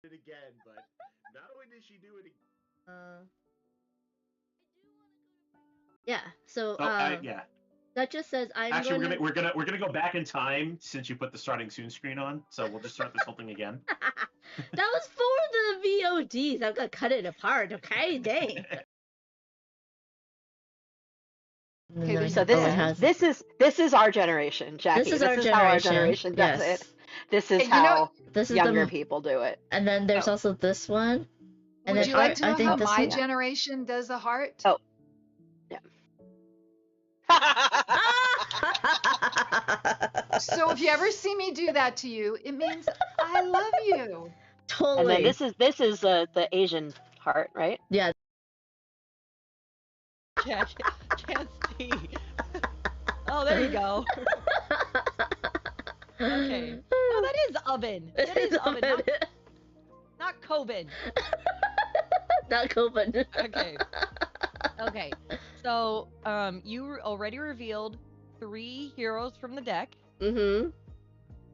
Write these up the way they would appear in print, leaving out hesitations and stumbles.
it again, but not only did she do it again. Yeah. So yeah. That just says I'm Actually, going we're gonna go back in time since you put the starting soon screen on. So we'll just start this whole thing again. That was for the VODs. I'm gonna cut it apart. Okay, dang. Okay, so this is our generation, Jackie. This is how our generation does yes. it. This is Hey, you know- how This is younger the people do it. and then there's also this one. And Would then you like to know I think how this my one. generation does a heart? Oh. Yeah. So if you ever see me do that to you, it means I love you. Totally. And then this is the Asian heart, right? Yeah. Can't see. Oh, there you go. Okay. No, that is oven. That is oven. Not Coven. Not Coven. Okay. Okay. So, you already revealed 3 heroes from the deck. Mm-hmm.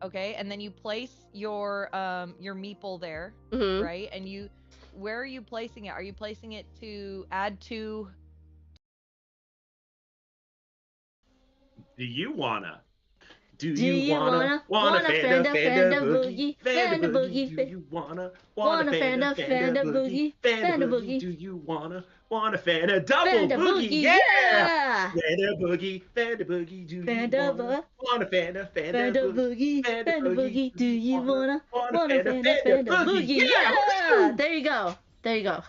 Okay, and then you place your meeple there, right? And where are you placing it? Are you placing it to add to? Do you wanna? Do you wanna fanda boogie, fanda boogie? Do you wanna fanda boogie, fanda boogie? Do you wanna fanda double boogie? Yeah! Fanda boogie, do you wanna fanda boogie, fanda boogie? Do you wanna fanda boogie? Yeah! There you go. There you go.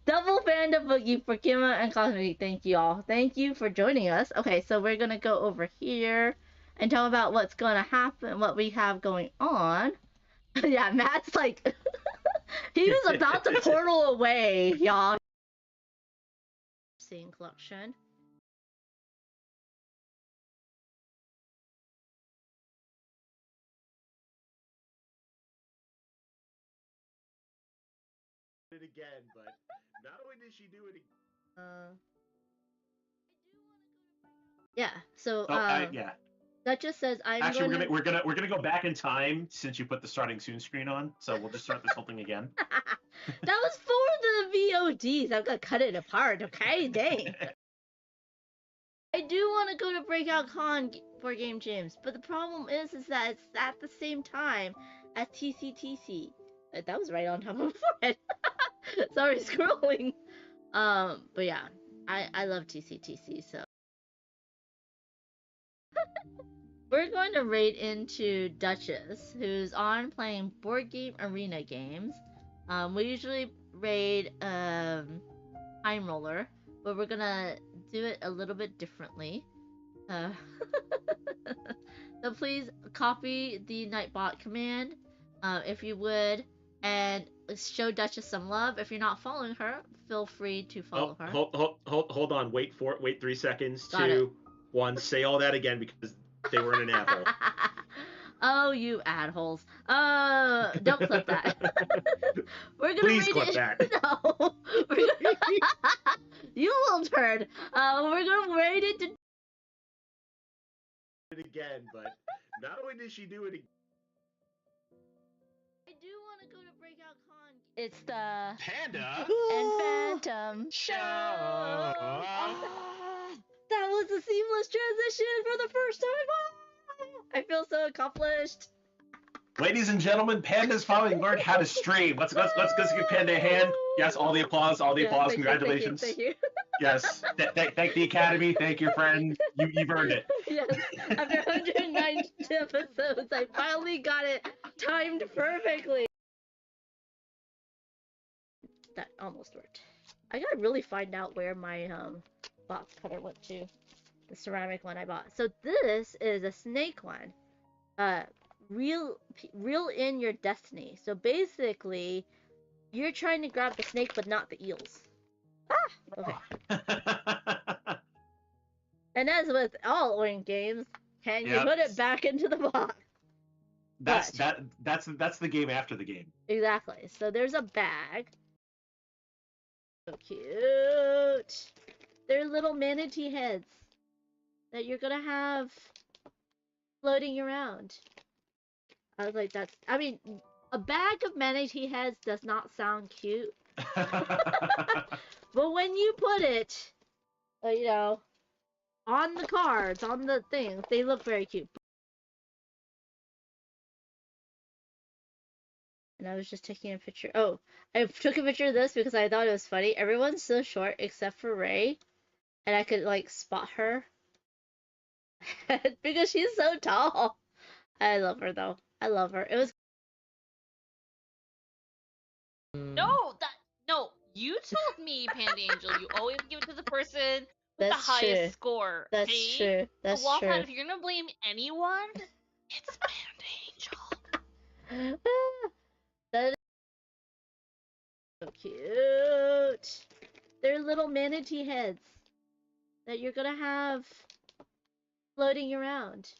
Double Fanda Boogie for Kima and Cosmic. Thank you all. Thank you for joining us. Okay, so we're gonna go over here and talk about what's gonna happen, what we have going on. Yeah, Matt's like, he was about to portal away, y'all. Scene collection. It again, but not only did she do it again. Yeah. So yeah. That just says I'm Actually, we're gonna go back in time since you put the starting soon screen on. So we'll just start this whole thing again. That was for the VODs. I'm gonna cut it apart. Okay, dang. I do want to go to Breakout Con for Game Jams, but the problem is that it's at the same time as TCTC. That was right on top of my forehead. Sorry, scrolling. But yeah, I love TCTC, so. We're going to raid into Duchess, who's on playing board game arena games. We usually raid Time Roller, but we're gonna do it a little bit differently. So please copy the Nightbot command, if you would, and show Duchess some love. If you're not following her, feel free to follow her. Hold on. Wait 3 seconds. Got 2, 1. Say all that again because they were in an apple. Oh, you adholes. Don't clip that. We're gonna Please clip that. No. You little turd. We're gonna raid it to it again, but not only did she do it again. I do want to go to Breakout Con. It's the Panda and Phantom Show. That was a seamless transition for the first time. I feel so accomplished. Ladies and gentlemen, Panda's finally learned how to stream. Let's give Panda a hand. Yes, all the applause, applause. Congratulations. Thank you. Yes, thank the Academy. Thank your friend. You've earned it. Yes, after 109 episodes, I finally got it timed perfectly. That almost worked. I gotta really find out where my box cutter went to. The ceramic one I bought. So this is a snake one. Reel in your destiny. So basically, you're trying to grab the snake, but not the eels. Ah! Okay. And as with all Oink games, can you put it back into the box? That's the game after the game. Exactly. So there's a bag. So cute. They're little manatee heads that you're gonna have floating around. I was like, A bag of manatee heads does not sound cute. But when you put it, you know, on the cards, on the things, they look very cute. And I was just taking a picture. Oh, I took a picture of this because I thought it was funny. Everyone's so short except for Ray. And I could, like, spot her. Because she's so tall. I love her, though. I love her. It was... No, you told me, Panda Angel, you always give it to the person with That's the highest true. score. That's see? true. That's So, true. Waffle, if you're gonna blame anyone, it's Panda Angel. That is so cute. They're little manatee heads that you're gonna have floating around.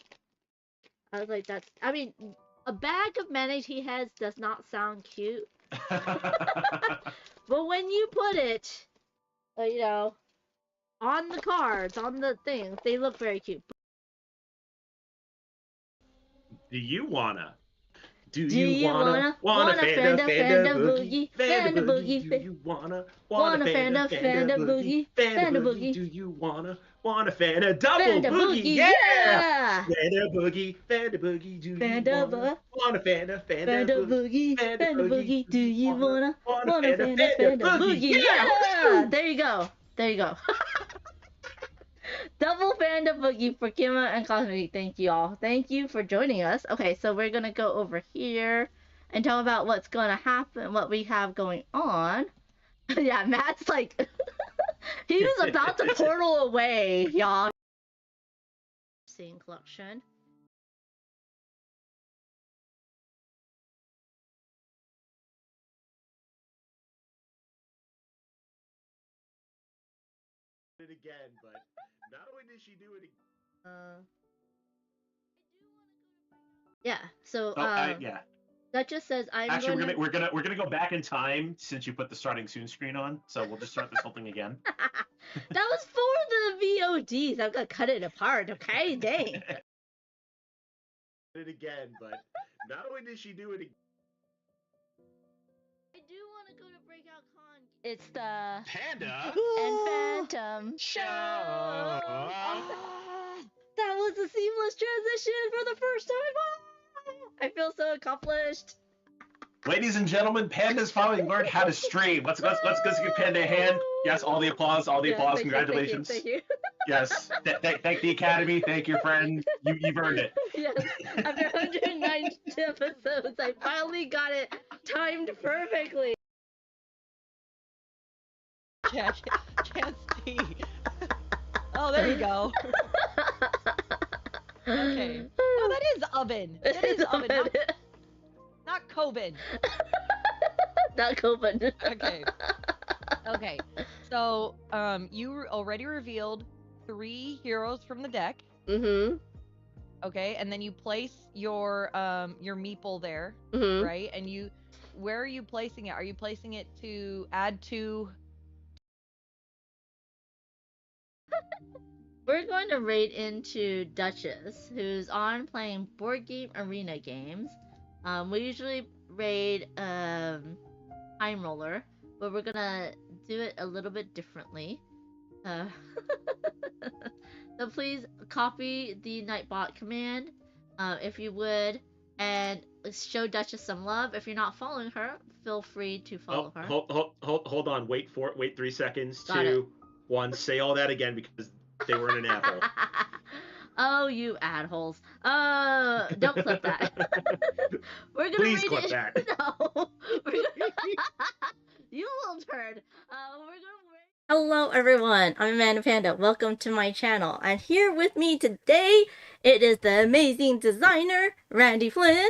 I was like, that's... I mean, a bag of manatee heads does not sound cute. But when you put it, you know, on the cards, on the things, they look very cute. Do you wanna? Do Do you wanna fanda boogie? Fanda boogie. Do you wanna fanda boogie? Fanda boogie. Do you wanna fanda double boogie? Yeah! Fanda boogie. Fanda boogie. Do you wanna fanda boogie? Fanda boogie. Do you wanna fanda boogie? Yeah! There you go. There you go. Double Panda Boogie for Kima and Cosmic. Thank you all. Thank you for joining us. Okay, so we're gonna go over here and talk about what's gonna happen, what we have going on. Yeah, Matt's like, he was about to portal away, y'all. Seeing collection. It again, but not only did she do it again. Yeah. So yeah. That just says I'm actually we're gonna go back in time since you put the starting soon screen on, so we'll just start this whole thing again. That was for the VODs. I'm gonna cut it apart, okay? Dang. It again, but not only did she do it again. I do want to go to Breakout Con. It's the Panda and Phantom show. That was a seamless transition for the first time. I feel so accomplished. Ladies and gentlemen, Panda's finally learned how to stream. Let's give Panda a hand. Yes, all the applause, applause. Congratulations. Thank you. Yes, thank the Academy. Thank your friend. You've earned it. Yes, after 109 episodes, I finally got it timed perfectly. Can't see. Oh, there you go. Okay. No, that is oven. That is oven. Not Coven. Not Coven. Okay. Okay. So, you already revealed 3 heroes from the deck. Mm-hmm. Okay, and then you place your meeple there, right? And where are you placing it? Are you placing it to add to? We're going to raid into Duchess, who's on playing board game arena games. We usually raid Time Roller, but we're gonna do it a little bit differently. So please copy the Nightbot command, if you would, and show Duchess some love. If you're not following her, feel free to follow her. Hold on. Wait 3 seconds. Got 2, 1. Say all that again because they were in an apple. Oh, you adholes. Don't clip that. We're gonna Please clip that. No. You little turd. Hello everyone, I'm Amanda Panda. Welcome to my channel. And here with me today, it is the amazing designer, Randy Flynn.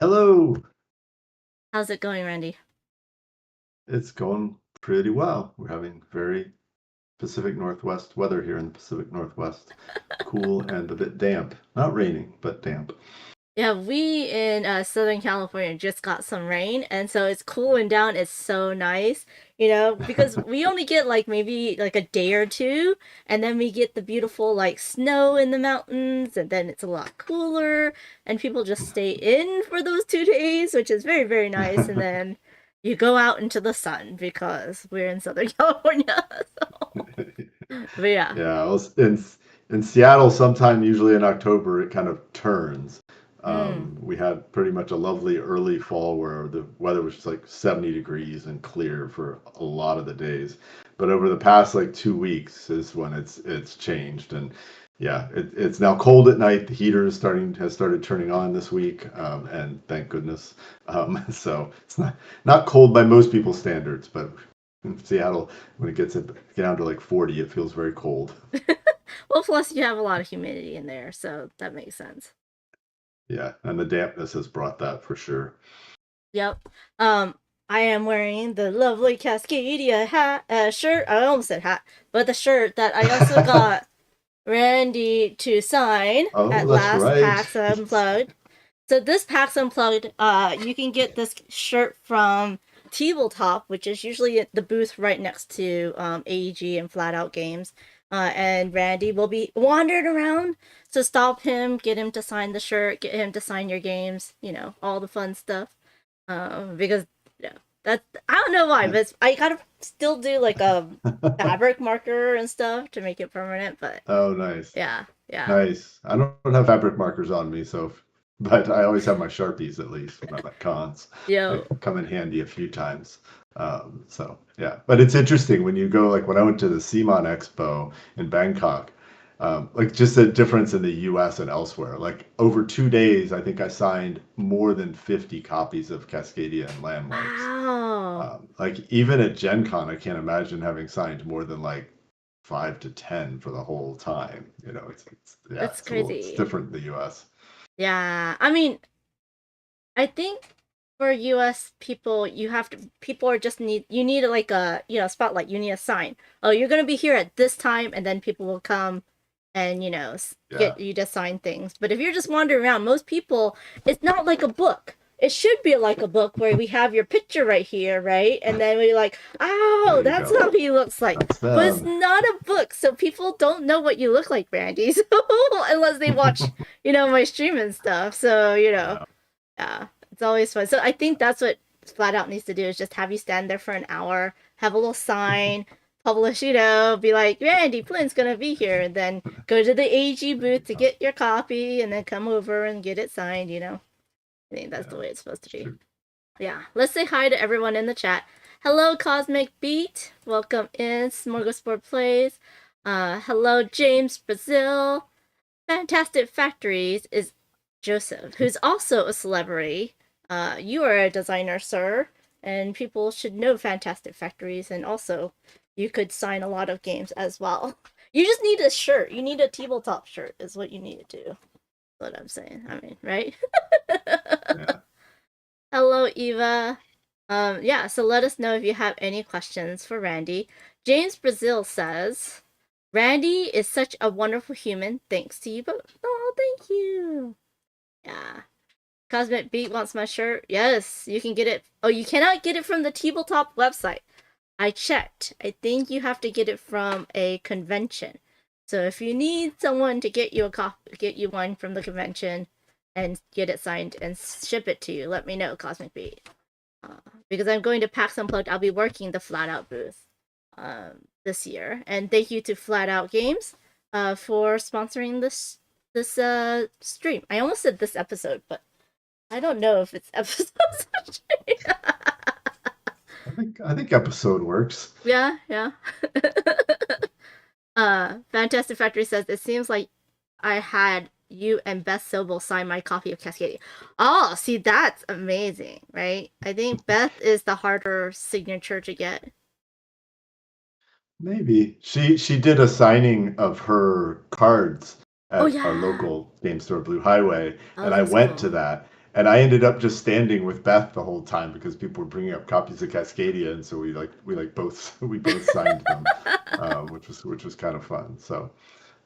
Hello. How's it going, Randy? It's going pretty well. We're having very Pacific Northwest weather here in the Pacific Northwest. Cool and a bit damp. Not raining, but damp. Yeah, we in Southern California just got some rain, and so it's cooling down. It's so nice, because we only get like maybe like a day or two, and then we get the beautiful like snow in the mountains, and then it's a lot cooler, and people just stay in for those 2 days, which is very, very nice, and then you go out into the sun because we're in Southern California. But yeah. Yeah, well, in Seattle, sometime usually in October, it kind of turns. We had pretty much a lovely early fall where the weather was just like 70 degrees and clear for a lot of the days. But over the past like 2 weeks is when it's changed, and yeah, it's now cold at night. The heater has started turning on this week, and thank goodness. So it's not cold by most people's standards, but in Seattle, when it gets down to like 40, it feels very cold. Well, plus you have a lot of humidity in there, so that makes sense. Yeah, and the dampness has brought that for sure. Yep. I am wearing the lovely Cascadia shirt. I almost said hat, but the shirt that I also got Randy to sign at last right. PAX Unplugged. So this PAX Unplugged, you can get this shirt from Tabletop, which is usually the booth right next to AEG and Flatout Games. And Randy will be wandering around, so stop him, get him to sign the shirt, get him to sign your games, all the fun stuff. Because I don't know why, but I gotta still do like a fabric marker and stuff to make it permanent. But oh, nice. Yeah. Nice. I don't have fabric markers on me, but I always have my Sharpies at least when I'm at cons. Yeah. They come in handy a few times. So yeah, but it's interesting when you go, like when I went to the CMON Expo in Bangkok, like just the difference in the US and elsewhere. Like over 2 days, I think I signed more than 50 copies of Cascadia and Landmarks. Wow. Like even at Gen Con, I can't imagine having signed more than like 5 to 10 for the whole time. It's crazy. It's different in the US. Yeah, I mean, I think for US people, people are just you need like a, spotlight, you need a sign. Oh, you're going to be here at this time, and then people will come and, get you to sign things. But if you're just wandering around, most people, it's not like a book. It should be like a book where we have your picture right here, right? And then we're like, oh, that's how he looks like. But it's not a book, so people don't know what you look like, Randy. So unless they watch, my stream and stuff. So, yeah, it's always fun. So I think that's what Flatout needs to do, is just have you stand there for an hour, have a little sign, publish, be like, Randy Flynn's gonna be here, and then go to the AG booth to get your copy, and then come over and get it signed, I think that's the way it's supposed to be. True. Yeah. Let's say hi to everyone in the chat. Hello, Cosmic Beat. Welcome in. Smorgasbord Plays. Hello, James Brazil. Fantastic Factories is Joseph, who's also a celebrity. You are a designer, sir, and people should know Fantastic Factories, and also you could sign a lot of games as well. You just need a shirt. You need a tabletop shirt is what you need to do. That's what I'm saying. I mean, right? Yeah. Hello, Eva. Yeah, so let us know if you have any questions for Randy. James Brazil says, Randy is such a wonderful human. Thanks to you both. Oh, thank you. Yeah. Cosmic Beat wants my shirt. Yes, you can get it. Oh, you cannot get it from the Tabletop website. I checked. I think you have to get it from a convention. So if you need someone to get you one from the convention and get it signed and ship it to you, let me know, Cosmic Beat. Because I'm going to PAX Unplugged. I'll be working the Flatout booth this year. And thank you to Flatout Games for sponsoring this stream. I almost said this episode, but I don't know if it's episode. I think episode works. Yeah. Fantastic Factory says, it seems like I had you and Beth Sobel sign my copy of Cascadia. Oh, see, that's amazing, right? I think Beth is the harder signature to get. Maybe. She did a signing of her cards at our local game store, Blue Highway, and I went to that. And I ended up just standing with Beth the whole time because people were bringing up copies of Cascadia, and so we both signed them, which was kind of fun. So,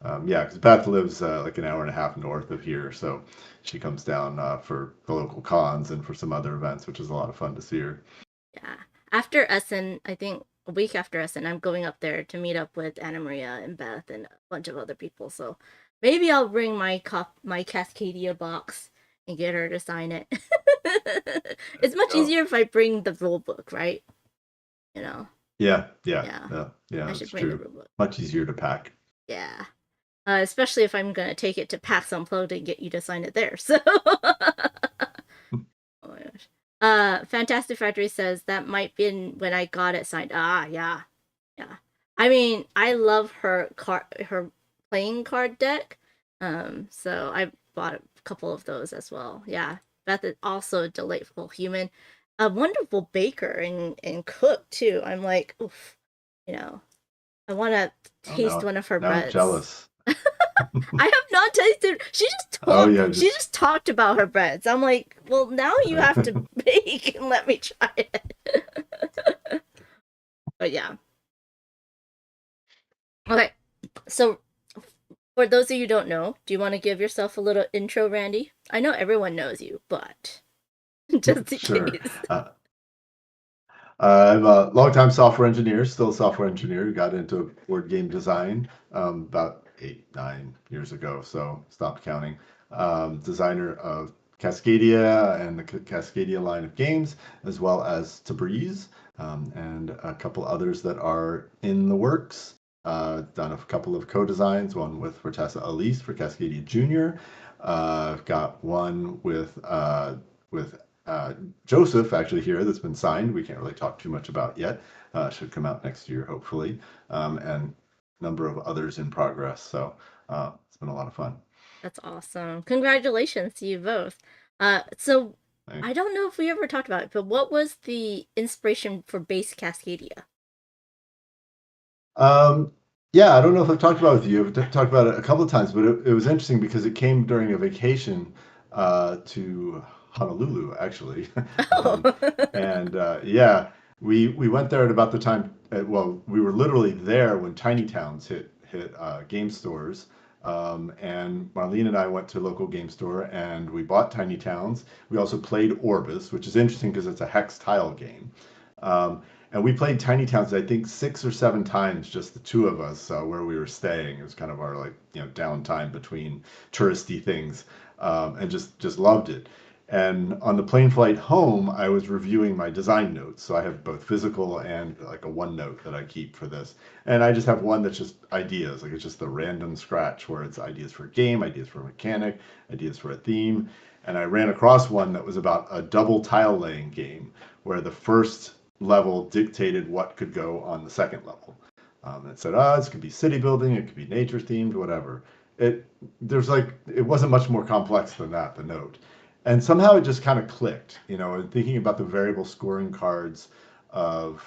Yeah, because Beth lives like an hour and a half north of here, so she comes down for the local cons and for some other events, which is a lot of fun to see her. Yeah. After Essen, I think a week after Essen, I'm going up there to meet up with Anna Maria and Beth and a bunch of other people. So maybe I'll bring my Cascadia box and get her to sign it. It's much easier if I bring the rule book, right? You know. Yeah, I that's should bring the true. rule book. Much easier to pack. Yeah. Especially if I'm gonna take it to PAX Unplugged and get you to sign it there. So. Oh my gosh. Fantastic Factory says that might be when I got it signed. Yeah. I mean, I love her playing card deck. So I bought a couple of those as well. Yeah. Beth is also a delightful human, a wonderful baker and cook too. I'm like, oof, I want to taste one of her breads. I'm jealous. I have not tasted. She just talked about her breads. I'm like, well, now you have to bake and let me try it. But yeah. Okay, so for those of you who don't know, do you want to give yourself a little intro, Randy? I know everyone knows you, but just in case. I'm a longtime software engineer, still a software engineer. Who got into board game design about 8-9 years ago, so stopped counting. Designer of Cascadia and the Cascadia line of games, as well as Tabriz, and a couple others that are in the works. Done a couple of co-designs, one with Fortessa Elise for Cascadia Junior. Got one with Joseph actually here that's been signed. We can't really talk too much about yet. Should come out next year, hopefully. And a number of others in progress. So it's been a lot of fun. That's awesome. Congratulations to you both. So thanks. I don't know if we ever talked about it, but what was the inspiration for Base Cascadia? Yeah, I don't know if I've talked about it with you. I've talked about it a couple of times, but it was interesting because it came during a vacation to Honolulu, actually. And yeah, we went there at about the time. Well, we were literally there when Tiny Towns hit game stores. And Marlene and I went to a local game store and we bought Tiny Towns. We also played Orbis, which is interesting because it's a hex tile game. And we played Tiny Towns, I think 6 or 7 times, just the two of us, where we were staying. It was kind of our downtime between touristy things, and just loved it. And on the plane flight home, I was reviewing my design notes. So I have both physical and like a OneNote that I keep for this. And I just have one that's just ideas, like it's just the random scratch where it's ideas for a game, ideas for a mechanic, ideas for a theme. And I ran across one that was about a double tile laying game where the first level dictated what could go on the second level. It said, this could be city building, it could be nature themed, whatever. It wasn't much more complex than that, the note. And somehow it just kind of clicked, and thinking about the variable scoring cards of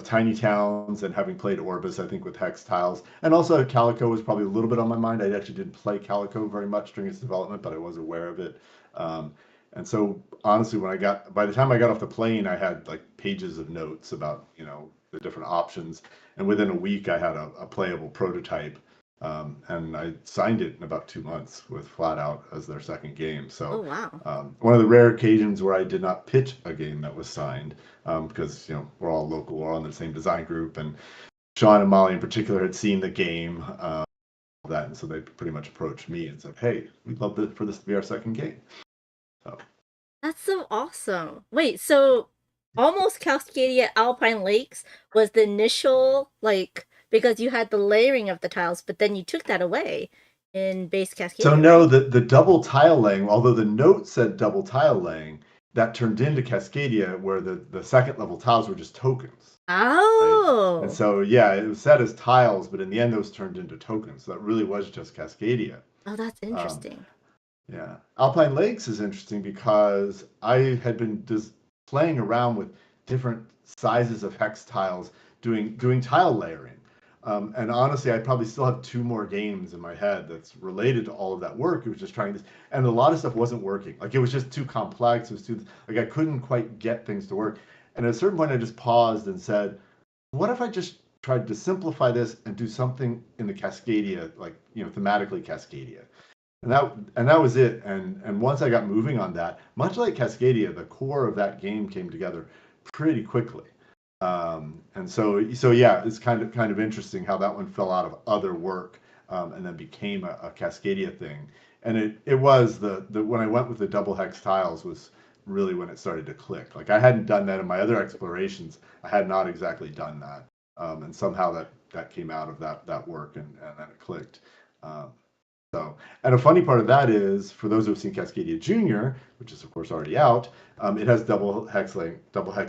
Tiny Towns and having played Orbis, I think with hex tiles, and also Calico was probably a little bit on my mind. I actually didn't play Calico very much during its development, but I was aware of it. And so honestly, by the time I got off the plane, I had like pages of notes about, the different options. And within a week, I had a playable prototype. And I signed it in about 2 months with Flatout as their second game. So wow. One of the rare occasions where I did not pitch a game that was signed, because, we're all local, we're all in the same design group. And Sean and Molly in particular had seen the game, that, and so they pretty much approached me and said, hey, we'd love for this to be our second game. So. That's so awesome. Wait, so almost Cascadia Alpine Lakes was the initial, because you had the layering of the tiles, but then you took that away in Base Cascadia. So no, the double tile laying, although the note said double tile laying, that turned into Cascadia where the second level tiles were just tokens. Oh. Right? And so, yeah, it was set as tiles, but in the end, those turned into tokens. So that really was just Cascadia. Oh, that's interesting. Yeah. Alpine Lakes is interesting because I had been playing around with different sizes of hex tiles, doing tile layering. And honestly, I probably still have 2 more games in my head that's related to all of that work. It was just trying this, and a lot of stuff wasn't working. Like it was just too complex. It was I couldn't quite get things to work. And at a certain point, I just paused and said, what if I just tried to simplify this and do something in the Cascadia, like, thematically Cascadia. And that was it. And once I got moving on that, much like Cascadia, the core of that game came together pretty quickly. And so yeah, it's kind of interesting how that one fell out of other work, and then became a Cascadia thing. And it was the when I went with the double hex tiles was really when it started to click. Like, I hadn't done that in my other explorations. I had not exactly done that. And somehow that came out of that work, and then it clicked. And a funny part of that is, for those who have seen Cascadia Junior, which is of course already out, it has double hex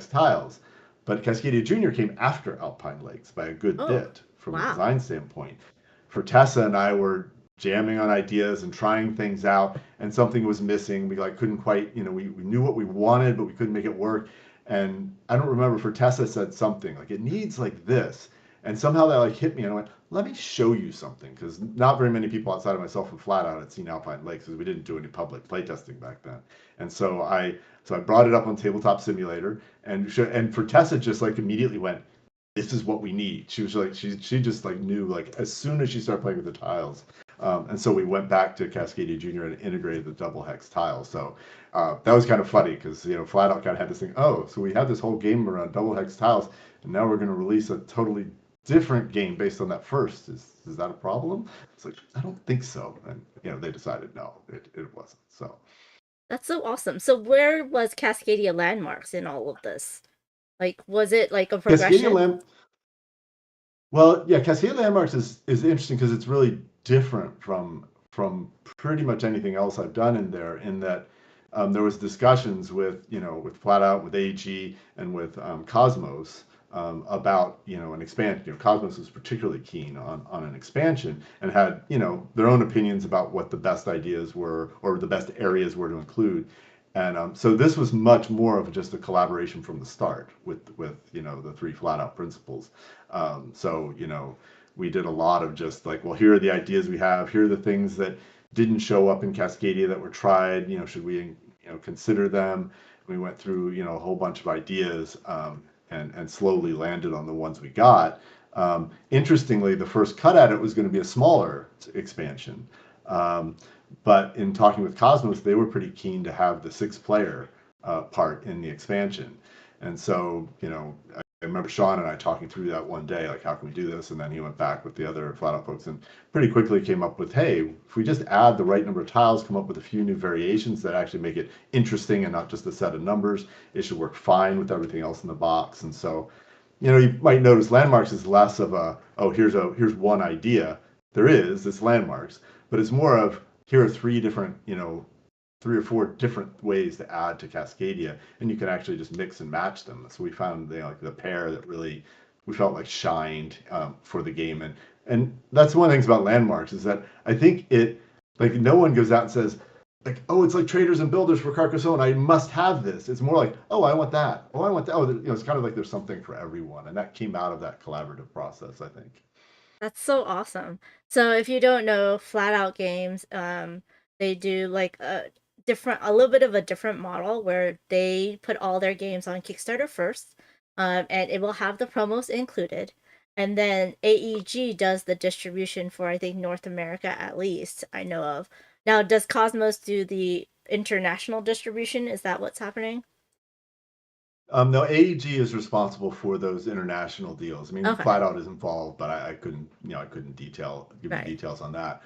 tiles. But Cascadia Junior came after Alpine Lakes by a good bit from a design standpoint. For Tessa and I were jamming on ideas and trying things out, and something was missing. We couldn't quite, we knew what we wanted, but we couldn't make it work. And I don't remember, for Tessa said something like, it needs like this. And somehow that hit me, and I went, let me show you something, because not very many people outside of myself and Flatout had seen Alpine Lakes, because we didn't do any public playtesting back then. And so I brought it up on Tabletop Simulator, and for Tessa, just immediately went, this is what we need. She was she just knew, as soon as she started playing with the tiles. And so we went back to Cascadia Junior and integrated the double hex tiles. So that was kind of funny, because Flatout kind of had this thing, so we had this whole game around double hex tiles, and now we're going to release a totally different game based on that first. Is that a problem? It's like, I don't think so. And they decided no, it wasn't. So that's so awesome. So where was Cascadia Landmarks in all of this? Was it a progression? Well, yeah, Cascadia Landmarks is interesting, because it's really different from pretty much anything else I've done in there, in that there was discussions with Flatout, with AG, and with Cosmos, about an expansion. Cosmos was particularly keen on an expansion, and had their own opinions about what the best ideas were, or the best areas were to include. And so this was much more of just a collaboration from the start with the three Flatout principles. So we did a lot of just well, here are the ideas we have. Here are the things that didn't show up in Cascadia that were tried. Should we consider them? We went through a whole bunch of ideas. And slowly landed on the ones we got. Interestingly, the first cut at it was going to be a smaller expansion. But in talking with Cosmos, they were pretty keen to have the 6-player part in the expansion. And so, I remember Sean and I talking through that one day, how can we do this? And then he went back with the other Flatout folks and pretty quickly came up with, hey, if we just add the right number of tiles, come up with a few new variations that actually make it interesting and not just a set of numbers, it should work fine with everything else in the box. And so, you might notice Landmarks is less of a, here's one idea. There is, it's Landmarks, but it's more of, here are 3 or 4 different ways to add to Cascadia, and you can actually just mix and match them. So we found the pair that really we felt shined for the game, and that's one of the things about Landmarks, is that I think it no one goes out and says it's like Traders and Builders for Carcassonne, I must have this. It's more I want that. I want that. It's kind of there's something for everyone, and that came out of that collaborative process, I think. That's so awesome. So if you don't know, Flatout Games, they do a little bit of a different model, where they put all their games on Kickstarter first, and it will have the promos included, and then AEG does the distribution for, I think, North America, at least I know of. Now, does Cosmos do the international distribution? Is that what's happening? No, AEG is responsible for those international deals. I mean, Flatout is involved, but I couldn't give you details on that.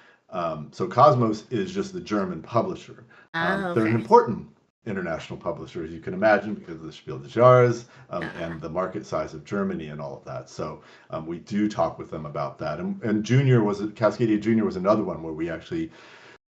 So Cosmos is just the German publisher. They're an important international publisher, as you can imagine, because of the Spiel des Jahres and the market size of Germany and all of that. So we do talk with them about that. And Cascadia Junior was another one where we actually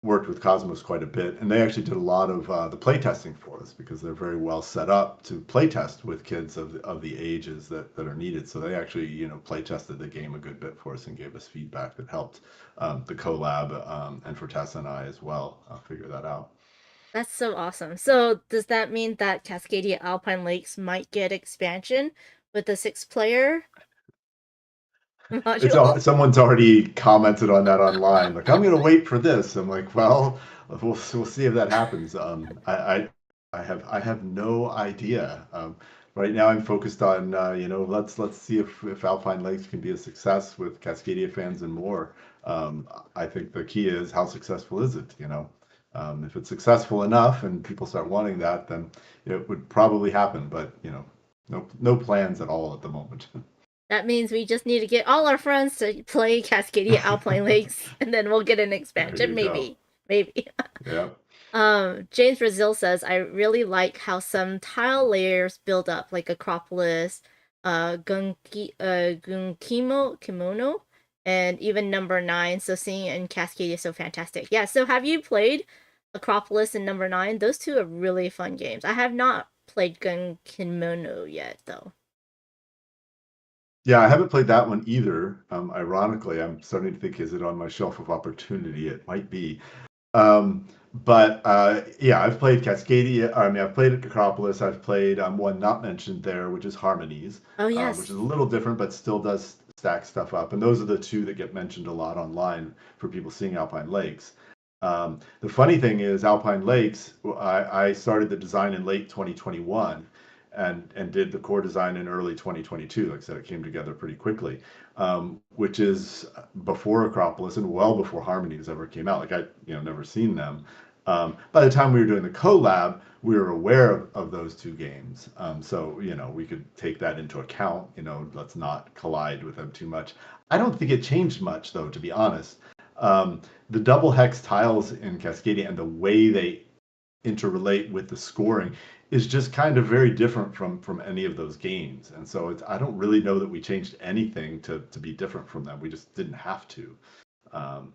worked with Cosmos quite a bit, and they actually did a lot of the playtesting for us, because they're very well set up to playtest with kids of the ages that are needed. So they actually playtested the game a good bit for us and gave us feedback that helped the collab and for Tessa and I as well figure that out. That's so awesome. So does that mean that Cascadia Alpine Lakes might get expansion with the 6-player module? Someone's already commented on that online. I'm going to wait for this. I'm well, we'll see if that happens. I have no idea. right now I'm focused on let's see if Alpine Lakes can be a success with Cascadia fans and more. I think the key is how successful is it? If it's successful enough and people start wanting that, then it would probably happen. But no plans at all at the moment. That means we just need to get all our friends to play Cascadia Alpine Lakes, and then we'll get an expansion, maybe. Yeah. James Brazil says, I really like how some tile layers build up, like Acropolis, Kimono, and even number 9. So seeing it in Cascadia is so fantastic. Yeah, so have you played Acropolis and number 9? Those two are really fun games. I have not played Kimono yet, though. Yeah, I haven't played that one either. Ironically, I'm starting to think, is it on my shelf of opportunity? It might be. But I've played Cascadia. I've played Acropolis. I've played one not mentioned there, which is Harmonies. Oh, yes. Which is a little different, but still does stack stuff up. And those are the two that get mentioned a lot online for people seeing Alpine Lakes. The funny thing is, Alpine Lakes, I started the design in late 2021. And did the core design in early 2022. Like I said, it came together pretty quickly, which is before Acropolis and well before Harmonies ever came out. Like I'd never seen them. By the time we were doing the collab, we were aware of those two games. So we could take that into account. Let's not collide with them too much. I don't think it changed much, though, to be honest. The double hex tiles in Cascadia and the way they interrelate with the scoring is just kind of very different from any of those games. And so I don't really know that we changed anything to be different from them. We just didn't have to. But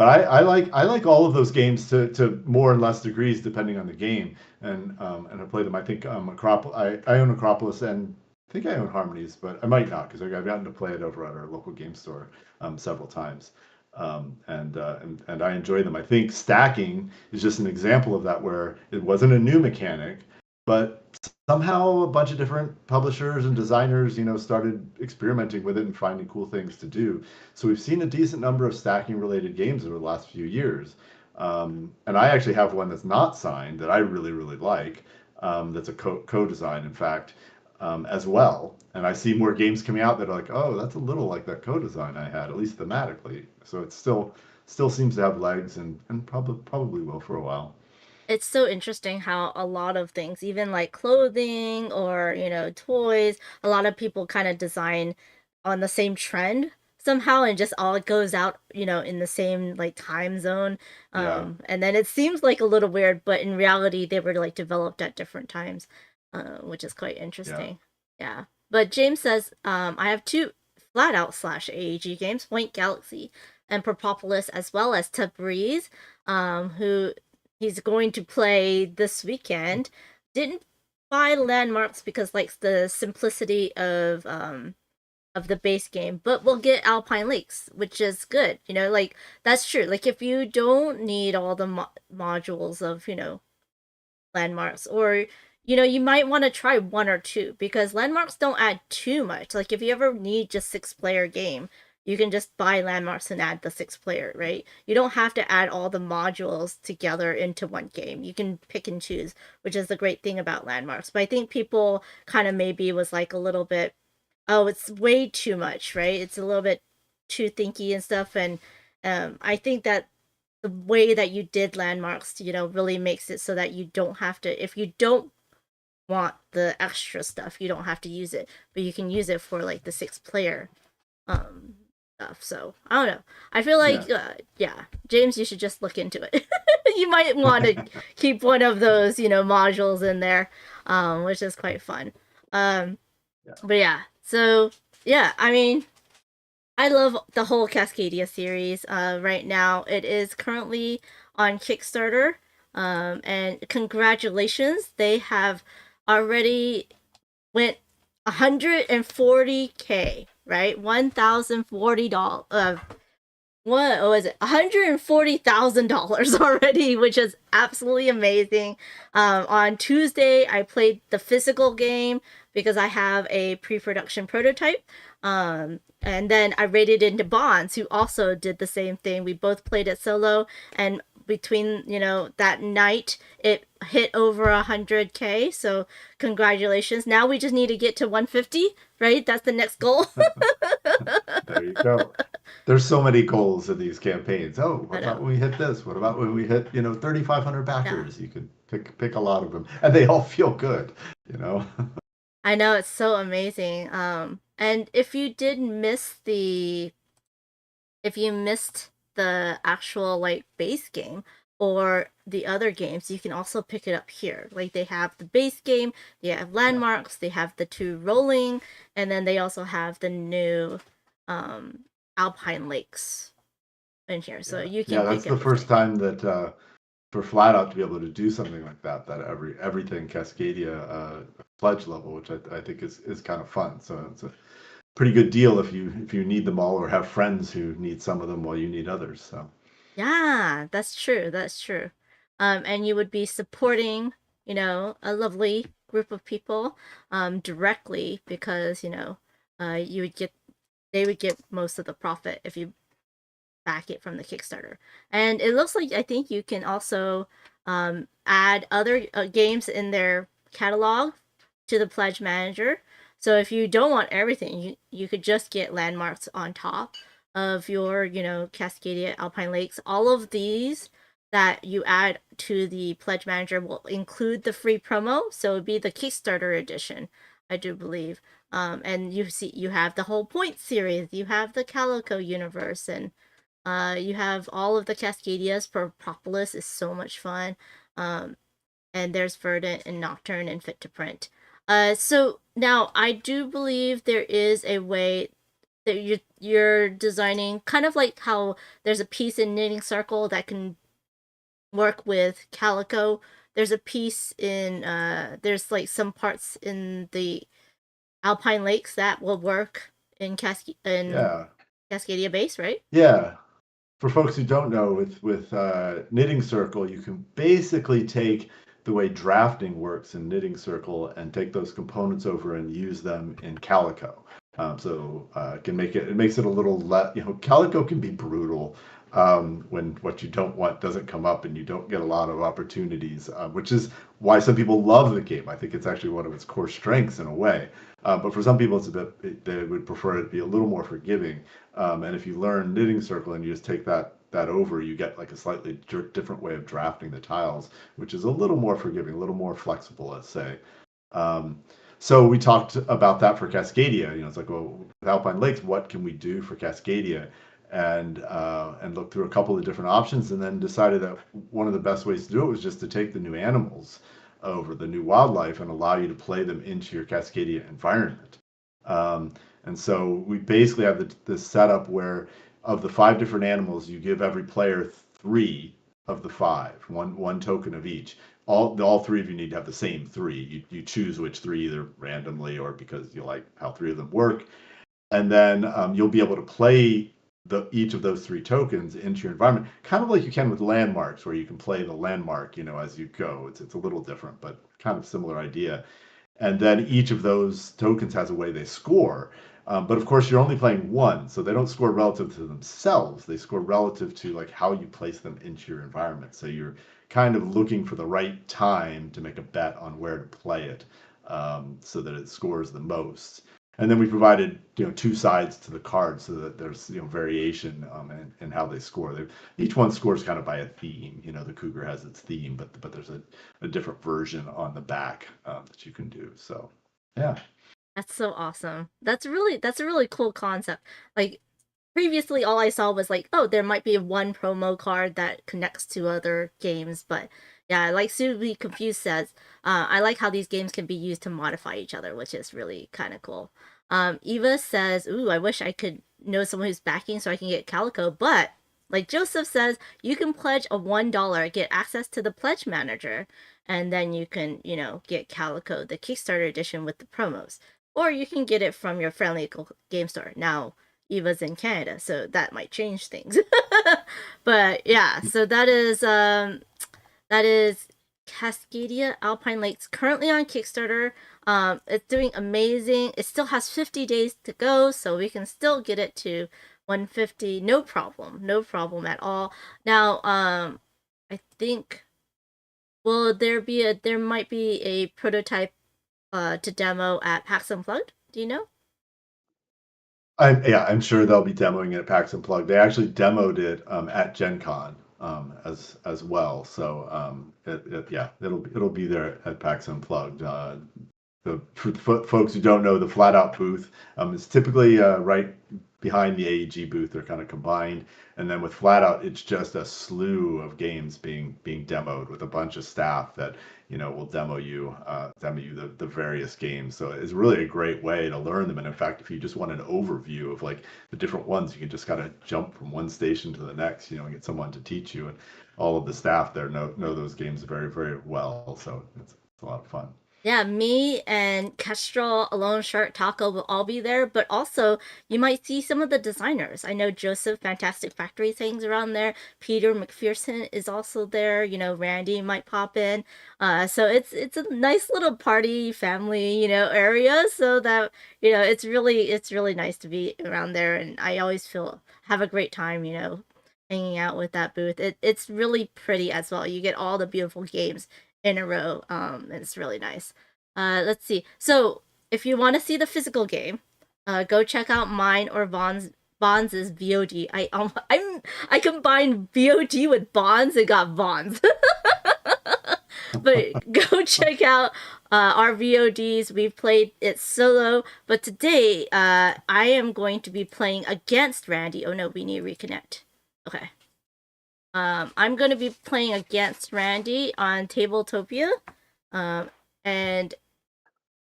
I like all of those games to more and less degrees depending on the game. And I play them. I think I own Acropolis and I think I own Harmonies, but I might not because I've gotten to play it over at our local game store several times. And I enjoy them. I think stacking is just an example of that, where it wasn't a new mechanic, but somehow a bunch of different publishers and designers, started experimenting with it and finding cool things to do. So we've seen a decent number of stacking related games over the last few years. And I actually have one that's not signed that I really, really like. That's a co-design, in fact, as well. And I see more games coming out that are like, oh, that's a little like that co-design I had, at least thematically. So it still seems to have legs and probably will for a while. It's so interesting how a lot of things, even like clothing or, toys, a lot of people kind of design on the same trend somehow, and just all it goes out, in the same like time zone. And then it seems like a little weird, but in reality, they were like developed at different times, which is quite interesting. Yeah. But James says, I have 2 Flatout / AEG games, Point Galaxy and Propolis, as well as Tabriz, who he's going to play this weekend. Didn't buy Landmarks because likes the simplicity of the base game, but we'll get Alpine Lakes, which is good. That's true. Like if you don't need all the modules of Landmarks, or you might want to try 1 or 2, because Landmarks don't add too much. Like if you ever need just 6-player game, you can just buy Landmarks and add the 6-player, right? You don't have to add all the modules together into one game. You can pick and choose, which is the great thing about Landmarks. But I think people kind of maybe was like a little bit, oh, it's way too much, right? It's a little bit too thinky and stuff. And I think that the way that you did Landmarks, really makes it so that you don't have to, if you don't want the extra stuff, you don't have to use it, but you can use it for like the 6-player stuff. So I don't know, I feel like James, you should just look into it. You might want to keep one of those modules in there, which is quite fun. But I mean, I love the whole Cascadia series. Right now it is currently on Kickstarter, and congratulations, they have already went 140K, right? $1,040. What was it? $140,000 already, which is absolutely amazing. On Tuesday, I played the physical game because I have a pre-production prototype. And then I raided into Bonds, who also did the same thing. We both played it solo, and between, that night, it hit over 100K. So congratulations. Now we just need to get to 150, right? That's the next goal. There you go. There's so many goals in these campaigns. Oh, what about when we hit this? What about when we hit, 3,500 backers? Yeah. You can pick a lot of them, and they all feel good, I know, it's so amazing. And if you missed the actual like base game or the other games, you can also pick it up here. Like they have the base game, they have landmarks, they have the 2 rolling, and then they also have the new Alpine Lakes in here. So you can that's the first time that for Flatout to be able to do something like that everything Cascadia pledge level, which I think is kind of fun. So it's a pretty good deal if you need them all or have friends who need some of them while you need others. So yeah, that's true. And you would be supporting, a lovely group of people directly they would get most of the profit if you back it from the Kickstarter. And it looks like I think you can also add other games in their catalog to the pledge manager. So if you don't want everything, you could just get landmarks on top of your, Cascadia Alpine Lakes. All of these that you add to the pledge manager will include the free promo. So it would be the Kickstarter edition, I do believe. And you have the whole point series, you have the Calico universe, and you have all of the Cascadias. Propolis is so much fun. And there's Verdant and Nocturne and Fit to Print. So now I do believe there is a way that you're designing, kind of like how there's a piece in Knitting Circle that can work with Calico. There's a piece in there's like some parts in the Alpine Lakes that will work in Cascadia base, right? Yeah. For folks who don't know, with Knitting Circle, you can basically take the way drafting works in Knitting Circle and take those components over and use them in Calico. It makes it a little less, Calico can be brutal when what you don't want doesn't come up and you don't get a lot of opportunities, which is why some people love the game. I think it's actually one of its core strengths in a way. But for some people, they would prefer it to be a little more forgiving. And if you learn Knitting Circle and you just take that over, you get like a slightly different way of drafting the tiles, which is a little more forgiving, a little more flexible, let's say. So we talked about that for Cascadia. It's like, well, with Alpine Lakes, what can we do for Cascadia? And looked through a couple of different options, and then decided that one of the best ways to do it was just to take the new animals over, the new wildlife, and allow you to play them into your Cascadia environment. And so we basically have this setup where of the 5 different animals, you give every player 3 of the 5, one token of each. All 3 of you need to have the same 3. You choose which 3, either randomly or because you like how 3 of them work. And then you'll be able to play each of those 3 tokens into your environment, kind of like you can with landmarks, where you can play the landmark, as you go. It's a little different, but kind of similar idea. And then each of those tokens has a way they score. But of course, you're only playing one, so they don't score relative to themselves. They score relative to like how you place them into your environment. So you're kind of looking for the right time to make a bet on where to play it, so that it scores the most. And then we provided 2 sides to the card so that there's variation in how they score. Each one scores kind of by a theme. The cougar has its theme, but there's a different version on the back that you can do. So yeah. That's so awesome. That's a really cool concept. Like previously all I saw was like, oh, there might be one promo card that connects to other games, but yeah, like Subi Confused says, I like how these games can be used to modify each other, which is really kind of cool. Eva says, ooh, I wish I could know someone who's backing so I can get Calico, but like Joseph says, you can pledge a $1, get access to the pledge manager, and then you can, get Calico, the Kickstarter edition with the promos. Or you can get it from your friendly local game store. Now, Eva's in Canada, so that might change things. But yeah, so that is Cascadia Alpine Lakes, currently on Kickstarter. It's doing amazing. It still has 50 days to go, so we can still get it to 150, no problem at all. Now, I think. Will there might be a prototype to demo at PAX Unplugged? Do you know? I'm sure they'll be demoing it at PAX Unplugged. They actually demoed it at Gen Con as well. So it'll be there at PAX Unplugged. For the folks who don't know, the Flatout booth is typically right behind the AEG booth. They're kind of combined, and then with Flatout, it's just a slew of games being demoed with a bunch of staff that will demo you the various games. So it's really a great way to learn them. And in fact, if you just want an overview of like the different ones, you can just kind of jump from one station to the next, and get someone to teach you. And all of the staff there know those games very, very well. So it's a lot of fun. Yeah, me and Kestrel, Alone Shark, Taco will all be there, but also you might see some of the designers. I know Joseph Fantastic Factories hangs around there. Peter McPherson is also there. Randy might pop in. So it's a nice little party family, area. So that it's really nice to be around there, and I always have a great time, hanging out with that booth. It's really pretty as well. You get all the beautiful games in a row. It's really nice. Let's see. So if you want to see the physical game, go check out mine or Bonds' VOD. I combined VOD with Bonds and got Bonds. But go check out our VODs. We've played it solo, but today I am going to be playing against Randy. Oh no, we need to reconnect. Okay. I'm going to be playing against Randy on Tabletopia, and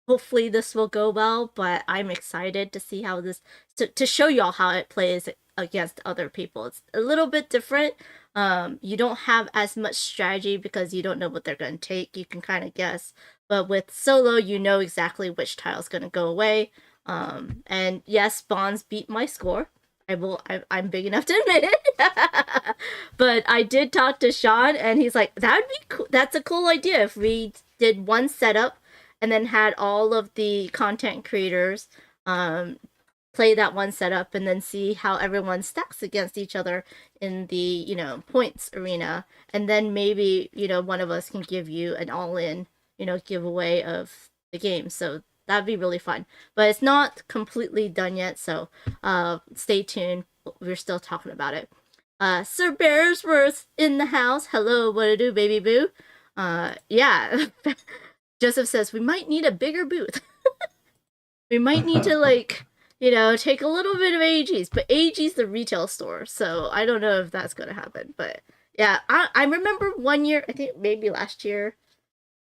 hopefully this will go well, but I'm excited to see how to show y'all how it plays against other people. It's a little bit different. You don't have as much strategy because you don't know what they're going to take. You can kind of guess, but with solo, you know exactly which tile's going to go away. And yes, Bonds beat my score. I'm big enough to admit it. But I did talk to Sean, and he's like, that would be cool. That's a cool idea if we did one setup and then had all of the content creators play that one setup and then see how everyone stacks against each other in the points arena, and then maybe one of us can give you an all-in giveaway of the game. So that'd be really fun, but it's not completely done yet, so stay tuned. We're still talking about it. Sir Bearsworth in the house. Hello, what to do, baby boo? Yeah. Joseph says we might need a bigger booth. We might need to take a little bit of AG's, but AG's the retail store, so I don't know if that's gonna happen. But yeah, I remember one year, I think maybe last year,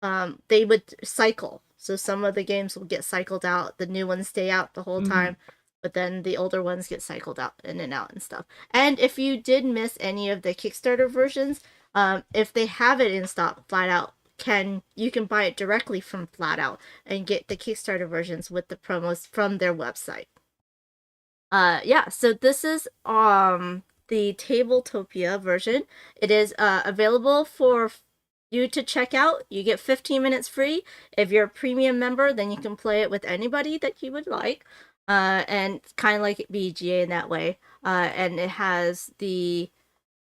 they would cycle. So some of the games will get cycled out, the new ones stay out the whole time, but then the older ones get cycled out in and out and stuff. And if you did miss any of the Kickstarter versions, if they have it in stock, Flatout you can buy it directly from Flatout and get the Kickstarter versions with the promos from their website. Yeah, so this is the Tabletopia version. It is available for you to check out. You get 15 minutes free. If you're a premium member, then you can play it with anybody that you would like, and kind of like BGA in that way. And it has the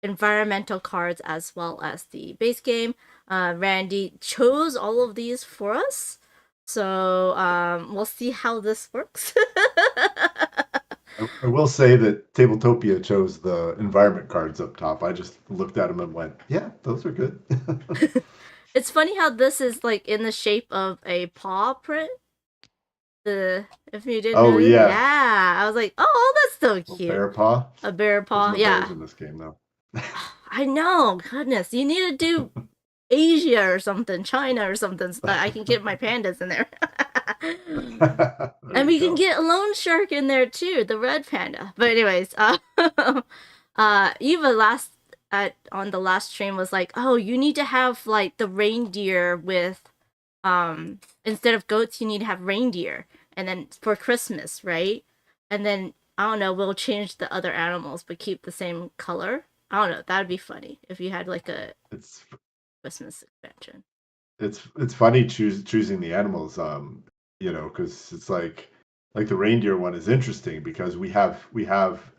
environmental cards as well as the base game. Randy chose all of these for us, so we'll see how this works. I will say that Tabletopia chose the environment cards up top. I just looked at them and went, yeah, those are good. It's funny how this is in the shape of a paw print. If you didn't know, yeah, I was like, oh, that's so cute. A bear paw. A bear paw, yeah. In this game, though. I know, goodness, you need to do Asia or something, China or something, so that I can get my pandas in there. And we can get a lone shark in there too, the red panda. But anyways, Eva on the last stream was like, oh, you need to have the reindeer with instead of goats, you need to have reindeer, and then for Christmas, right? And then I don't know, we'll change the other animals but keep the same color. I don't know, that'd be funny if you had a Christmas expansion. It's funny choosing the animals, because it's like the reindeer one is interesting because we have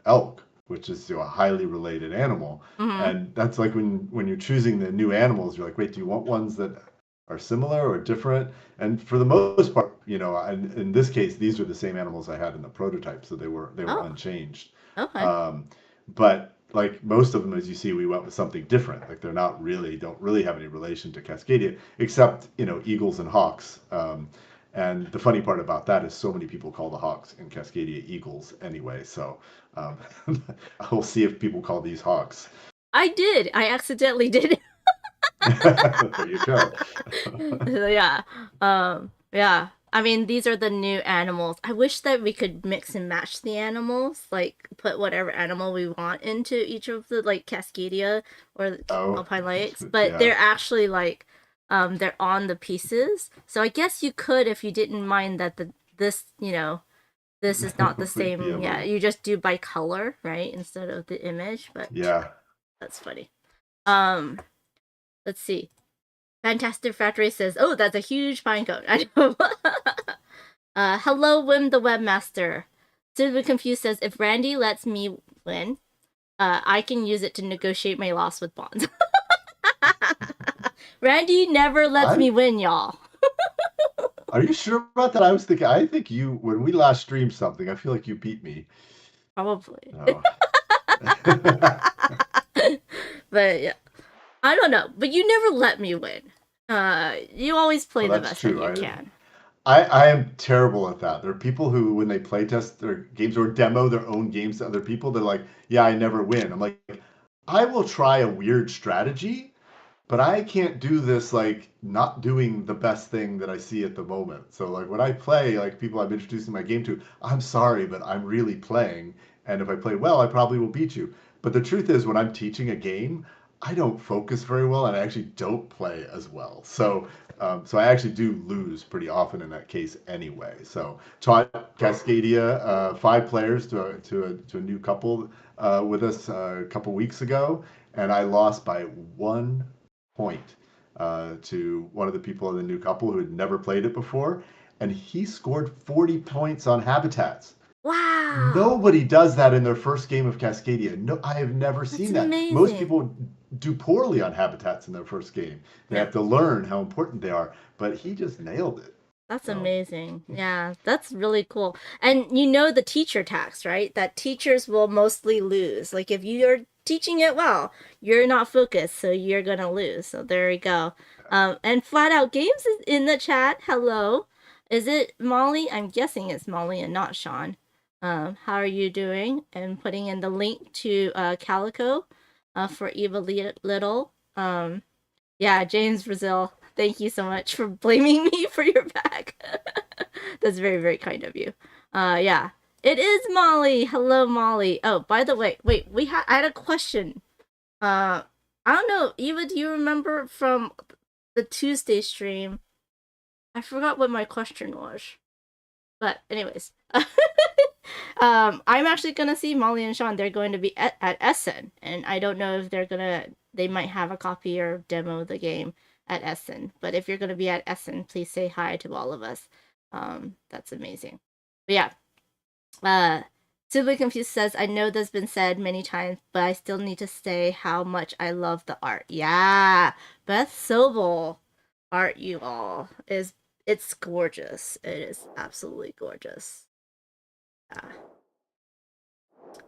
elk which is a highly related animal. Mm-hmm. And that's like when you're choosing the new animals, you're like, wait, do you want ones that are similar or different? And for the most part, in this case, these are the same animals I had in the prototype, so they were unchanged. Okay. But like most of them, as you see, we went with something different. Like don't really have any relation to Cascadia, except eagles and hawks. And the funny part about that is so many people call the hawks in Cascadia eagles anyway. So we'll see if people call these hawks. I did. I accidentally did. There you go. Yeah. Yeah. I mean, these are the new animals. I wish that we could mix and match the animals, like put whatever animal we want into each of the like Cascadia or Alpine Lakes, but they're actually like they're on the pieces. So I guess you could, if you didn't mind that this is not the same. Yeah, you just do by color, right, instead of the image. But yeah, that's funny. Let's see. Fantastic Factory says, "Oh, that's a huge pine cone." I know. Hello, Wim the Webmaster. Suitably Confused says, "If Randy lets me win, I can use it to negotiate my loss with bonds." Randy never lets me win, y'all. Are you sure about that? I think when we last streamed something, I feel like you beat me. Probably. Oh. But yeah. I don't know, but you never let me win. You always play the best that you can. I am terrible at that. There are people who, when they play test their games or demo their own games to other people, they're like, yeah, I never win. I'm like, I will try a weird strategy, but I can't do this, like, not doing the best thing that I see at the moment. So, like, when I play, like, people I'm introducing my game to, I'm sorry, but I'm really playing. And if I play well, I probably will beat you. But the truth is, when I'm teaching a game, I don't focus very well, and I actually don't play as well. So I actually do lose pretty often in that case anyway. So taught Cascadia 5 players to a new couple with us a couple weeks ago, and I lost by 1 point to one of the people in the new couple who had never played it before, and he scored 40 points on habitats. Wow! Nobody does that in their first game of Cascadia. No, I have never seen that. Amazing. Most people do poorly on habitats in their first game. They have to learn how important they are, but he just nailed it. That's amazing. Yeah, that's really cool. And the teacher tax, right? That teachers will mostly lose. Like if you're teaching it well, you're not focused, so you're gonna lose. So there you go. And Flatout Games is in the chat. Hello. Is it Molly? I'm guessing it's Molly and not Sean. How are you doing? And putting in the link to Calico for Eva Little. Yeah, James Brazil, thank you so much for blaming me for your bag. That's very, very kind of you. Yeah, it is Molly. Hello, Molly. Oh, by the way, wait, I had a question. I don't know, Eva, do you remember from the Tuesday stream? I forgot what my question was. But anyways, I'm actually gonna see Molly and Sean. They're going to be at Essen, and I don't know if they might have a copy or demo the game at Essen. But if you're gonna be at Essen, please say hi to all of us. That's amazing. But yeah, Suitably Confused says, I know this has been said many times, but I still need to say how much I love the art. Yeah, Beth Sobel art, you all, it's gorgeous. It is absolutely gorgeous. Yeah.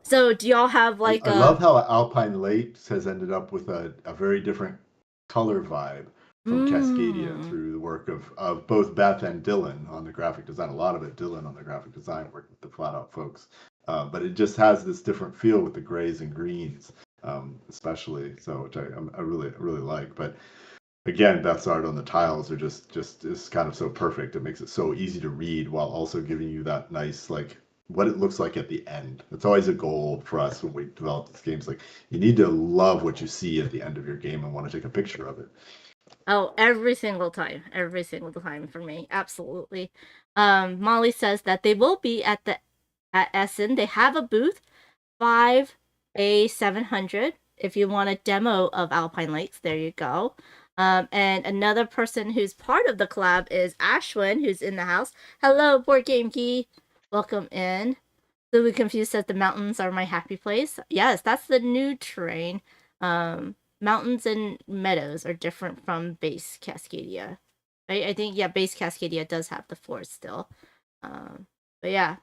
So do y'all have like I love how Alpine Lakes has ended up with a very different color vibe from Cascadia through the work of both Beth and Dylan on the graphic design. A lot of it Dylan on the graphic design, working with the Flatout folks. But it just has this different feel with the grays and greens, especially. So which I really like. But again, Beth's art on the tiles are just is kind of so perfect. It makes it so easy to read while also giving you that nice, like, what it looks like at the end. It's always a goal for us when we develop these games. Like, you need to love what you see at the end of your game and want to take a picture of it. Oh, every single time for me, absolutely. Molly says that they will be at Essen. They have a booth, 5A700. If you want a demo of Alpine Lakes, there you go. And another person who's part of the collab is Ashwin, who's in the house. Hello, Board Game Key. Welcome in. So we confused that the mountains are my happy place. Yes, that's the new terrain. Mountains and meadows are different from base Cascadia. I think base Cascadia does have the forest still. But yeah.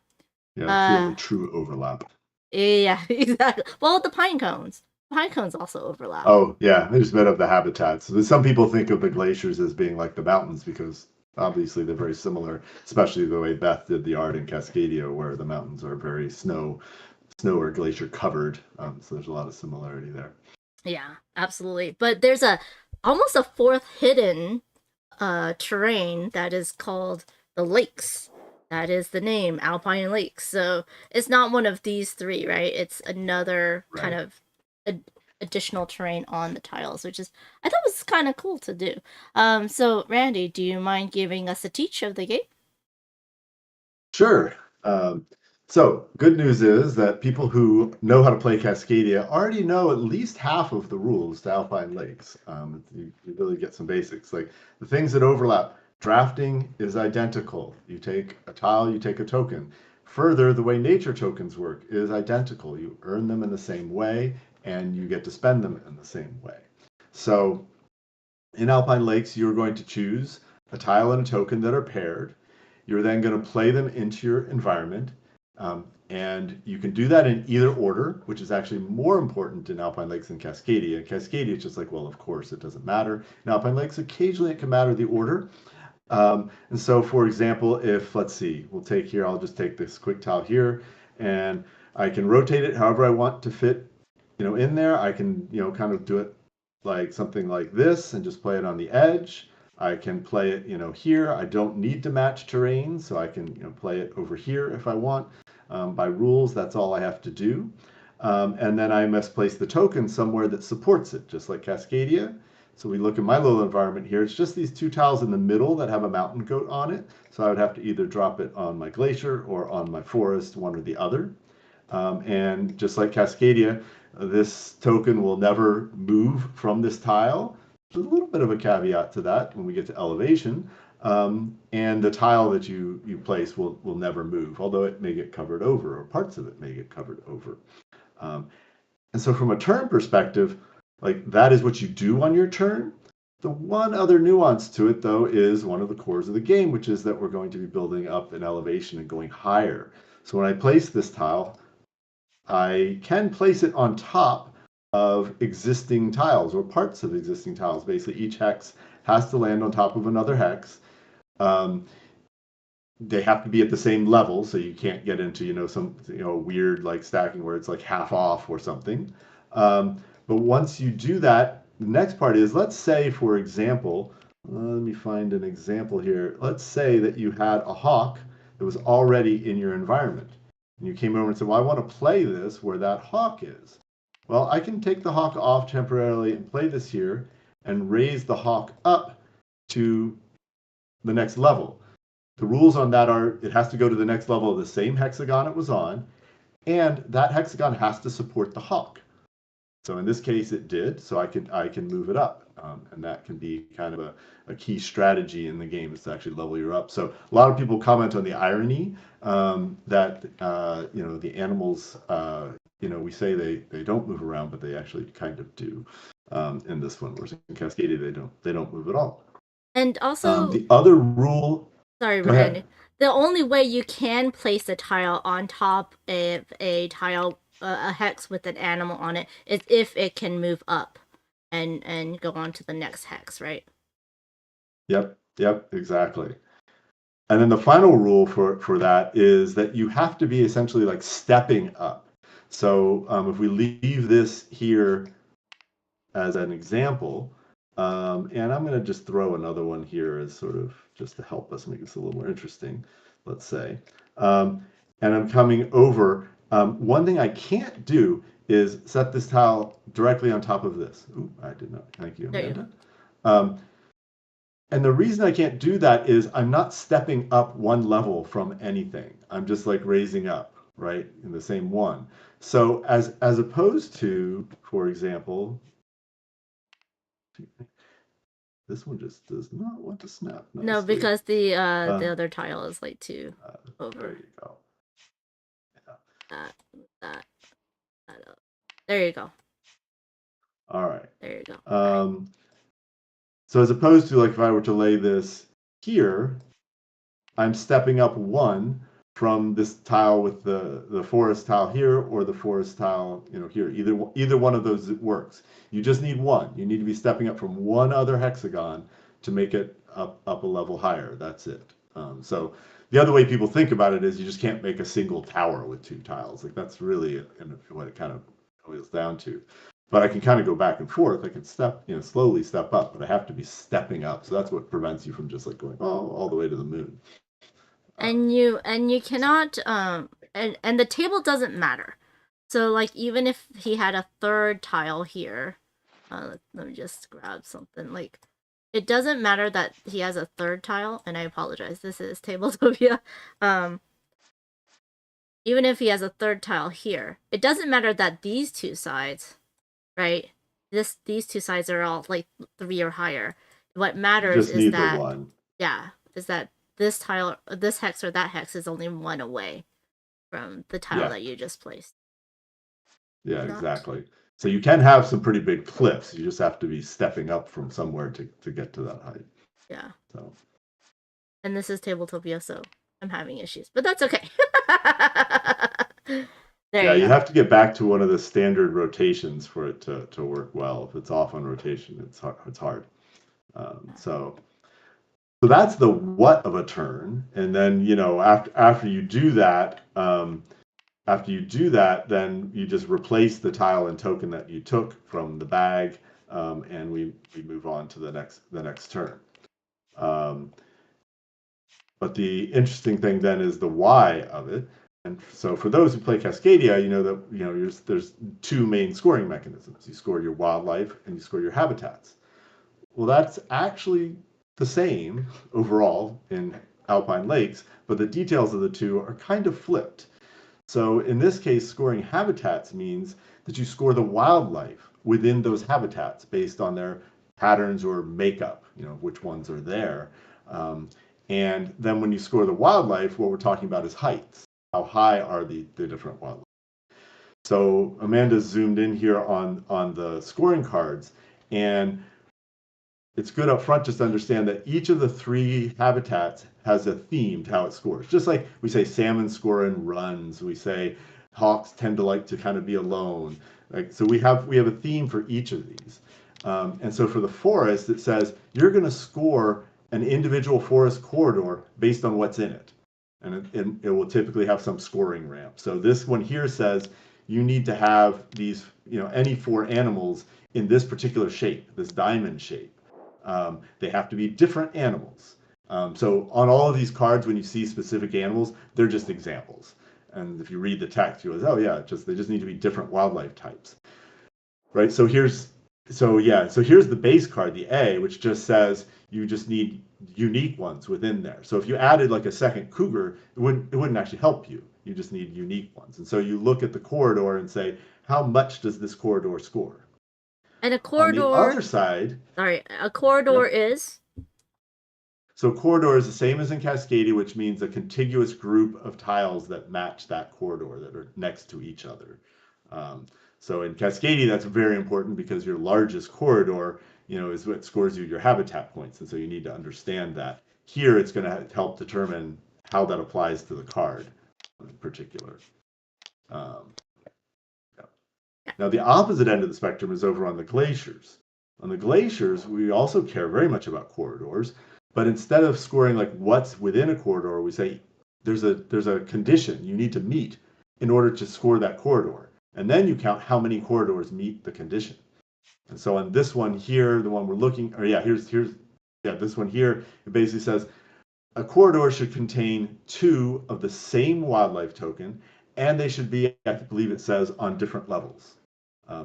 Yeah, it's the only true overlap. Yeah, exactly. Well, the pine cones. Pine cones also overlap. Oh, yeah, they just made up the habitats. Some people think of the glaciers as being like the mountains because obviously they're very similar, especially the way Beth did the art in Cascadia, where the mountains are very snow or glacier covered. So there's a lot of similarity there. Yeah, absolutely. But there's almost a fourth hidden terrain that is called the lakes. That is the name, Alpine Lakes. So it's not one of these three, right? It's another kind of additional terrain on the tiles, which is I thought was kind of cool to do. So Randy, do you mind giving us a teach of the game? Sure. So good news is that people who know how to play Cascadia already know at least half of the rules to Alpine Lakes. You really get some basics, like the things that overlap. Drafting is identical. You take a tile, you take a token. Further, the way nature tokens work is identical. You earn them in the same way, and you get to spend them in the same way. So in Alpine Lakes, you're going to choose a tile and a token that are paired. You're then going to play them into your environment. And you can do that in either order, which is actually more important in Alpine Lakes than Cascadia. Cascadia is just like, well, of course, it doesn't matter. In Alpine Lakes, occasionally it can matter the order. And so, for example, if, let's see, we'll take here, I'll just take this quick tile here, and I can rotate it however I want to fit, in there. I can, kind of do it like something like this and just play it on the edge. I can play it, here. I don't need to match terrain, so I can, play it over here if I want. By rules, that's all I have to do. And then I must place the token somewhere that supports it, just like Cascadia. So we look at my little environment here. It's just these two tiles in the middle that have a mountain goat on it. So I would have to either drop it on my glacier or on my forest, one or the other. And just like Cascadia, this token will never move from this tile. There's a little bit of a caveat to that when we get to elevation. And the tile that you place will never move, although it may get covered over, or parts of it may get covered over. And so from a turn perspective, like that is what you do on your turn. The one other nuance to it, though, is one of the cores of the game, which is that we're going to be building up an elevation and going higher. So when I place this tile, I can place it on top of existing tiles or parts of existing tiles. Basically, each hex has to land on top of another hex. They have to be at the same level, so you can't get into some weird like stacking where it's like half off or something. But once you do that, the next part is, let's say, for example, let me find an example here. Let's say that you had a hawk that was already in your environment. And you came over and said, well, I want to play this where that hawk is. Well, I can take the hawk off temporarily and play this here and raise the hawk up to the next level. The rules on that are it has to go to the next level of the same hexagon it was on, and that hexagon has to support the hawk. So in this case, it did, so I can move it up. And that can be kind of a key strategy in the game, is to actually level you up. So a lot of people comment on the irony that the animals, we say they don't move around, but they actually kind of do in this one. Whereas in Cascadia, they don't move at all. And also the other rule. Sorry, Ryan. The only way you can place a tile on top of a tile, a hex with an animal on it, is if it can move up and go on to the next hex, right? Yep, exactly. And then the final rule for that is that you have to be essentially like stepping up. So if we leave this here as an example, and I'm going to just throw another one here as sort of just to help us make this a little more interesting, let's say. And I'm coming over. One thing I can't do is set this tile directly on top of this. Ooh, I did not. Thank you, Amanda. And the reason I can't do that is I'm not stepping up one level from anything. I'm just like raising up, right, in the same one. So as opposed to, for example, this one just does not want to snap nicely. No, because the other tile is like 2 over. There you go. Yeah. that up. There you go. All right. There you go. So as opposed to like if I were to lay this here, I'm stepping up 1 from this tile with the forest tile here or the forest tile, here. Either one of those works. You just need 1. You need to be stepping up from 1 other hexagon to make it up a level higher. That's it. So the other way people think about it is you just can't make a single tower with 2 tiles. Like that's really what it kind of boils down to. But I can kind of go back and forth. I can slowly step up, but I have to be stepping up. So that's what prevents you from just like going all the way to the moon. And you cannot and the table doesn't matter. So like even if he had a 3rd tile here, let me just grab something. Like it doesn't matter that he has a 3rd tile, and I apologize. This is Tabletopia. Even if he has a 3rd tile here, it doesn't matter that these 2 sides, right? These 2 sides are all like 3 or higher. What matters is that this tile, this hex or that hex is only 1 away from the tile that you just placed. Yeah, exactly. So you can have some pretty big cliffs. You just have to be stepping up from somewhere to get to that height. Yeah. So. And this is Tabletopia, so I'm having issues, but that's okay. You have to get back to one of the standard rotations for it to work well. If it's off on rotation, it's hard. So that's the what of a turn, and then after you do that, then you just replace the tile and token that you took from the bag, and we move on to the next turn. But the interesting thing then is the why of it. And so for those who play Cascadia, there's 2 main scoring mechanisms. You score your wildlife and you score your habitats. Well, that's actually the same overall in Alpine lakes, but the details of the 2 are kind of flipped. So in this case, scoring habitats means that you score the wildlife within those habitats based on their patterns or makeup, which ones are there. And then when you score the wildlife, what we're talking about is heights. How high are the different wildlife? So Amanda zoomed in here on the scoring cards, and it's good up front just to understand that each of the 3 habitats has a theme to how it scores. Just like we say salmon score in runs, we say hawks tend to like to kind of be alone. So we have a theme for each of these. And so for the forest, it says you're going to score an individual forest corridor based on what's in it. And it will typically have some scoring ramp. So this one here says you need to have these, any 4 animals in this particular shape, this diamond shape. They have to be different animals. So on all of these cards, when you see specific animals, they're just examples. And if you read the text, you go, they just need to be different wildlife types. Right? So here's the base card, the A, which just says you just need unique ones within there. So if you added like a second cougar, it wouldn't actually help you. You just need unique ones. And so you look at the corridor and say, how much does this corridor score? And a corridor. On the other side. Sorry, a corridor is. So corridor is the same as in Cascadia, which means a contiguous group of tiles that match that corridor that are next to each other. So in Cascadia, that's very important because your largest corridor, is what scores you your habitat points. And so you need to understand that. Here, it's going to help determine how that applies to the card in particular. Now, the opposite end of the spectrum is over on the glaciers. On the glaciers, we also care very much about corridors, but instead of scoring like what's within a corridor, we say there's a condition you need to meet in order to score that corridor. And then you count how many corridors meet the condition. And so on this one here, the one we're looking, this one here, it basically says a corridor should contain 2 of the same wildlife token, and they should be, I believe it says, on different levels.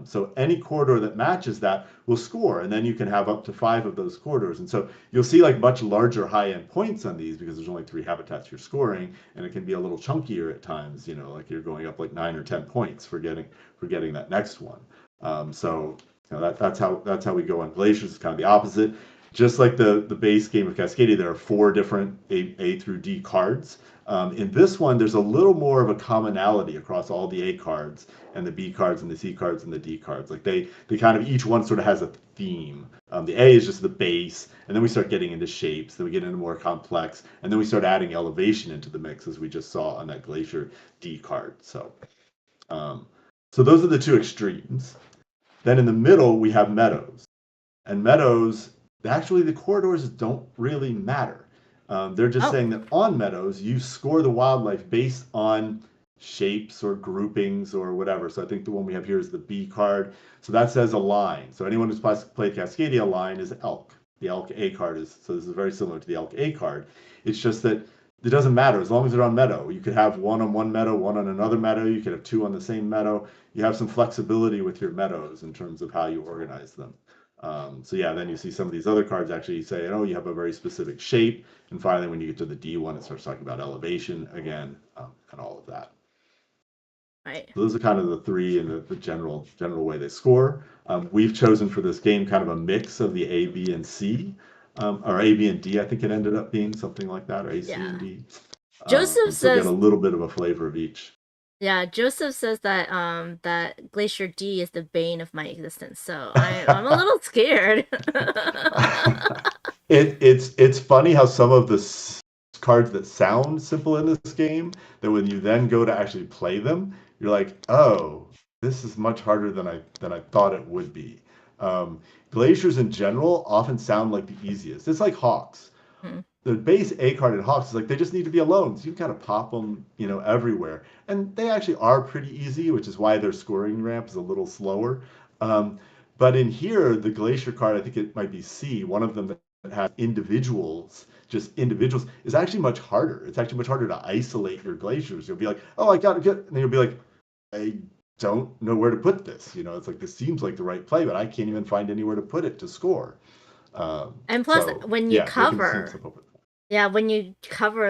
So any corridor that matches that will score, and then you can have up to 5 of those corridors. And so you'll see like much larger high-end points on these because there's only 3 habitats you're scoring, and it can be a little chunkier at times. Like you're going up like 9 or 10 points for getting that next one. That's how we go on glaciers. It's kind of the opposite. just like the base game of Cascadia, there are 4 different A through D cards. In this one, there's a little more of a commonality across all the A cards and the B cards and the C cards and the D cards. Like they kind of, each one sort of has a theme. The A is just the base, and then we start getting into shapes, then we get into more complex, and then we start adding elevation into the mix, as we just saw on that Glacier D card. So those are the 2 extremes. Then in the middle, we have meadows. And meadows, actually the corridors don't really matter. They're just saying that on meadows, you score the wildlife based on shapes or groupings or whatever. So I think the one we have here is the B card. So that says a line. So anyone who's played Cascadia, line is elk. The elk A card is, so this is very similar to the elk A card. It's just that it doesn't matter as long as they're on meadow. You could have one on one meadow, one on another meadow. You could have 2 on the same meadow. You have some flexibility with your meadows in terms of how you organize them. So yeah, then you see some of these other cards actually say, oh, you have a very specific shape. And finally, when you get to the D one, it starts talking about elevation again, and all of that. Right. So those are kind of the 3 and the general way they score. We've chosen for this game kind of a mix of the A, B, and C, or A, B, and D. I think it ended up being something like that, or A, C, and D. Joseph so says get a little bit of a flavor of each. Yeah, Joseph says that that Glacier D is the bane of my existence. So I'm a little scared. It's funny how some of the cards that sound simple in this game, that when you then go to actually play them, you're like, oh, this is much harder than I thought it would be. Glaciers in general often sound like the easiest. It's like Hawks. The base A card in Hawks is like, they just need to be alone. So you kind of pop them, everywhere. And they actually are pretty easy, which is why their scoring ramp is a little slower. But in here, the Glacier card, I think it might be C, one of them that has individuals, is actually much harder. It's actually much harder to isolate your glaciers. You'll be like, oh, I got to get, and then you'll be like, I don't know where to put this. It's like, this seems like the right play, but I can't even find anywhere to put it to score. And plus, when you cover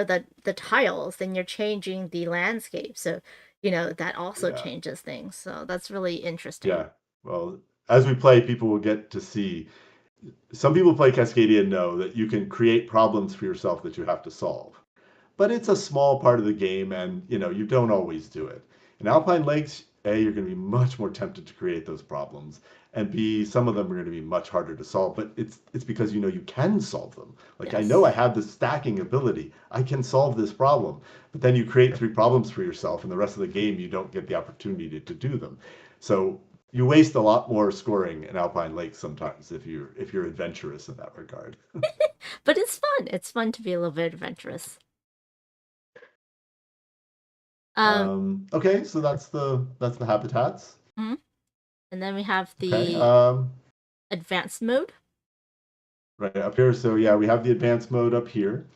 the tiles, then you're changing the landscape. So, that also changes things. So that's really interesting. Yeah. Well, as we play, people will get to see. Some people play Cascadia and know that you can create problems for yourself that you have to solve. But it's a small part of the game, and you don't always do it. In Alpine Lakes, A, you're going to be much more tempted to create those problems, and B, some of them are going to be much harder to solve. But it's because you can solve them. Like, yes. I know I have the stacking ability. I can solve this problem. But then you create 3 problems for yourself, and the rest of the game you don't get the opportunity to do them. So you waste a lot more scoring in Alpine Lakes sometimes if you're adventurous in that regard. But it's fun. It's fun to be a little bit adventurous. Okay, so that's the habitats. Mm-hmm. And then we have the advanced mode. Right up here. So yeah, we have the advanced mode up here.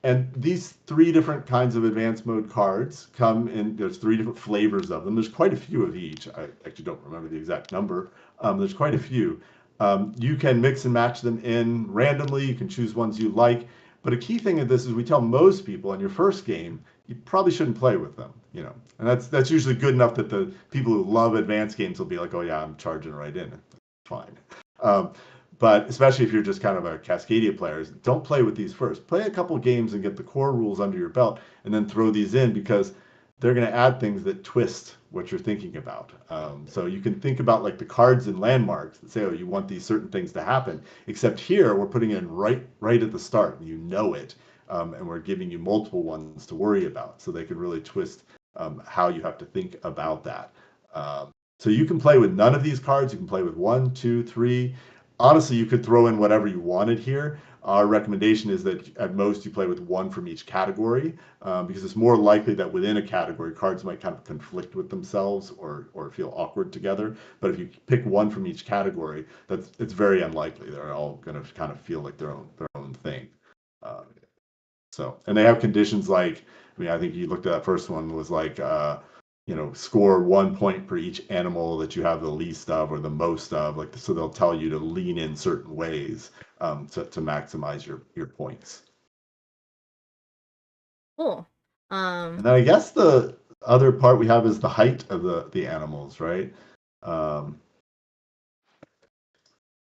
And these 3 different kinds of advanced mode cards come in, there's 3 different flavors of them. There's quite a few of each. I actually don't remember the exact number. There's quite a few. You can mix and match them in randomly. You can choose ones you like. But a key thing of this is we tell most people in your first game, you probably shouldn't play with them, And that's usually good enough that the people who love advanced games will be like, oh yeah, I'm charging right in. Fine. But especially if you're just kind of a Cascadia player, don't play with these first. Play a couple games and get the core rules under your belt, and then throw these in, because they're going to add things that twist what you're thinking about. So you can think about like the cards and landmarks that say, oh, you want these certain things to happen. Except here, we're putting it in right at the start, and you know it, and we're giving you multiple ones to worry about, so they can really twist how you have to think about that. So you can play with none of these cards. You can play with 1, 2, 3. Honestly, you could throw in whatever you wanted here. Our recommendation is that at most you play with 1 from each category, because it's more likely that within a category, cards might kind of conflict with themselves or feel awkward together. But if you pick 1 from each category, it's very unlikely. They're all going to kind of feel like their own thing. And they have conditions like, I think you looked at that first one, was like, score 1 point per each animal that you have the least of or the most of, like, so they'll tell you to lean in certain ways to maximize your points. Cool. And then I guess the other part we have is the height of the animals, right?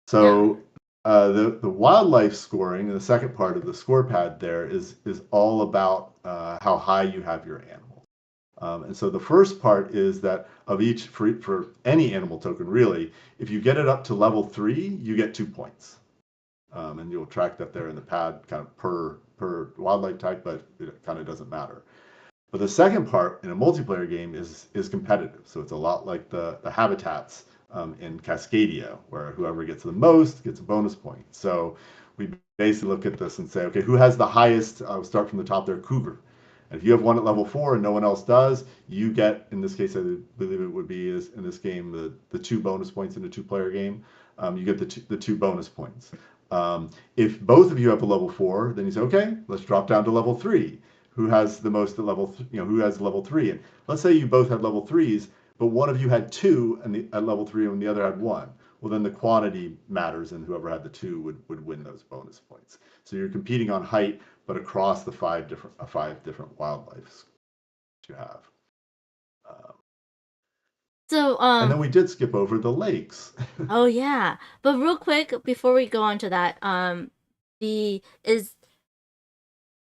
So The wildlife scoring, the second part of the score pad there is all about how high you have your animals. And so the first part is that of each, for any animal token really, if you get it up to level 3, you get 2 points. And you'll track that there in the pad kind of per wildlife type, but it kind of doesn't matter. But the second part in a multiplayer game is competitive. So it's a lot like the habitats in Cascadia, where whoever gets the most gets a bonus point. So we basically look at this and say, okay, who has the highest? I'll start from the top there, cougar. And if you have one at level 4 and no one else does, you get, in this case, I believe it would be is in this game the 2 bonus points in a 2-player game. You get the two bonus points. If both of you have a level 4, then you say, okay, let's drop down to level 3. Who has the most at level, who has level 3? And let's say you both had level 3s, but one of you had 2 at level 3 and the other had 1. Well, then the quantity matters, and whoever had the 2 would win those bonus points. So you're competing on height, but across the 5 different wildlife you have. And then we did skip over the lakes. Oh yeah, but real quick before we go on to that, I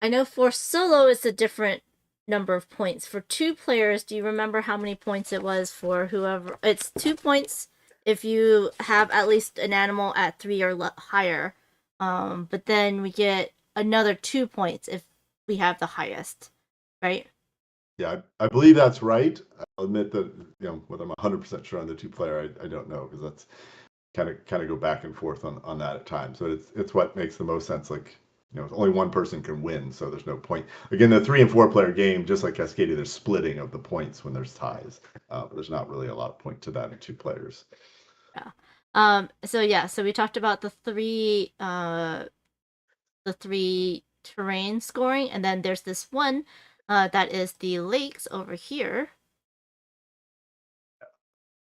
know for solo it's a different number of points. For 2 players, do you remember how many points it was for whoever? It's 2 points if you have at least an animal at 3 or higher. But then we get another 2 points if we have the highest, right? Yeah, I believe that's right. I'll admit that, whether I'm 100% sure on the 2-player, I don't know, because that's kind of go back and forth on that at times. But it's what makes the most sense. Like, only one person can win, so there's no point. Again, the 3 and 4-player game, just like Cascadia, there's splitting of the points when there's ties. But there's not really a lot of point to that in 2 players. Yeah. So we talked about the 3 terrain scoring, and then there's this one that is the lakes over here.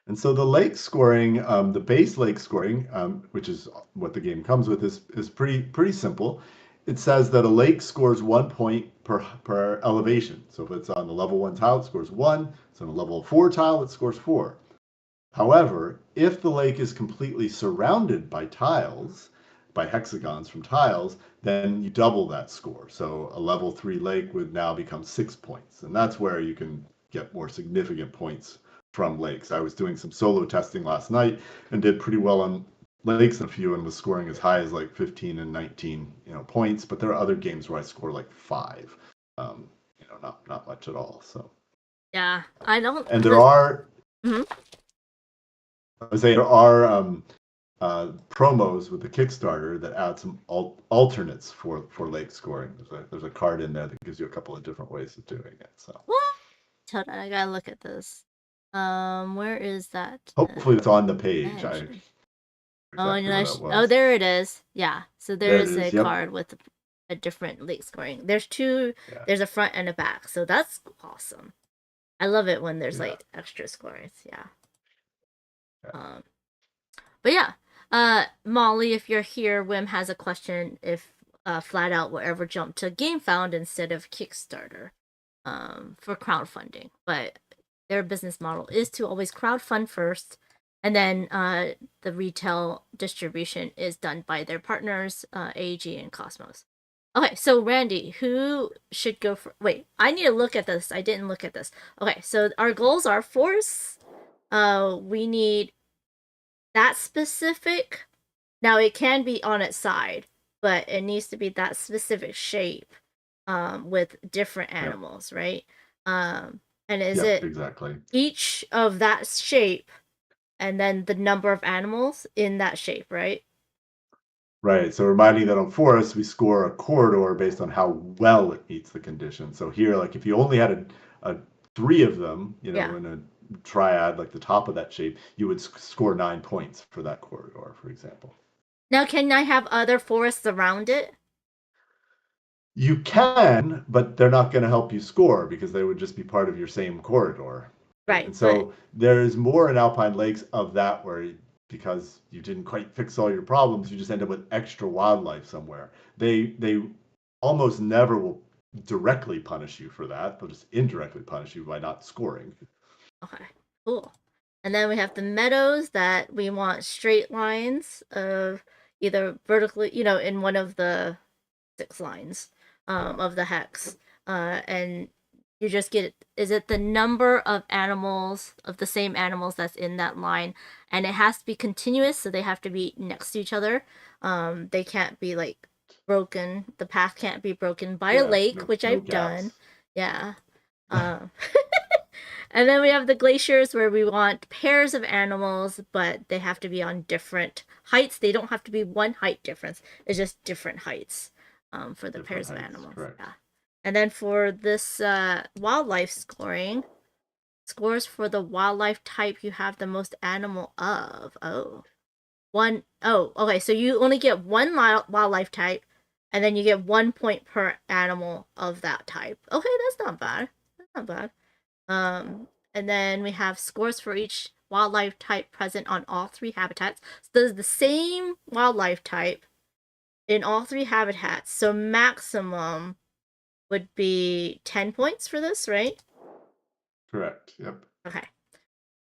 And so the lake scoring, the base lake scoring, which is what the game comes with, is pretty simple. It says that a lake scores 1 point per elevation. So if it's on the level 1 tile, it scores 1. It's on a level 4 tile, it scores 4. However, if the lake is completely surrounded by tiles, by hexagons from tiles, then you double that score. So a level 3 lake would now become 6 points. And that's where you can get more significant points from lakes. I was doing some solo testing last night and did pretty well on lakes and a few, and was scoring as high as like 15 and 19 points. But there are other games where I score like 5. Not much at all. So yeah, I don't. And there are. Mm-hmm. I would say there are promos with the Kickstarter that add some alternates for lake scoring. There's a card in there that gives you a couple of different ways of doing it. So what? Hold on, I gotta look at this. Where is that? Hopefully it's on the page. Oh, there it is. Yeah. So there's a card with a different lake scoring. There's 2. Yeah. There's a front and a back. So that's awesome. I love it when there's like extra scores. Yeah. But yeah, Molly, if you're here, Wim has a question if Flatout will ever jump to GameFound instead of Kickstarter for crowdfunding. But their business model is to always crowdfund first, and then the retail distribution is done by their partners, AEG and Cosmos. Okay, so Randy, who should go for... Wait, I need to look at this. I didn't look at this. Okay, so our goals are force. We need that specific. Now it can be on its side, but it needs to be that specific shape with different animals, right? And is it exactly each of that shape and then the number of animals in that shape, right? Right. So reminding that on forest, we score a corridor based on how well it meets the condition. So here, like if you only had a 3 of them, in a triad, like the top of that shape, you would score 9 points for that corridor, for example. Now, can I have other forests around it? You can, but they're not going to help you score because they would just be part of your same corridor. Right. And so there's more in Alpine Lakes of that where, because you didn't quite fix all your problems, you just end up with extra wildlife somewhere. They almost never will directly punish you for that. They'll just indirectly punish you by not scoring. Okay, cool. And then we have the meadows that we want straight lines of, either vertically, in one of the 6 lines of the hex, and you just get, is it the number of animals, of the same animals that's in that line, and it has to be continuous, so they have to be next to each other. They can't be like broken. The path can't be broken by a lake, which I've done. Yeah. And then we have the glaciers, where we want pairs of animals, but they have to be on different heights. They don't have to be one height difference. It's just different heights for the pairs of animals. Correct. Yeah. And then for this wildlife scoring, scores for the wildlife type you have the most animal of. Okay, so you only get one wildlife type, and then you get 1 point per animal of that type. Okay, that's not bad. And then we have scores for each wildlife type present on all 3 habitats. So there's the same wildlife type in all 3 habitats. So maximum would be 10 points for this, right? Correct. Yep. Okay.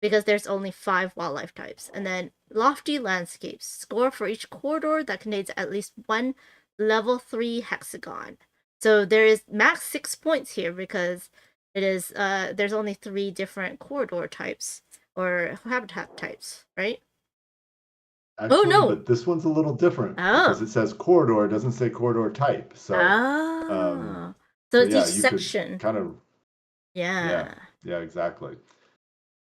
Because there's only 5 wildlife types. And then lofty landscapes. Score for each corridor that contains at least 1 level 3 hexagon. So there is max 6 points here, because it is there's only 3 different corridor types or habitat types, right? Actually, no. But this one's a little different because it says corridor, it doesn't say corridor type. So so it's each section. Kind of. Yeah, exactly.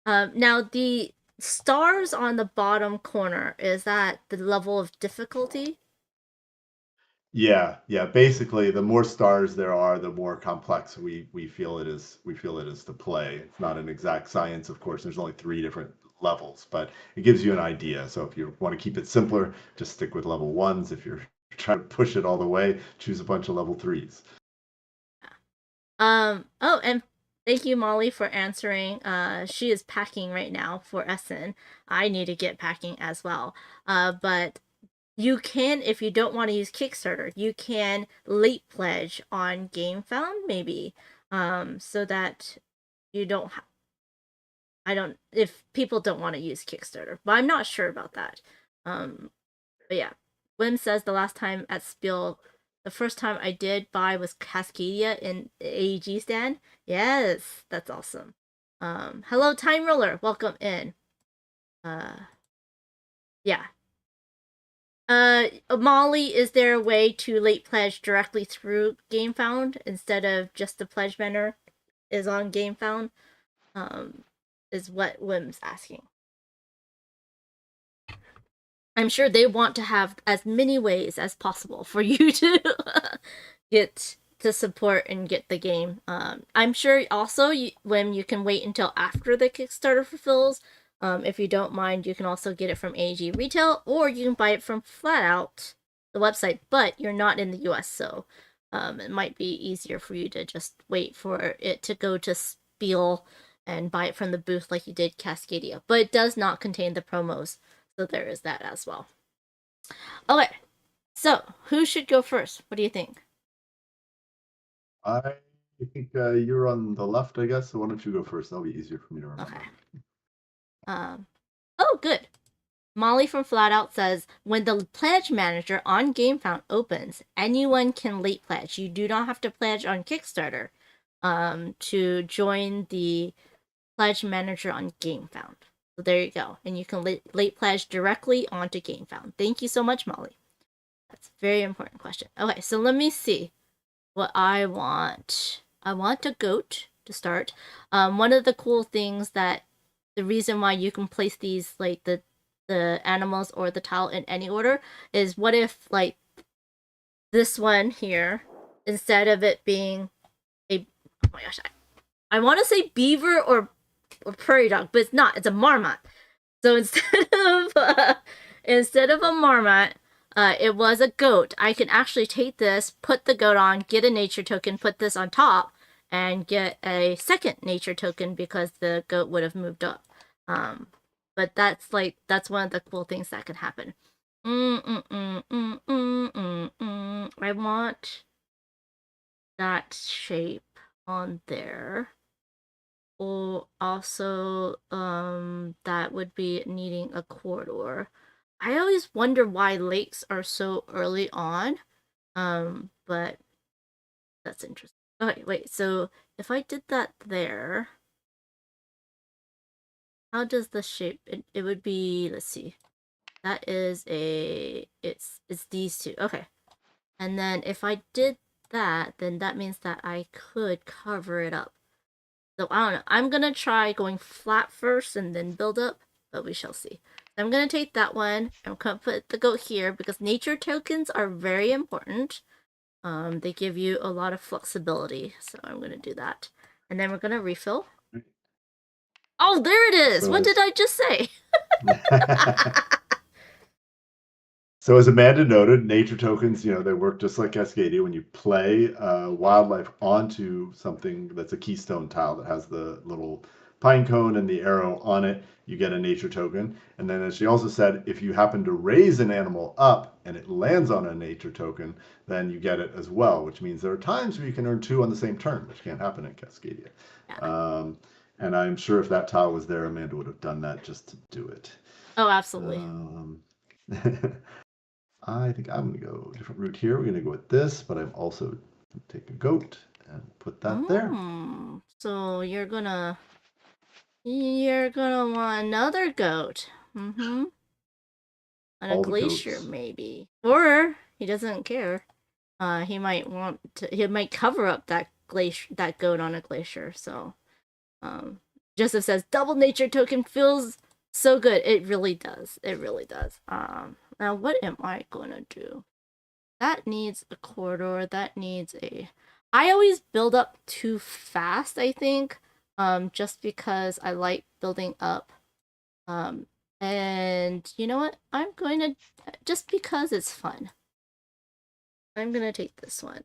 Now the stars on the bottom corner, is that the level of difficulty? Yeah. Basically, the more stars there are, the more complex we feel it is. We feel it is to play. It's not an exact science, of course. There's only 3 different levels, but it gives you an idea. So if you want to keep it simpler, just stick with level 1s. If you're trying to push it all the way, choose a bunch of level 3s. Oh, and thank you, Molly, for answering. She is packing right now for Essen. I need to get packing as well. But you can, if you don't want to use Kickstarter, you can late pledge on GameFound, maybe, so that you don't. If people don't want to use Kickstarter, but I'm not sure about that. But yeah, Wim says the last time at Spiel, the first time I did buy was Cascadia in the AEG stand. Yes, that's awesome. Hello, Time Roller, welcome in. Yeah. Molly, is there a way to late pledge directly through GameFound instead of just the pledge banner is on GameFound? Is what Wim's asking. I'm sure they want to have as many ways as possible for you to get to support and get the game. I'm sure also when you can wait until after the Kickstarter fulfills. If you don't mind, you can also get it from AG Retail, or you can buy it from Flatout, the website, but you're not in the US, so it might be easier for you to just wait for it to go to Spiel and buy it from the booth like you did Cascadia. But it does not contain the promos, so there is that as well. Okay, so who should go first? What do you think? I think you're on the left, I guess, so why don't you go first? That'll be easier for me to remember. Okay. Oh, good. Molly from Flatout says, when the pledge manager on GameFound opens, anyone can late pledge. You do not have to pledge on Kickstarter to join the pledge manager on GameFound. So there you go. And you can late pledge directly onto GameFound. Thank you so much, Molly. That's a very important question. Okay, so let me see what I want. I want a goat to start. One of the cool things that the reason why you can place these, like the animals or the tile in any order, is what if like this one here, instead of it being a, oh my gosh, I want to say beaver or prairie dog, but it's not. It's a marmot. So instead of a marmot, it was a goat. I can actually take this, put the goat on, get a nature token, put this on top, and get a second nature token because the goat would have moved up. But that's one of the cool things that can happen. I want that shape on there. Or also, that would be needing a corridor. I always wonder why lakes are so early on. But that's interesting. Okay, wait, so if I did that there, how does the shape it would be, let's see. That is it's these two. Okay. And then if I did that, then that means that I could cover it up. So I don't know. I'm gonna try going flat first and then build up, but we shall see. I'm gonna take that one. I'm gonna put the goat here because nature tokens are very important. They give you a lot of flexibility, so I'm gonna do that. And then we're gonna refill. Oh, there it is! So what did I just say? So as Amanda noted, nature tokens, they work just like Cascadia. When you play wildlife onto something that's a keystone tile that has the little pine cone and the arrow on it, you get a nature token. And then as she also said, if you happen to raise an animal up and it lands on a nature token, then you get it as well, which means there are times where you can earn 2 on the same turn, which can't happen in Cascadia. And I'm sure if that tile was there, Amanda would have done that just to do it. Oh, absolutely. I think I'm going to go a different route here. We're going to go with this, but I'm also going to take a goat and put that there. So you're gonna want another goat. On a glacier, goats. Maybe. Or he doesn't care. He might cover up that goat on a glacier. So, Joseph says double nature token feels so good. It really does. It really does. Now what am I gonna do? That needs a corridor. That needs a. I always build up too fast, I think. Just because I like building up. And you know what? I'm going to, just because it's fun, I'm going to take this one.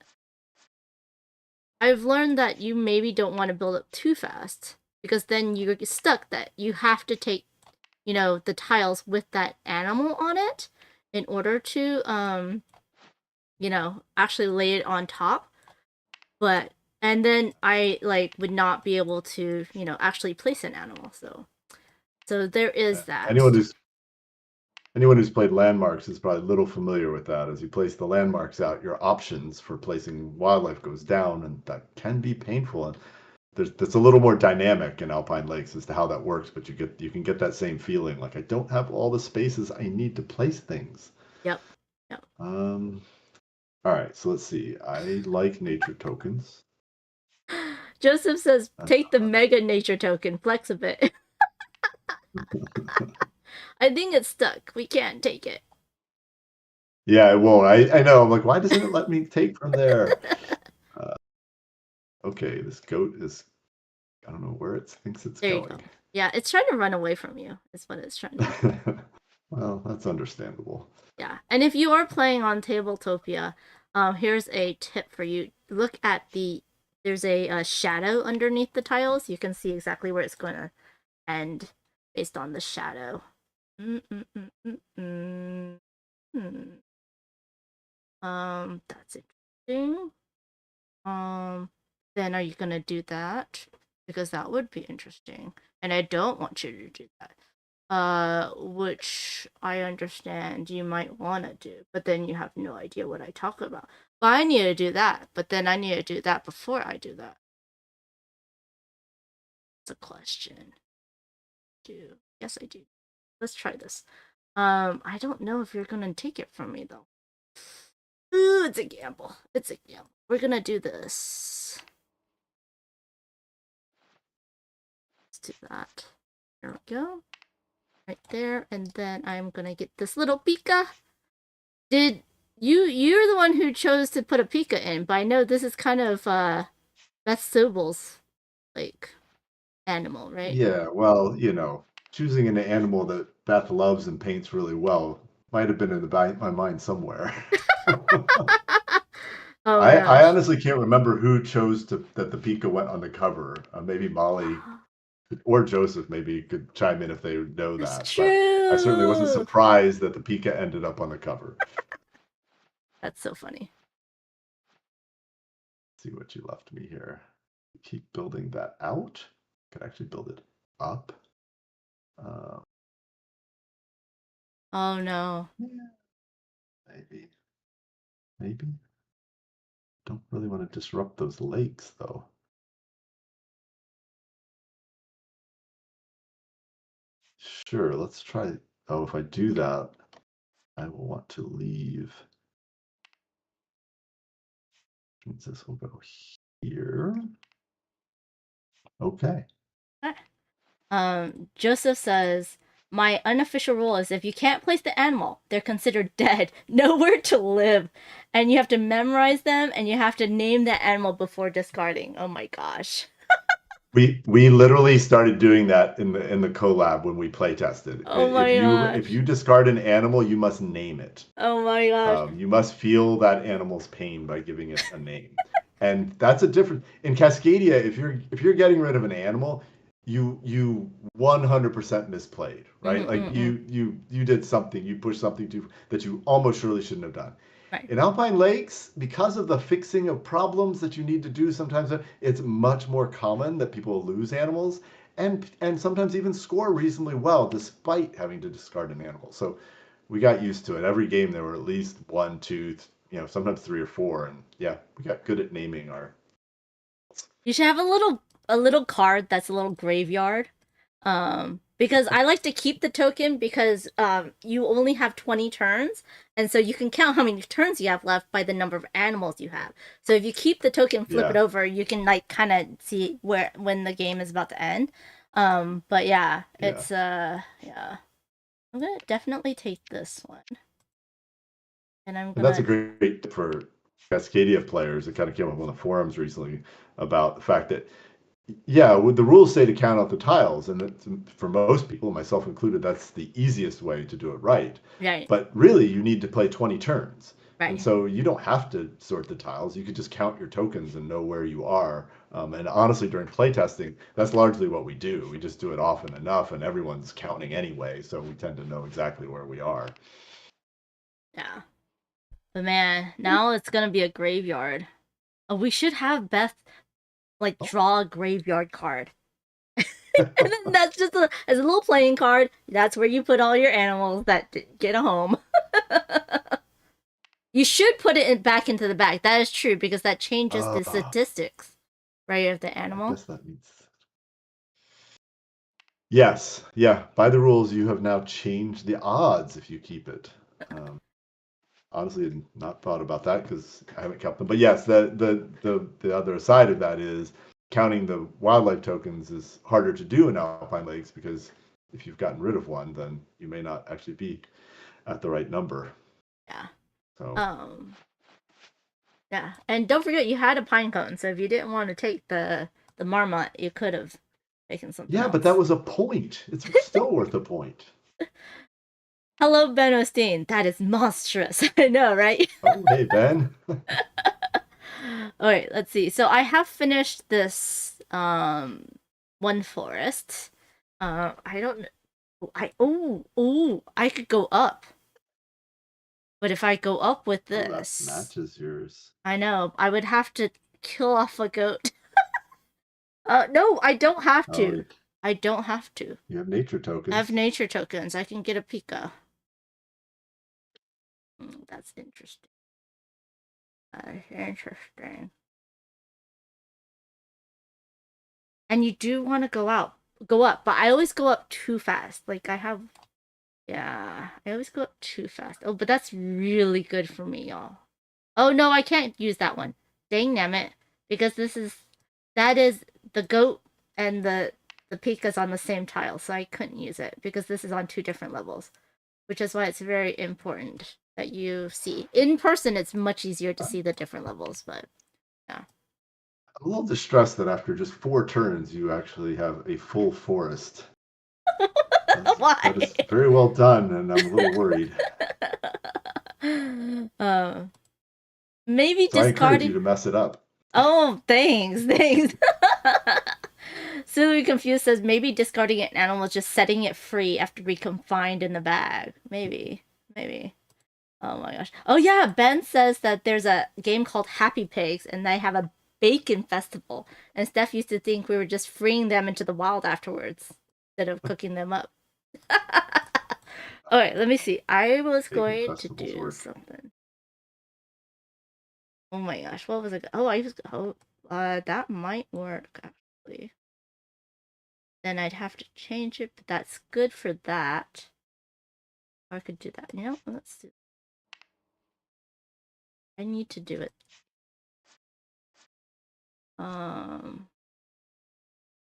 I've learned that you maybe don't want to build up too fast, because then you're stuck that you have to take, the tiles with that animal on it in order to, actually lay it on top. And then I, would not be able to, actually place an animal, so there is that. Anyone who's played landmarks is probably a little familiar with that. As you place the landmarks out, your options for placing wildlife goes down, and that can be painful. And that's a little more dynamic in Alpine Lakes as to how that works, but you can get that same feeling like I don't have all the spaces I need to place things. Yep. All right, so let's see. I like nature tokens. Joseph says, take the mega nature token, flex a bit. I think it's stuck. We can't take it. Yeah, it won't. I know. I'm like, why doesn't it let me take from there? Okay, this goat is, I don't know where it thinks it's going. There you go. Yeah, it's trying to run away from you, is what it's trying to do. Well, that's understandable. Yeah, and if you are playing on Tabletopia, here's a tip for you. Look at there's a shadow underneath the tiles. You can see exactly where it's going to end based on the shadow. That's interesting. Then are you gonna do that? Because that would be interesting. And I don't want you to do that. Which I understand you might want to do, but then you have no idea what I talk about. But I need to do that, but then I need to do that before I do that. It's a question. Yes, I do. Let's try this. I don't know if you're gonna take it from me though. Ooh, it's a gamble. It's a gamble. We're gonna do this. Let's do that. There we go. Right there, and then I'm gonna get this little Pika. You're the one who chose to put a Pika in, but I know this is kind of Beth Sobel's animal, right? Yeah, well, choosing an animal that Beth loves and paints really well might have been in my mind somewhere. I honestly can't remember who chose that the Pika went on the cover. Maybe Molly or Joseph maybe could chime in if they know that. That's true. But I certainly wasn't surprised that the Pika ended up on the cover. That's so funny. Let's see what you left me here. Keep building that out. Could actually build it up. Oh no. Maybe. Maybe. Don't really want to disrupt those lakes, though. Sure, let's try. Oh, if I do that, I will want to leave. Means this will go here. Okay. Joseph says, my unofficial rule is if you can't place the animal, they're considered dead, nowhere to live, and you have to memorize them and you have to name the animal before discarding. Oh my gosh. We literally started doing that in the collab when we play tested. Oh my gosh. If you discard an animal, you must name it. Oh my gosh. You must feel that animal's pain by giving it a name. And that's a different in Cascadia, if you're getting rid of an animal, you 100% misplayed, right? You did something, you pushed something that you almost surely shouldn't have done. Right. In Alpine Lakes, because of the fixing of problems that you need to do sometimes, it's much more common that people lose animals and sometimes even score reasonably well despite having to discard an animal. So we got used to it. Every game there were at least 1, 2, sometimes 3 or 4, and yeah, we got good at naming our. You should have a little card that's a little graveyard. Because I like to keep the token because you only have 20 turns, and so you can count how many turns you have left by the number of animals you have. So if you keep the token, flip it over, you can like kind of see when the game is about to end. But yeah, it's yeah. I'm gonna definitely take this one, and that's a great tip for Cascadia players. It kind of came up on the forums recently about the fact that. Yeah, the rules say to count out the tiles, and for most people, myself included, that's the easiest way to do it right. Right. But really, you need to play 20 turns. Right. And so you don't have to sort the tiles. You could just count your tokens and know where you are. And honestly, during playtesting, that's largely what we do. We just do it often enough, and everyone's counting anyway, so we tend to know exactly where we are. Yeah. But man, now it's going to be a graveyard. Oh, we should have Beth draw a graveyard card. And then that's just as a little playing card. That's where you put all your animals that get a home. You should put it back into the bag. That is true because that changes the statistics, right, of the animal. I guess that means. Yes, yeah. By the rules, you have now changed the odds if you keep it. Honestly, I've not thought about that because I haven't kept them. But yes, the other side of that is counting the wildlife tokens is harder to do in Alpine Lakes because if you've gotten rid of one, then you may not actually be at the right number. Yeah. So. Yeah, and don't forget you had a pine cone. So if you didn't want to take the marmot, you could have taken something. Yeah, else. But that was a point. It's still worth a point. Hello, Ben Osteen. That is monstrous. I know, right? Oh, hey, Ben. All right, let's see. So I have finished this one forest. I don't. I could go up. But if I go up with this, that matches yours. I know. I would have to kill off a goat. No, I don't have to. I don't have to. You have nature tokens. I have nature tokens. I can get a Pika. That's interesting. Interesting. And you do want to go up, but I always go up too fast. Like I always go up too fast. Oh, but that's really good for me, y'all. Oh no, I can't use that one. Dang nammit. Because that is the goat and the Pika's on the same tile, so I couldn't use it because this is on 2 different levels. Which is why it's very important that you see. In person, it's much easier to see the different levels, but yeah. I'm a little distressed that after just 4 turns, you actually have a full forest. Why? That is very well done, and I'm a little worried. Maybe so discarding. I encourage you to mess it up. Oh, thanks. Silly Confused says maybe discarding an animal is just setting it free after being confined in the bag. Maybe. Oh my gosh. Oh yeah, Ben says that there's a game called Happy Pigs and they have a bacon festival. And Steph used to think we were just freeing them into the wild afterwards instead of cooking them up. Alright, let me see. I was Bacon going to festivals do work. something. Oh my gosh, what was it? That might work actually. Then I'd have to change it, but that's good for that. Or I could do that. You know, let's do. I need to do it.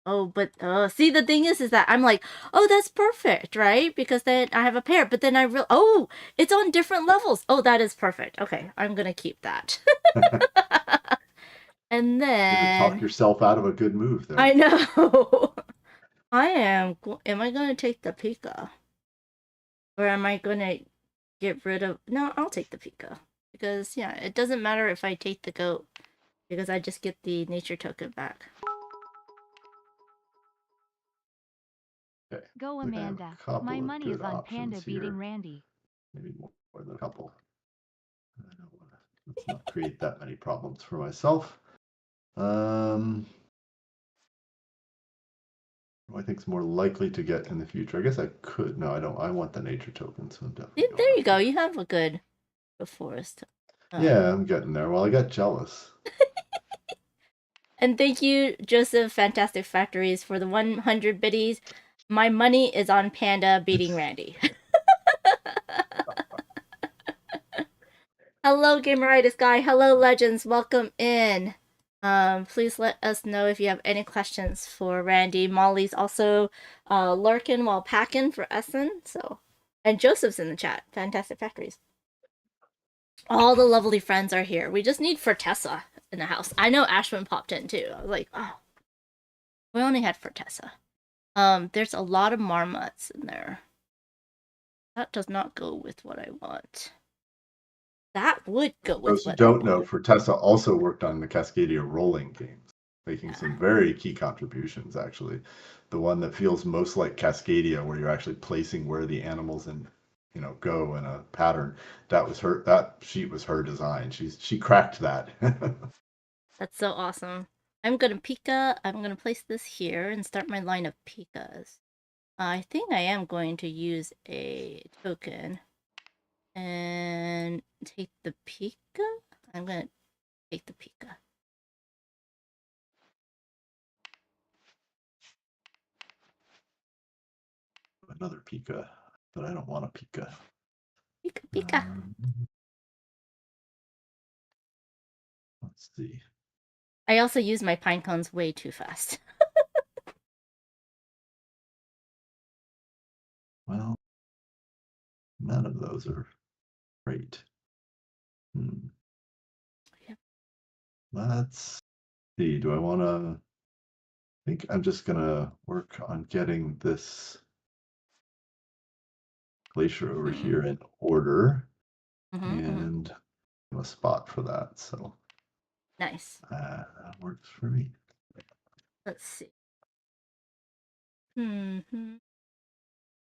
Oh, but see, the thing is that I'm like, oh, that's perfect, right? Because then I have a pair, but then oh, it's on different levels. Oh, that is perfect. Okay, I'm gonna keep that. And then talk yourself out of a good move there. I know. Am I gonna take the Pika? Or am I gonna get rid of... No, I'll take the Pika. Because, yeah, it doesn't matter if I take the goat. Because I just get the nature token back. Okay. Go, Amanda. My money is on Panda beating Randy. Maybe more than a couple. I don't want to. Let's not create that many problems for myself. Who I think is more likely to get in the future? I guess I could. No, I don't. I want the nature token, so I'm definitely. There you go. You have a good forest. Yeah, I'm getting there. Well, I got jealous. And thank you, Joseph Fantastic Factories, for the 100 biddies. My money is on Panda beating Randy. Hello, Gameritis Guy. Hello, Legends. Welcome in. Please let us know if you have any questions for Randy. Molly's also lurking while packing for Essen. So, and Joseph's in the chat. Fantastic Factories. All the lovely friends are here. We just need Fortessa in the house. I know Ashwin popped in too. I was like, oh, we only had Fortessa. There's a lot of marmots in there. That does not go with what I want. That would go with those who don't know, Fortessa also worked on the Cascadia rolling games, making some very key contributions, actually. The one that feels most like Cascadia, where you're actually placing where the animals go in a pattern. That sheet was her design. She cracked that. That's so awesome. I'm gonna Pika. I'm gonna place this here and start my line of Pikas. I think I am going to use a token and take the Pika. I'm gonna take the Pika. Another Pika, but I don't want a Pika. Pika. Let's see. I also use my pine cones way too fast. Well, none of those are great. Yep. Let's see. Do I want to? I think I'm just gonna work on getting this glacier over here in order, and a spot for that. So nice. That works for me. Let's see.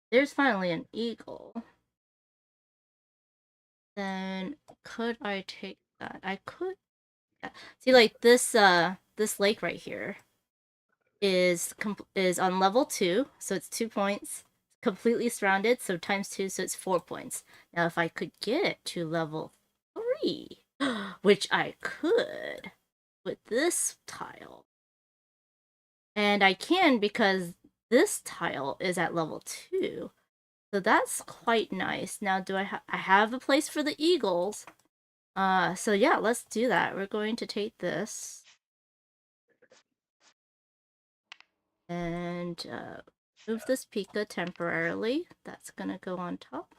There's finally an eagle. Then could I take that? I could. Yeah. See, like this lake right here is on level 2, so it's 2 points. Completely surrounded, so times 2, so it's 4 points. Now, if I could get it to level 3, which I could with this tile, and I can because this tile is at level 2, so that's quite nice. Now, do I have a place for the eagles? So yeah, let's do that. We're going to take this and move this Pika temporarily. That's gonna go on top.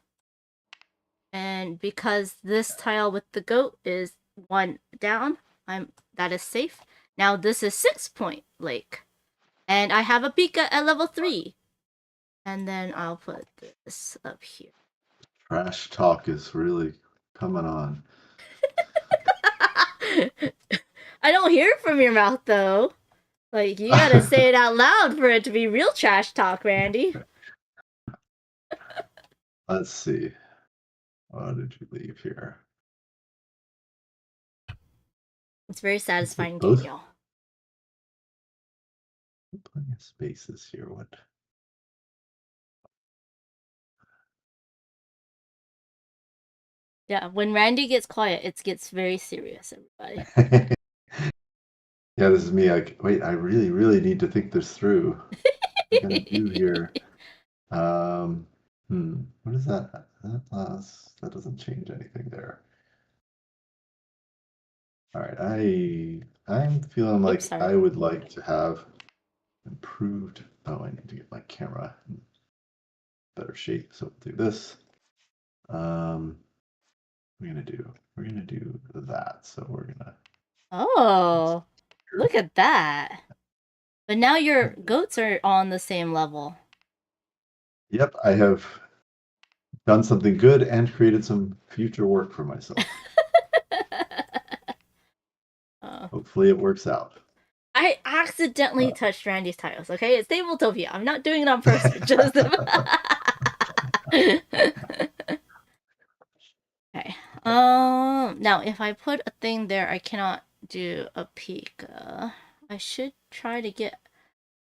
And because this tile with the goat is 1 down, that is safe. Now this is 6-point lake, and I have a Pika at level 3. And then I'll put this up here. Trash talk is really coming on. I don't hear it from your mouth though. Like, you gotta say it out loud for it to be real trash talk, Randy. Let's see. What did you leave here? It's very satisfying game, y'all. Plenty of spaces here. What? Yeah, when Randy gets quiet, it gets very serious, everybody. Yeah, this is me. Like, wait, I really, really need to think this through. What am I gonna do here? What is that? That doesn't change anything there. All right, I'm feeling like sorry. I would like to have improved. Oh, I need to get my camera in better shape. So we'll do this. We're gonna do that. So we're gonna. Oh, look at that! But now your goats are on the same level. Yep, I have done something good and created some future work for myself. Hopefully it works out. I accidentally touched Randy's tiles, okay? It's Tabletopia. I'm not doing it on purpose, just... Okay. Now if I put a thing there, I cannot do a Pika. I should try to get...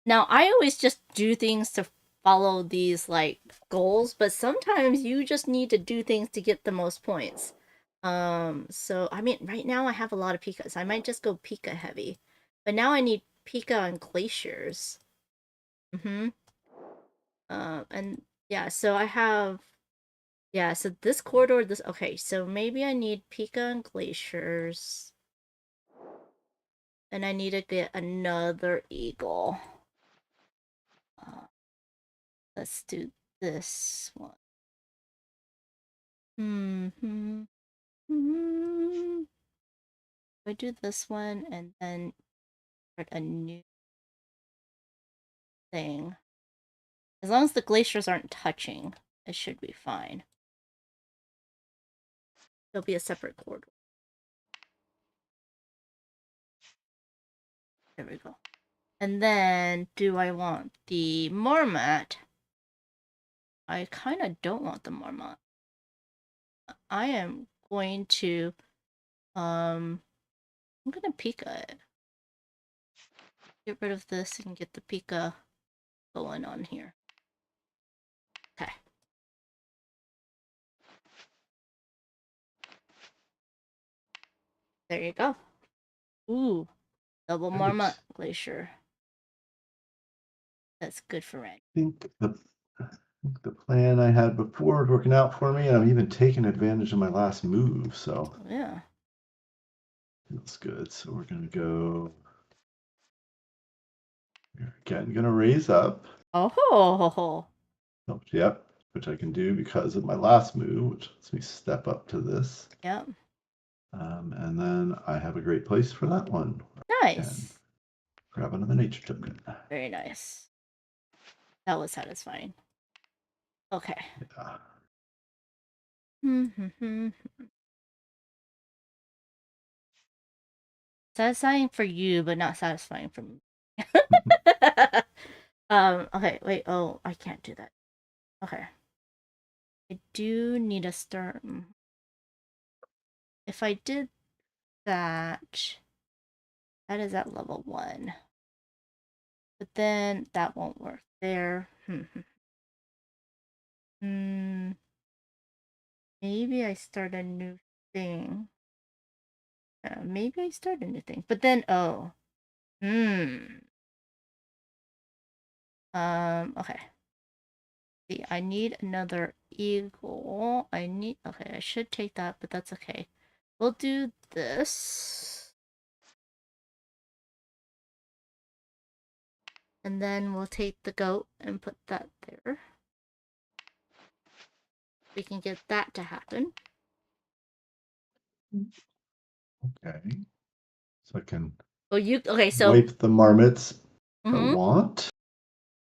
Now, I always just do things to follow these, like, goals, but sometimes you just need to do things to get the most points. So, I mean, right now I have a lot of Pikas. I might just go Pika heavy. But now I need Pika and Glaciers. And, yeah, so I have... Yeah, so this corridor, this... Okay, so maybe I need Pika and Glaciers. And I need to get another Eagle. Let's do this one. I do this one and then start a new thing. As long as the glaciers aren't touching, it should be fine. There'll be a separate corridor. There we go. And then, do I want the Marmot? I kind of don't want the Marmot. I am going to, I'm gonna Pika it. Get rid of this and get the Pika going on here. Okay. There you go. Ooh, double Marmot Glacier. That's good for Randy. I think the plan I had before is working out for me, and I'm even taking advantage of my last move, so yeah. Feels good. So we're gonna go. We're again gonna raise up. Oh. Yep, which I can do because of my last move, which lets me step up to this. Yep. And then I have a great place for that one. Nice. Grab another nature token. Very nice. That was satisfying. Okay. Yeah. Satisfying for you, but not satisfying for me. Okay, wait, oh, I can't do that. Okay. I do need a start. If I did that, that is at level 1. But then that won't work there. Maybe I start a new thing. Maybe I start a new thing. But then, oh. Okay. See, I need another eagle. Okay, I should take that, but that's okay. We'll do this. And then we'll take the goat and put that there. We can get that to happen. Okay. So I can so wipe the marmots if I want.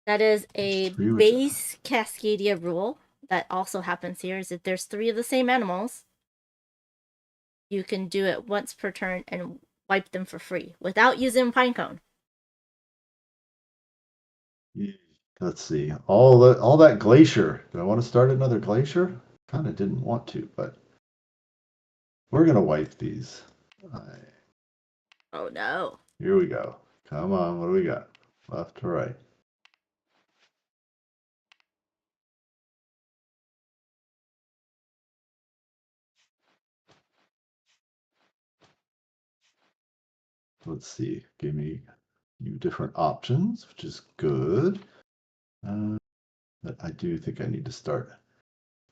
That is a base Cascadia rule that also happens here, is if there's 3 of the same animals, you can do it once per turn and wipe them for free without using Pinecone. Let's see. All that glacier. Do I want to start another glacier? Kind of didn't want to, but we're gonna wipe these. Oh no. Here we go. Come on, what do we got? Left to right. let's see, gave me a few different options, which is good. But I do think I need to start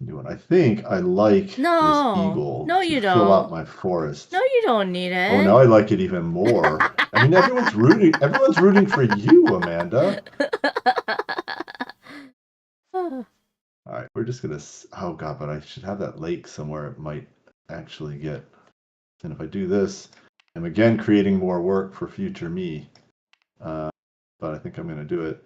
doing. I think I like this eagle No, to you fill out don't. my forest. No, you don't need it. Oh, now I like it even more. I mean, everyone's rooting for you, Amanda. All right, we're just gonna. Oh God, but I should have that lake somewhere. It might actually get. And if I do this, I'm again creating more work for future me. But I think I'm gonna do it,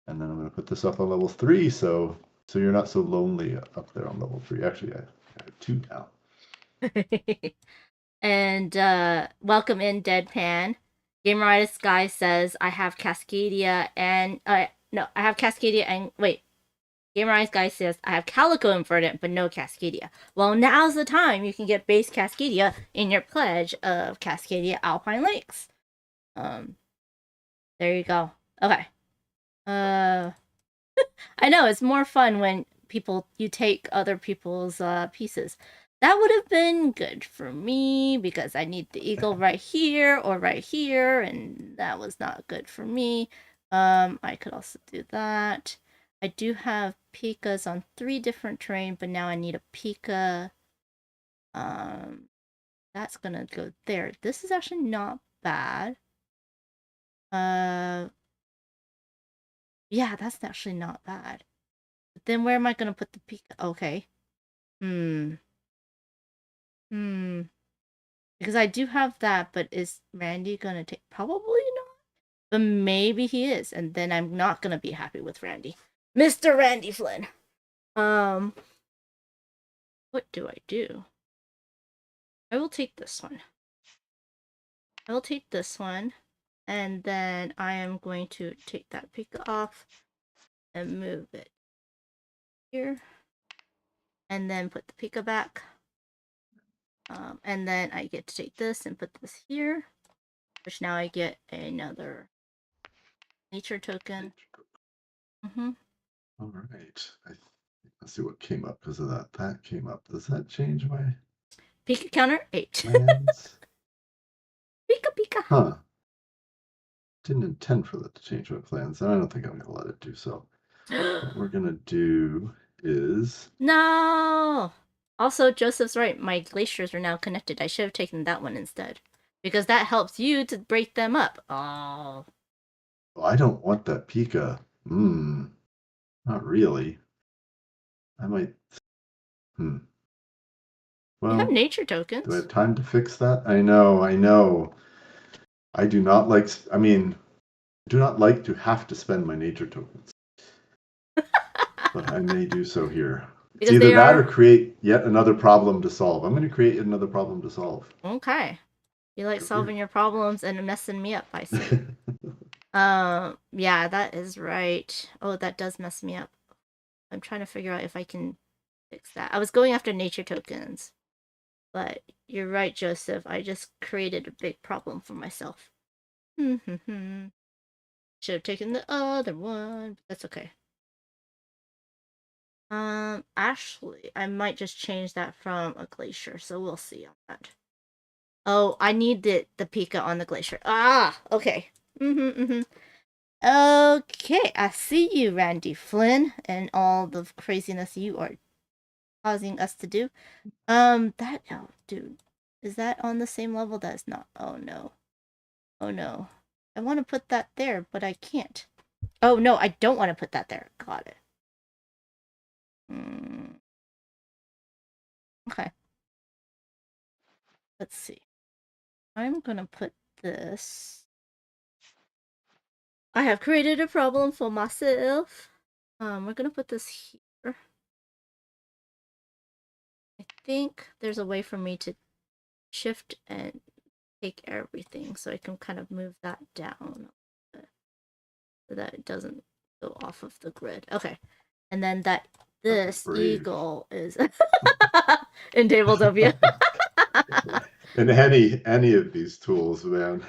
and then I'm gonna put this up on level 3, so you're not so lonely up there on level 3. Actually, I have 2 now. And welcome in, Deadpan. Gameritis Guy says I have Cascadia and no, I have Cascadia and wait. Gameritis Guy says I have Calico Inverted but no Cascadia. Well, now's the time you can get base Cascadia in your pledge of Cascadia Alpine Lakes. There you go. Okay. I know it's more fun when you take other people's pieces. That would have been good for me because I need the eagle right here or right here, and that was not good for me. I could also do that. I do have pikas on 3 different terrain, but now I need a pika. That's gonna go there. This is actually not bad. Yeah, that's actually not bad. But then where am I gonna put the pika? Okay. Because I do have that, but is Randy gonna take? Probably not. But maybe he is, and then I'm not gonna be happy with Randy. Mr. Randy Flynn. What do I do? I will take this one. I will take this one, and then I am going to take that pika off and move it here, and then put the pika back. And then I get to take this and put this here, which now I get another nature token. All right. Let's see what came up because of that. That came up. Does that change my Pika counter 8? plans? Pika. Huh. Didn't intend for that to change my plans, and I don't think I'm gonna let it do so. What we're gonna do is no. Also, Joseph's right. My glaciers are now connected. I should have taken that one instead, because that helps you to break them up. Oh. I don't want that pika. Not really. I might. Well, you have nature tokens. Do I have time to fix that? I know. I do not like. I mean, I do not like to have to spend my nature tokens. But I may do so here. It's either that or create yet another problem to solve. I'm going to create yet another problem to solve. Okay. You like solving your problems and messing me up, I see. Yeah, that is right. Oh, that does mess me up. I'm trying to figure out if I can fix that. I was going after nature tokens. But you're right, Joseph. I just created a big problem for myself. Should have taken the other one, but that's okay. Actually, I might just change that from a glacier, so we'll see on that. Oh, I need the pika on the glacier. Ah, okay. Okay, I see you, Randy Flynn, and all the craziness you are causing us to do. Oh, dude, is that on the same level? That is not. Oh no. Oh no. I want to put that there, but I can't. Oh no, I don't want to put that there. Got it. Okay. Let's see. I'm gonna put this. I have created a problem for myself. We're gonna put this here. I think there's a way for me to shift and take everything, so I can kind of move that down so that it doesn't go off of the grid. Okay. And then this eagle is in Tabletopia. In any of these tools, man.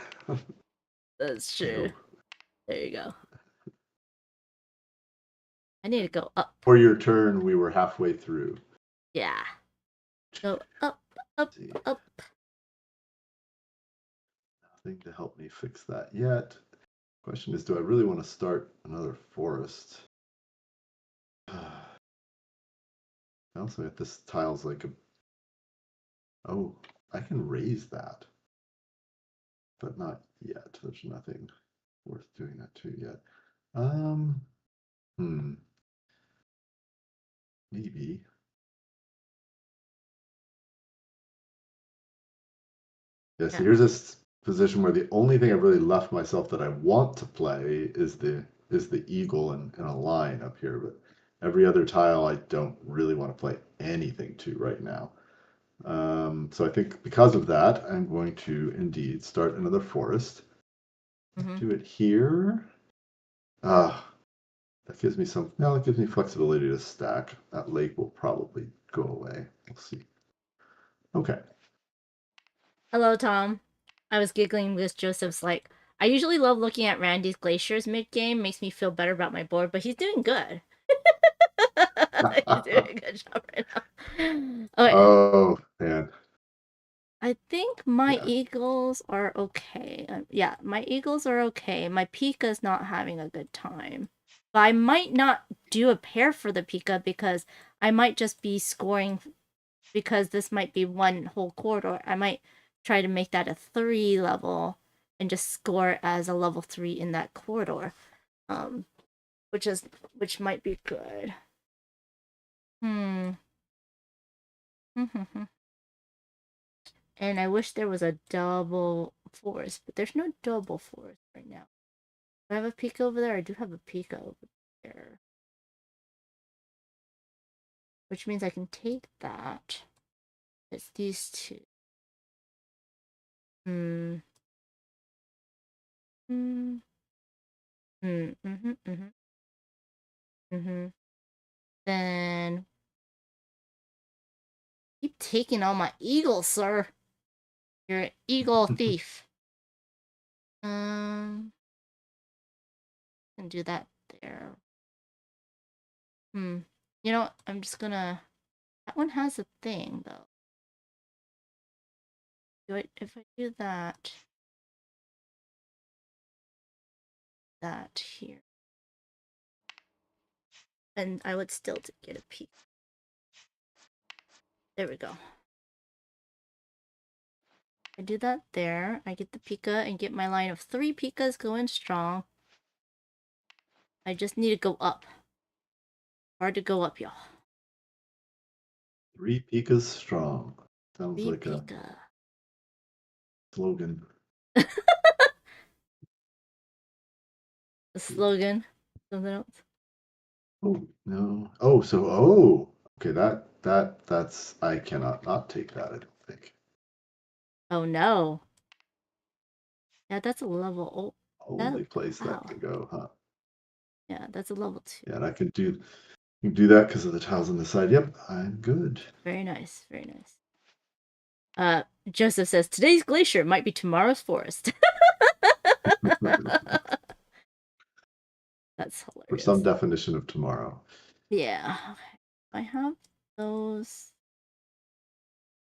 That's true. There you go. I need to go up. For your turn, we were halfway through. Yeah. Go up, up, up. nothing to help me fix that yet. Question is, do I really want to start another forest? I also got this tile's like a... Oh, I can raise that. But not yet. There's nothing worth doing that to yet. Maybe. Yeah, so here's this position where the only thing I've really left myself that I want to play is the eagle in a line up here, but every other tile I don't really want to play anything to right now. So I think because of that, I'm going to indeed start another forest. Do it here. That gives me it gives me flexibility to stack. That lake will probably go away. We'll see. Okay. Hello, Tom. I was giggling because Joseph's like, I usually love looking at Randy's glaciers mid-game. Makes me feel better about my board, but he's doing good. He's doing a good job right now. Okay. Oh, man. I think my eagles are okay. Yeah, my eagles are okay. My Pika's not having a good time. But I might not do a pair for the Pika because I might just be scoring, because this might be one whole corridor. I might try to make that a 3 level and just score as a level 3 in that corridor. Which might be good. And I wish there was a double forest, but there's no double forest right now. Do I have a Pika over there? I do have a Pika over there. Which means I can take that. It's these two. Then keep taking all my eagles, sir. You're an eagle thief. Can do that there. You know what? I'm just gonna... That one has a thing, though. If I do that... That here. And I would still get a Pika. There we go. I do that there. I get the Pika and get my line of 3 Pikas going strong. I just need to go up. Hard to go up, y'all. 3 Pikas strong. Sounds 3 like Pika. a slogan. A slogan. Something else. Oh, no. Oh, okay, that's, I cannot not take that, I don't think. Oh no. Yeah, that's a level. Only place that can go, huh? Yeah, that's a level 2. Yeah, and I can do that because of the tiles on the side. Yep, I'm good. Very nice, very nice. Joseph says, today's glacier might be tomorrow's forest. That's hilarious. For some definition of tomorrow. Yeah. Okay. I have those.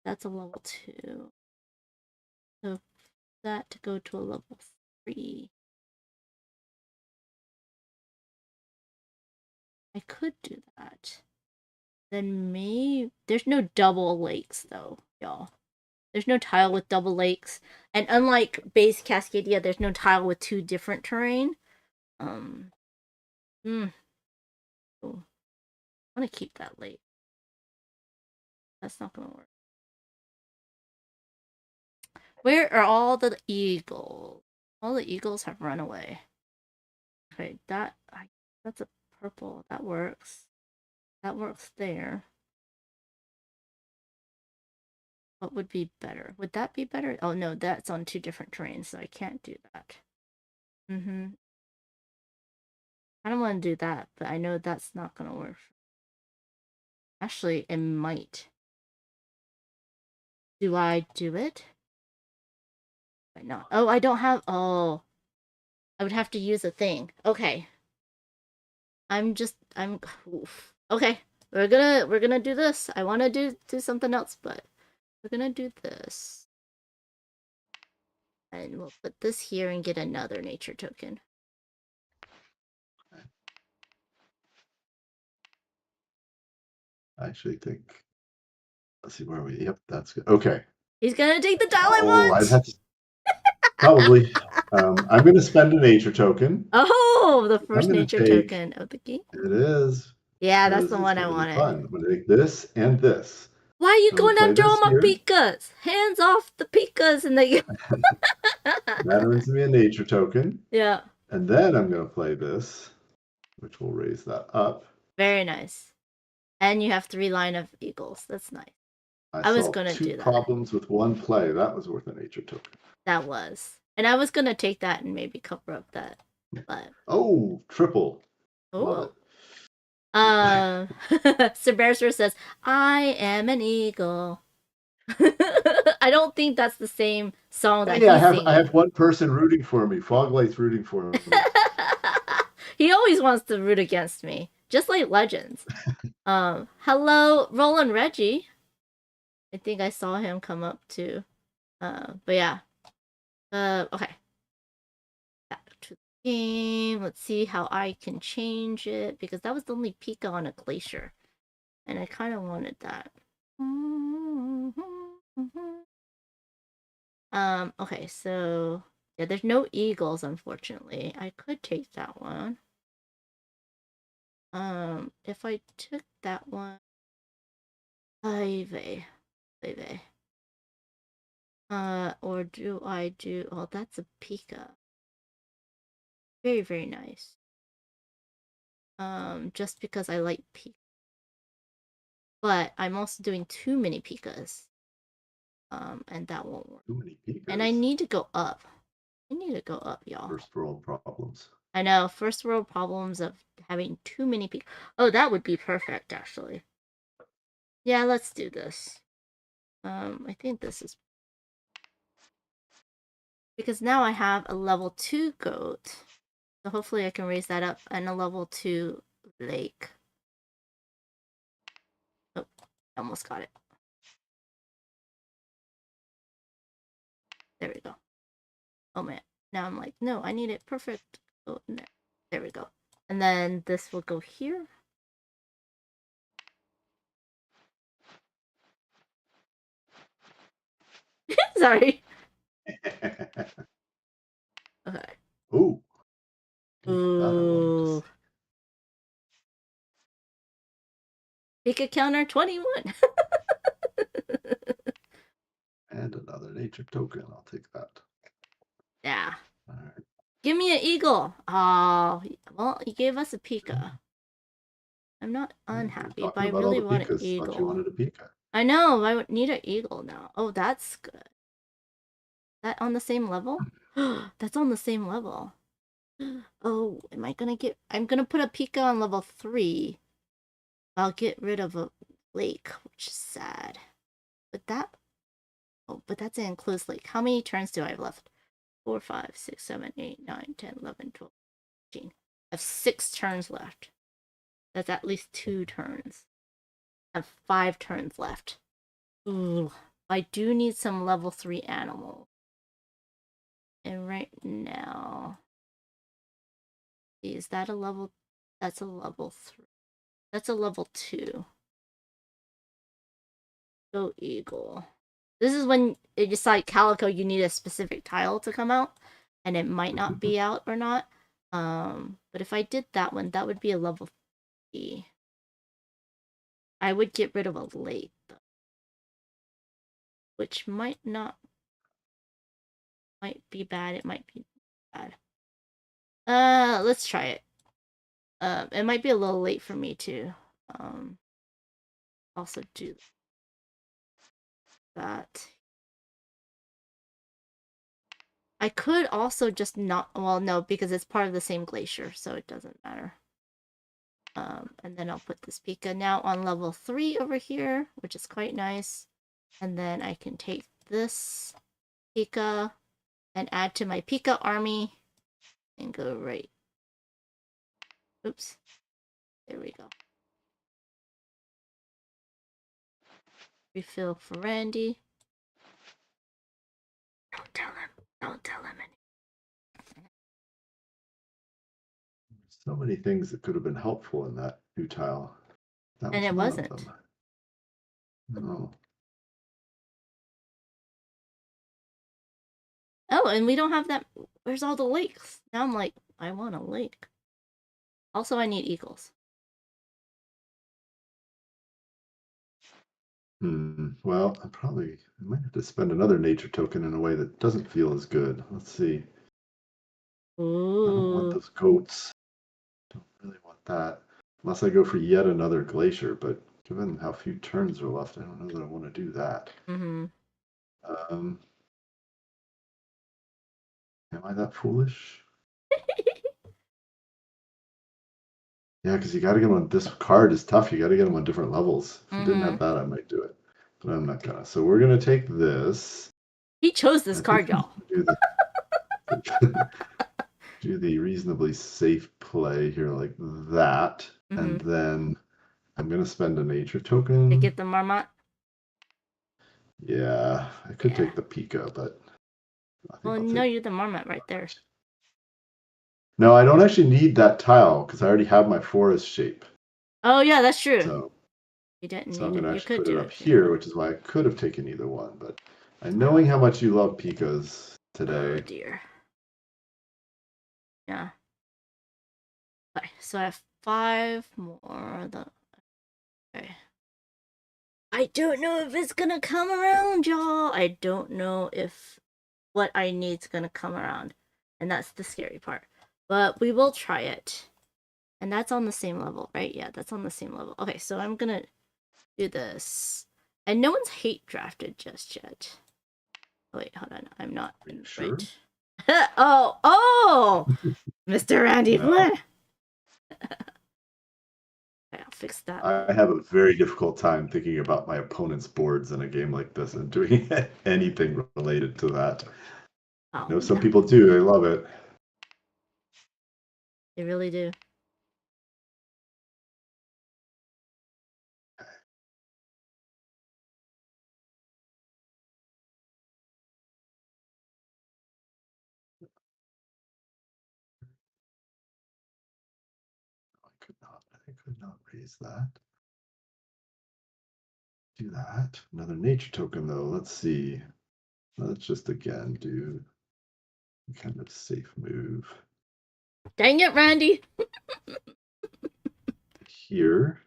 That's a level 2. So that to go to a level 3. I could do that. Then maybe... There's no double lakes, though, y'all. There's no tile with double lakes. And unlike base Cascadia, there's no tile with 2 different terrain. Oh. I want to keep that lake. That's not going to work. Where are all the eagles? All the eagles have run away. Okay, that's a purple. That works. That works there. What would be better? Would that be better? Oh no, that's on 2 different terrains, so I can't do that. I don't want to do that, but I know that's not going to work. Actually, it might. Do I do it? Why not? Oh, I don't have... Oh. I would have to use a thing. Okay. Oof. Okay. We're gonna do this. I want to do something else, but we're gonna do this. And we'll put this here and get another nature token. I actually think. Let's see where we. Yep, that's good. Okay. He's gonna take the tile I want. I'd have to, probably. I'm gonna spend a nature token. Oh, the first nature token of the game. It is. Yeah, that's the one I wanted. Fun. I'm gonna take this and this. Why are you going after all my pikas? Hands off the pikas and the. That earns me a nature token. Yeah. And then I'm gonna play this, which will raise that up. Very nice. And you have 3 line of eagles. That's nice. I was gonna do that. 2 problems with 1 play. That was worth a nature token. That was. And I was gonna take that and maybe cover up that. But oh, triple. Oh. Sebastian says, I am an eagle. I don't think that's the same song that he's singing. I have one person rooting for me. Foglight's rooting for me. He always wants to root against me. Just like Legends. Hello, Roland Reggie. I think I saw him come up too. But yeah. Okay. Back to the game. Let's see how I can change it. Because that was the only Pika on a glacier. And I kind of wanted that. Okay, so... yeah, there's no eagles, unfortunately. I could take that one. If I took that one... or do I do... oh, that's a Pika. Very, very nice. Just because I like Pika. But I'm also doing too many Pikas. And that won't work. Too many Pikas. And I need to go up. I need to go up, y'all. First world problems. I know, first world problems of having too many Pikas. Oh, that would be perfect, actually. Yeah, let's do this. I think this is... because now I have a level 2 goat. So hopefully I can raise that up, and a level 2 lake. Oh, almost got it. There we go. Oh man, now I'm like, no, I need it perfect. Oh, no. There we go. And then this will go here. Sorry. Okay. Ooh. Ooh. Pika counter 21. And another nature token. I'll take that. Yeah. All right. Give me an eagle. Oh, well, he gave us a Pika. I'm not unhappy, but I really want an eagle. Thought you wanted a Pika. I know, I would need an eagle now. Oh, that's good. That on the same level? That's on the same level. Oh, am I gonna get... I'm gonna put a Pika on level 3. I'll get rid of a lake, which is sad. But that... oh, but that's an enclosed lake. How many turns do I have left? 4, 5, 6, 7, 8, 9, 10, 11, 12, 13. I have 6 turns left. That's at least 2 turns. I have 5 turns left. Ooh, I do need some level 3 animals. And right now... is that a level... that's a level 3. That's a level 2. Go eagle. This is when it's like Calico, you need a specific tile to come out. And it might not be out or not. But if I did that one, that would be a level 3. I would get rid of a lake, though. Which might not... might be bad. It might be bad. Let's try it. It might be a little late for me to also do that. I could also just not... well, no, because it's part of the same glacier, so it doesn't matter. And then I'll put this Pika now on level 3 over here, which is quite nice. And then I can take this Pika and add to my Pika army and go right. Oops. There we go. Refill for Randy. Don't tell him. Don't tell him anything. So many things that could have been helpful in that new tile. That And was it none of wasn't. them. No. Oh, and we don't have that. Where's all the lakes? Now I'm like, I want a lake. Also, I need eagles. Well, I might have to spend another nature token in a way that doesn't feel as good. Let's see. Ooh. I don't want those goats. Don't really want that. Unless I go for yet another glacier, but given how few turns are left, I don't know that I want to do that. Mm-hmm. Am I that foolish? Yeah, because you got to get them on this card is tough. You got to get them on different levels. If I didn't have that, I might do it, but I'm not gonna. So we're gonna take this. He chose this card, y'all. Do the reasonably safe play here like that, and then I'm gonna spend a nature token to get the Marmot. Yeah, I could take the Pika, but I think no, you're the Marmot right there. No, I don't actually need that tile because I already have my forest shape. Oh yeah, that's true. So you didn't need I'm it. gonna You actually could put do it up here, which is why I could have taken either one. But knowing how much you love Pikas today. Oh dear. Yeah. Okay, so I have 5 more. Okay. I don't know if it's gonna come around, y'all. I don't know if what I need is gonna come around. And that's the scary part. But we will try it. And that's on the same level, right? Yeah, that's on the same level. Okay, so I'm gonna do this. And no one's hate drafted just yet. Oh, wait, hold on. I'm not sure? Right. oh! Mr. Randy Flynn! Okay, I'll fix that. I have a very difficult time thinking about my opponent's boards in a game like this and doing anything related to that. I know some people do. They love it. They really do. I could not raise that. Do that. Another nature token though. Let's see. Let's just again do kind of safe move. Dang it, Randy! Here.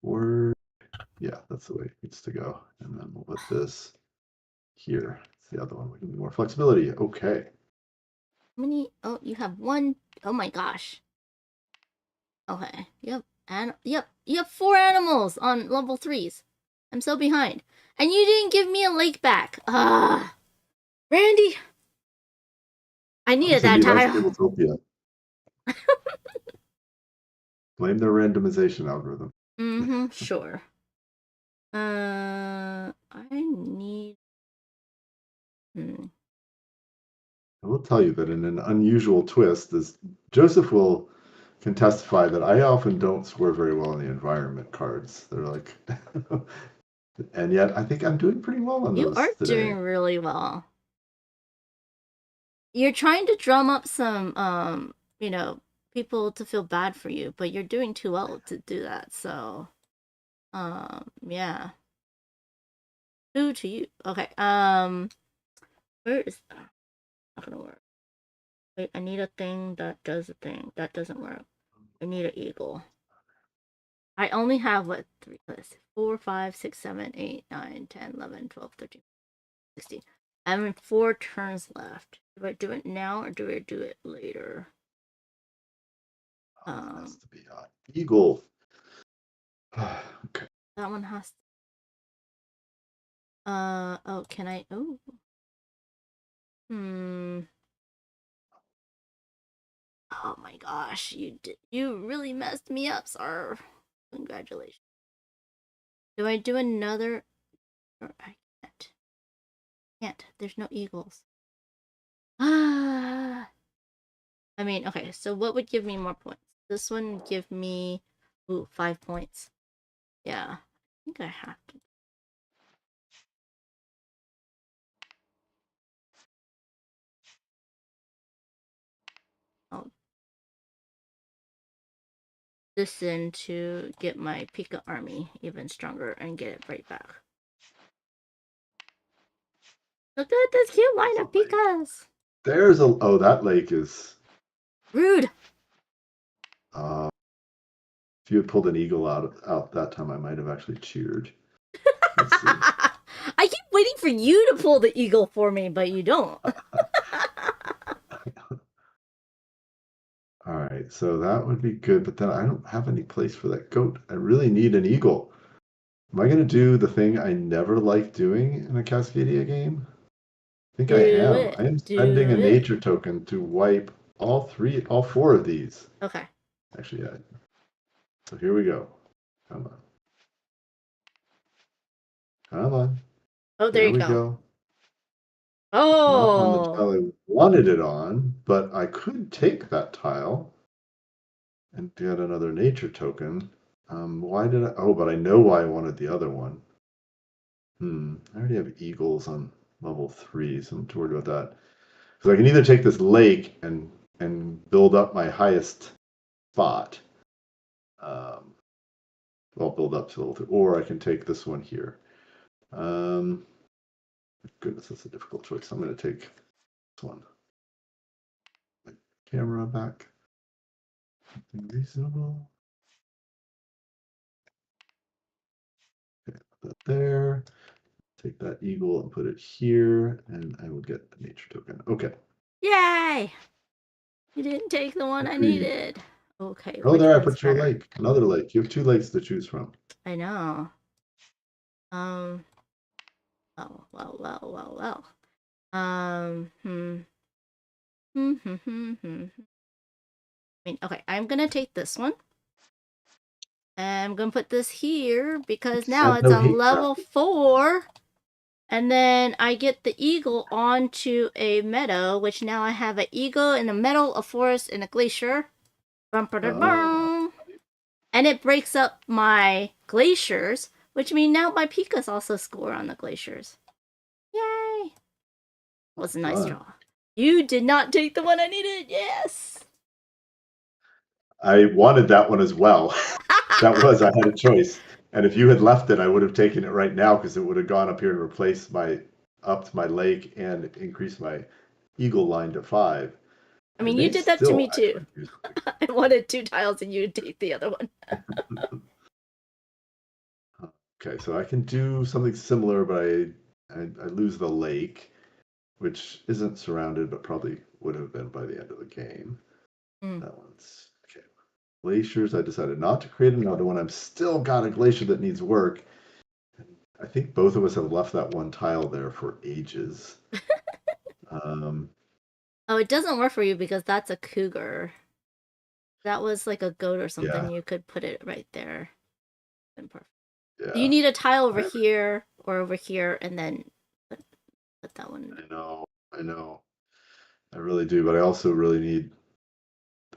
Or yeah, that's the way it needs to go. And then we'll put this here. It's the other one. We can more flexibility. Okay. How many? Oh, you have 1. Oh my gosh. Okay. Yep. And you have 4 animals on level 3s. I'm so behind. And you didn't give me a lake back. Randy! I needed that tile. Blame their randomization algorithm. Sure. I need... I will tell you that in an unusual twist, Joseph can testify that I often don't score very well on the environment cards. They're like, and yet I think I'm doing pretty well on those. You are doing really well. You're trying to drum up some, people to feel bad for you, but you're doing too well to do that. So, yeah. Who to you? Okay. Where is that? Not gonna work. Wait, I need a thing that does a thing. That doesn't work. I need an eagle. I only have, 4, 5, 6, 7, 8, 9, 10, 11, 12, 13, 16. I have 4 turns left. Do I do it now or do I do it later? Has to be eagle. Okay. That one has to... oh, can I... Oh. Oh my gosh, you really messed me up, sir. Congratulations. Do I do another? Or I can't. There's no eagles. I mean, okay, so what would give me more points? This one would give me 5 points. Yeah. I think I have to. this in to get my Pika army even stronger and get it right back. Look at this cute line of Pikas. There's a that lake is rude. If you had pulled an eagle out that time, I might have actually cheered. Let's see. I keep waiting for you to pull the eagle for me, but you don't. All right, so that would be good, but then I don't have any place for that goat. I really need an eagle. Am I going to do the thing I never like doing in a Cascadia game? I think I am. I am spending a nature token to wipe all 4 of these. Okay. Actually, yeah. So here we go. Come on. Come on. Oh, there you go. Go. Oh. Not on the tile I wanted it on, but I could take that tile and get another nature token. Why did I? Oh, but I know why I wanted the other one. I already have eagles on level 3, so I'm not too worried about that. Because I can either take this lake and build up my highest spot. I'll build up to level 3, or I can take this one here. Goodness, that's a difficult choice. I'm going to take this one. My camera back. Something reasonable. Okay, put that there. Take that eagle and put it here, and I will get the nature token. Okay. Yay! You didn't take the one I needed. Okay. Oh, there I put you a lake. Another lake. You have 2 lakes to choose from. I know. Oh, well. I mean, okay, I'm gonna take this one. And I'm gonna put this here because now it's on level 4. And then I get the eagle onto a meadow, which now I have an eagle in a meadow, a forest, and a glacier. And it breaks up my glaciers, which means now my Pikas also score on the glaciers. Yay! That was a nice draw. You did not take the one I needed. Yes! I wanted that one as well. I had a choice. And if you had left it, I would have taken it right now because it would have gone up here and replaced upped my lake and increased my eagle line to 5. I mean, you did that to me too. I wanted 2 tiles and you take the other one. Okay, so I can do something similar, but I lose the lake, which isn't surrounded, but probably would have been by the end of the game. That one's okay. Glaciers, I decided not to create another one. I've still got a glacier that needs work. I think both of us have left that one tile there for ages. Oh, it doesn't work for you because that's a cougar. That was like a goat or something. Yeah. You could put it right there. Yeah. You need a tile over here or over here, and then put that one. I know. I really do, but I also really need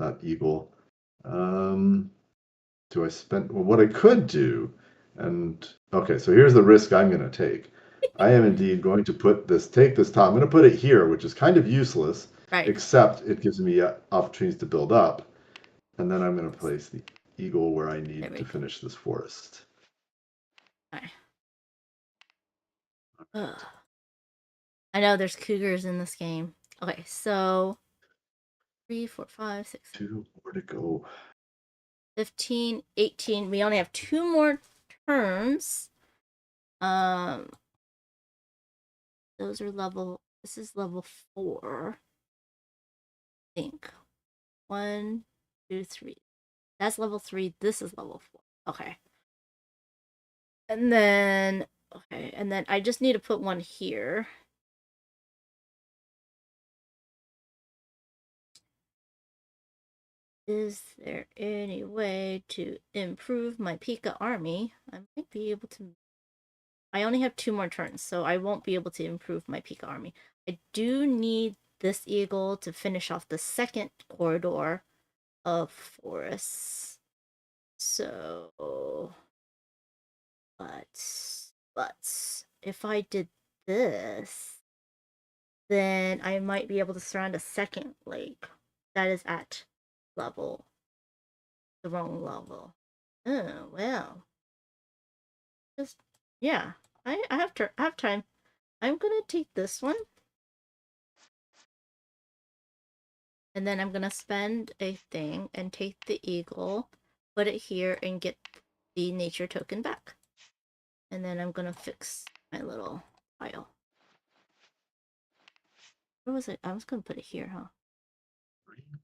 that eagle. Do I spend? Well, what I could do, okay, so here's the risk I'm going to take. I am indeed going to take this tile. I'm going to put it here, which is kind of useless, except it gives me opportunities to build up. And then I'm going to place the eagle where I need to finish this forest. Okay. I know there's cougars in this game. Okay, so 3, 4, 5, 6, 2 more to go. 15, 18. We only have 2 more turns. Those are level. This is level 4. I think 1, 2, 3. That's level 3. This is level 4. Okay. And then I just need to put one here. Is there any way to improve my Pika army? I might be able to. I only have 2 more turns, so I won't be able to improve my Pika army. I do need this eagle to finish off the second corridor of forests. So, but if I did this, then I might be able to surround a second lake that is at level the wrong level. Oh well. Just yeah. I have time. I'm gonna take this one. And then I'm gonna spend a thing and take the eagle, put it here, and get the nature token back. And then I'm gonna fix my little pile. Where was it? I was gonna put it here, huh?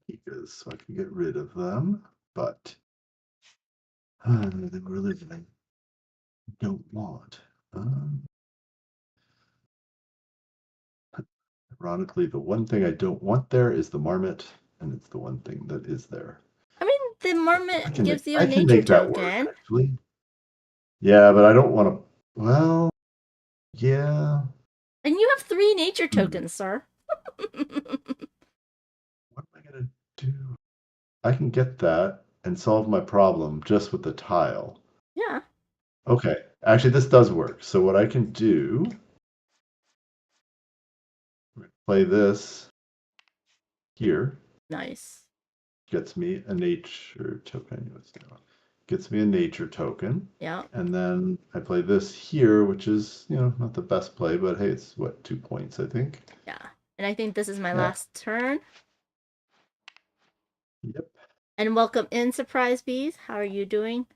Because so I can get rid of them, but they were living. I don't want. Ironically, the one thing I don't want there is the marmot, and it's the one thing that is there. I mean, the marmot gives you a I can nature make that token. work, actually. Yeah, but I don't want to. Well, yeah. And you have 3 nature tokens, sir. What am I gonna do? I can get that and solve my problem just with the tile. Yeah. Okay, actually, this does work. So what I can do, play this here. Nice. Gets me a nature token. Gets me a nature token. Yeah. And then I play this here, which is, not the best play, but hey, it's what, 2 points, I think. Yeah. And I think this is my last turn. Yep. And welcome in, Surprise Bees. How are you doing?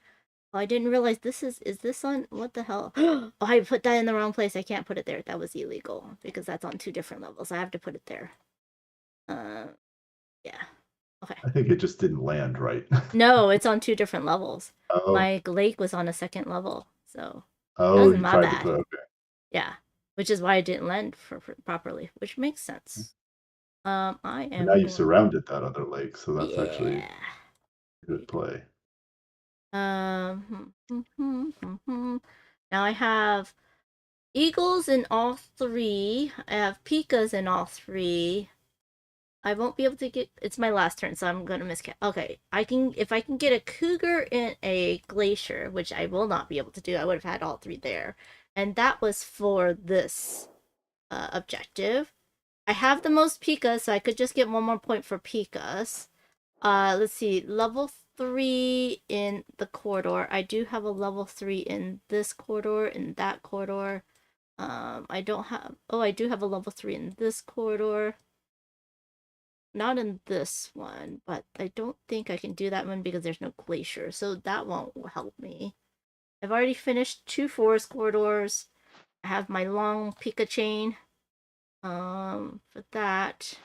Oh, I didn't realize this is this on, what the hell? Oh, I put that in the wrong place. I can't put it there. That was illegal because that's on 2 different levels. I have to put it there. Yeah. Okay. I think it just didn't land right. No, it's on 2 different levels. Oh. My lake was on a 2nd level, so Oh, you tried to put, okay. Yeah, which is why I didn't land for properly, which makes sense. I am. And now you surrounded that other lake, so that's actually Yeah. a good play. Now I have eagles in all 3. I have pikas in all 3. I won't be able to get. It's my last turn, so I'm gonna miscount. Okay, if I can get a cougar in a glacier, which I will not be able to do. I would have had all 3 there, and that was for this objective. I have the most pikas, so I could just get 1 more point for pikas. Let's see, level 3 in the corridor. I do have a level 3 in this corridor, in that corridor. I don't have. Oh, I do have a level 3 in this corridor. Not in this one, but I don't think I can do that one because there's no glacier, so that won't help me. I've already finished 2 forest corridors. I have my long pika chain. For that.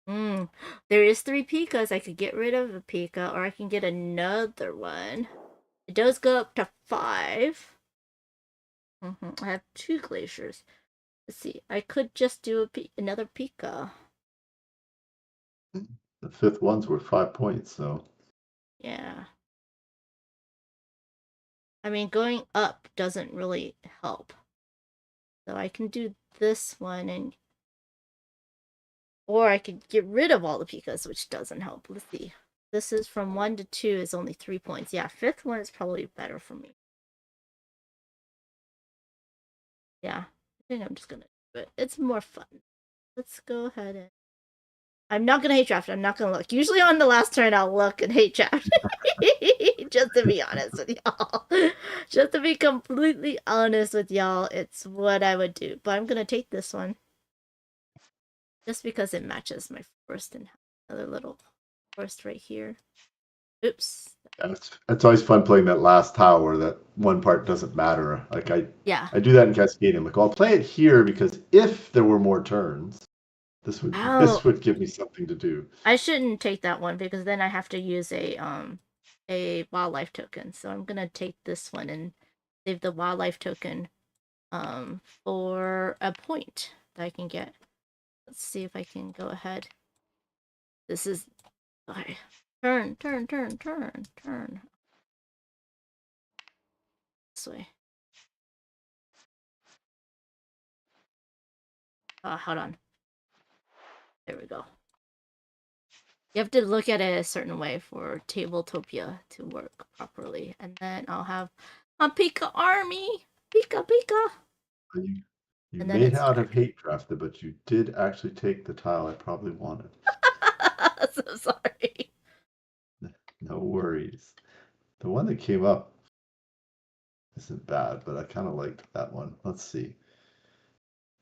There is 3 pikas. I could get rid of a pika, or I can get another one. It does go up to 5. I have 2 glaciers. Let's see. I could just do another pika. The 5th one's worth 5 points, so. Yeah. I mean, going up doesn't really help. So I can do this one, or I could get rid of all the pikas, which doesn't help. Let's see. This is from 1 to 2 is only 3 points. Yeah, 5th one is probably better for me. Yeah, I think I'm just gonna do it. It's more fun. Let's go ahead and... I'm not gonna hate draft. I'm not gonna look. Usually on the last turn, I'll look and hate draft. Just to be honest with y'all. Just to be completely honest with y'all, it's what I would do. But I'm gonna take this one. Just because it matches my forest and another little forest right here. Oops. Yeah, it's always fun playing that last tile where that one part doesn't matter. Like I do that in Cascadia. I'm like, I'll play it here because if there were more turns, this would give me something to do. I shouldn't take that one because then I have to use a wildlife token. So I'm gonna take this one and save the wildlife token for a point that I can get. Let's see if I can go ahead. This is okay. Turn. This way. Hold on. There we go. You have to look at it a certain way for Tabletopia to work properly. And then I'll have a Pika army. Pika. You may not have hate drafted, but you did actually take the tile I probably wanted. So sorry. No worries. The one that came up isn't bad, but I kind of liked that one. Let's see.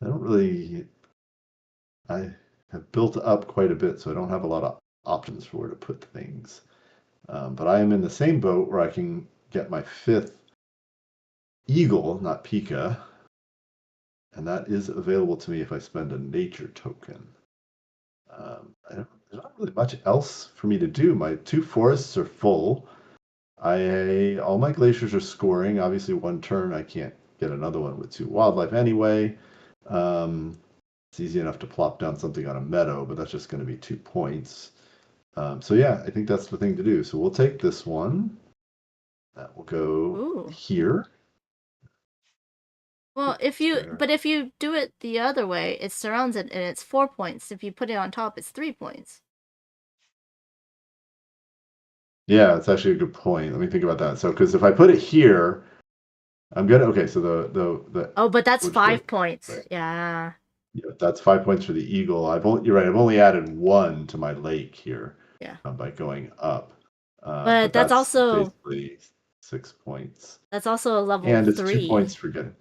I have built up quite a bit, so I don't have a lot of options for where to put things. But I am in the same boat where I can get my 5th eagle, not Pika, and that is available to me if I spend a nature token. There's not really much else for me to do. My 2 forests are full. All my glaciers are scoring. Obviously, 1 turn I can't get another one with 2 wildlife anyway. It's easy enough to plop down something on a meadow, but that's just going to be 2 points. So yeah, I think that's the thing to do. So we'll take this one. That will go here. Well, if you do it the other way, it surrounds it and it's 4 points. If you put it on top, it's 3 points. Yeah, it's actually a good point. Let me think about that. So, because if I put it here, I'm gonna so the oh, but that's 5 points. Right. Yeah. Yeah, that's 5 points for the eagle. You're right. I've only added 1 to my lake here. Yeah. By going up. But that's also basically 6 points. That's also a level 3. And it's 2 points for getting.